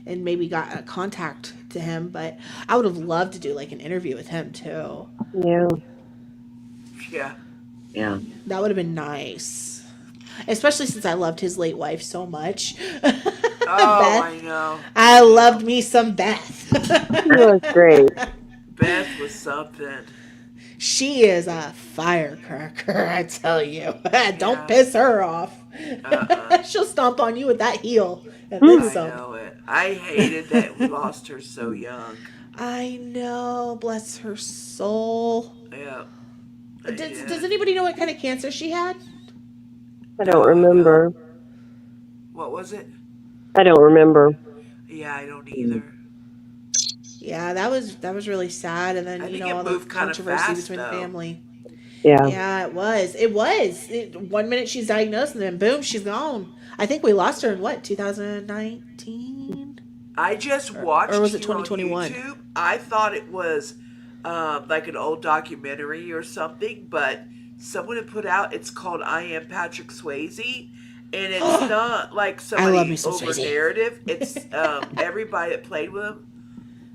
and maybe got a contact to him, but I would have loved to do like an interview with him too. Yeah. That would have been nice. Especially since I loved his late wife so much. Oh, I know. I loved me some Beth. She was great. Beth was something. She is a firecracker, I tell you. Don't piss her off. She'll stomp on you with that heel. And then some. I know it. I hated that we lost her so young. I know. Bless her soul. Yeah. Does anybody know what kind of cancer she had? I don't remember. What was it? I don't remember. Yeah, I don't either. Yeah, that was really sad, and then all the controversy between the family. Yeah, it was. One minute she's diagnosed, and then boom, she's gone. I think we lost her in 2019. I just watched, or was it 2021? On YouTube. I thought it was like an old documentary or something, but someone had put out. It's called "I Am Patrick Swayze." And it's not like somebody over narrative. It's everybody that played with him.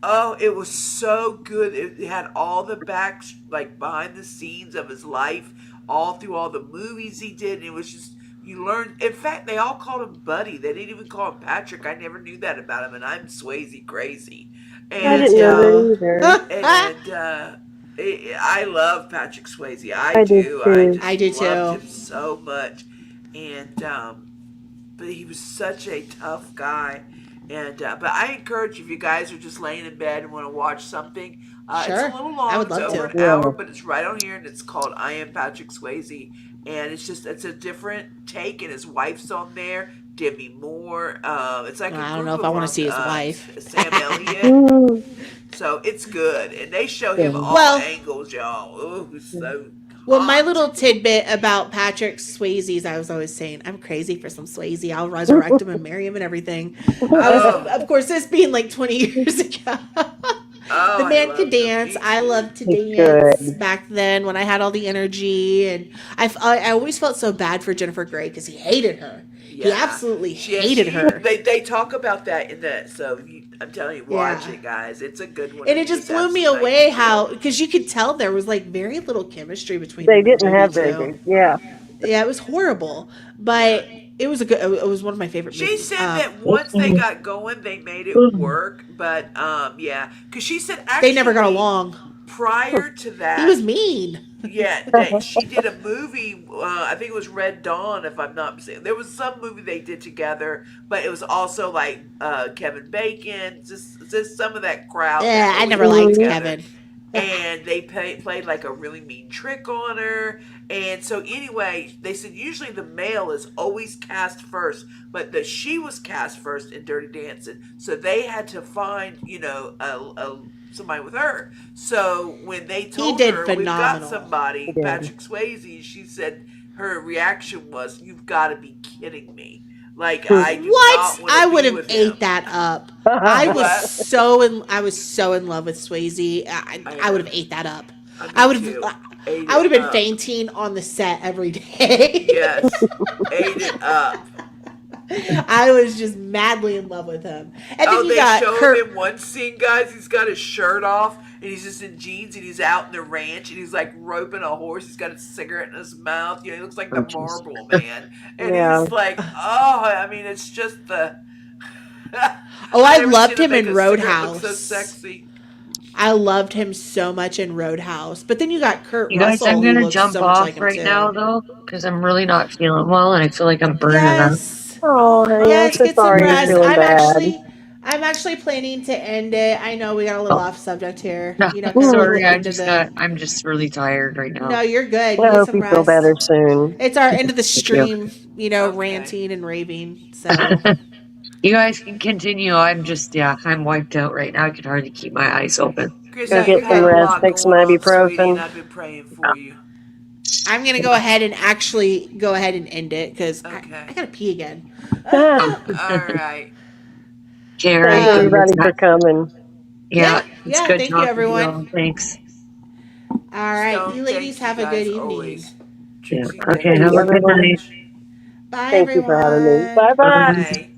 Oh, it was so good. It had all the behind the scenes of his life, all through all the movies he did. And it was just, you learned. In fact, they all called him Buddy. They didn't even call him Patrick. I never knew that about him. And I'm Swayze crazy. And, I didn't know that either. I love Patrick Swayze. I do. I do too. Loved him so much. And but he was such a tough guy, and but I encourage you, if you guys are just laying in bed and want to watch something, it's a little long. I would love it's over to. an hour, but it's right on here, and it's called "I Am Patrick Swayze," and it's a different take, and his wife's on there. Demi Moore. It's like I don't know if I want to see his wife. Sam Elliott. So it's good, and they show him all angles, y'all. Ooh, so. Well, my little tidbit about Patrick Swayze's, I was always saying, I'm crazy for some Swayze. I'll resurrect him and marry him and everything. Of course, this being like 20 years ago. The man could dance. I loved to dance back then when I had all the energy, and I always felt so bad for Jennifer Grey because he hated her. Yeah. He absolutely hated her. They talk about that in that. So I'm telling you, watch it, guys. It's a good one. And it just blew me away how, because you could tell there was like very little chemistry between them. They didn't have very good. Yeah. Yeah, it was horrible, but it was it was one of my favorite movies. She said that once they got going, they made it work, but yeah, because she said actually they never got along. Prior to that, he was mean. Yeah, she did a movie. I think it was Red Dawn, if I'm not mistaken. There was some movie they did together, but it was also like Kevin Bacon, just some of that crowd. Yeah, I never liked Kevin. And they played like a really mean trick on her. And so anyway, they said usually the male is always cast first, but she was cast first in Dirty Dancing. So they had to find, somebody with her. So when they told her, we've got somebody, Patrick Swayze, she said her reaction was, "You've got to be kidding me." Like, I do not want to I would be have with ate him. that up. I was so in love with Swayze. I would have ate that up. I would have been fainting on the set every day. Yes, ate it up. I was just madly in love with him. And then they showed him one scene, guys. He's got his shirt off and he's just in jeans and he's out in the ranch and he's like roping a horse. He's got a cigarette in his mouth. He looks like the Marlboro Man. And he's like, it's just the. I loved him in Roadhouse. So sexy. I loved him so much in Roadhouse. But then you got Kurt Russell. Russell. I'm going to jump off right now, though, because I'm really not feeling well and I feel like I'm burning up. Oh, yes, get some rest. Bad. I'm actually planning to end it. I know we got a little off subject here. No, sorry, I'm just really tired right now. No, you're good. I hope you feel better soon. It's our end of the stream, ranting and raving. So you guys can continue. I'm just, I'm wiped out right now. I can hardly keep my eyes open. Chris, go get some rest. Take some ibuprofen. I've been praying for you. I'm going to go ahead and end it because I got to pee again. All right. Karen, thank everybody for coming. Yeah, it's good. Thank you, everyone. Thanks. All right. You ladies have a good evening. Yeah. Okay, have a good night. Bye, thank everyone. You for having me. Bye-bye. Bye.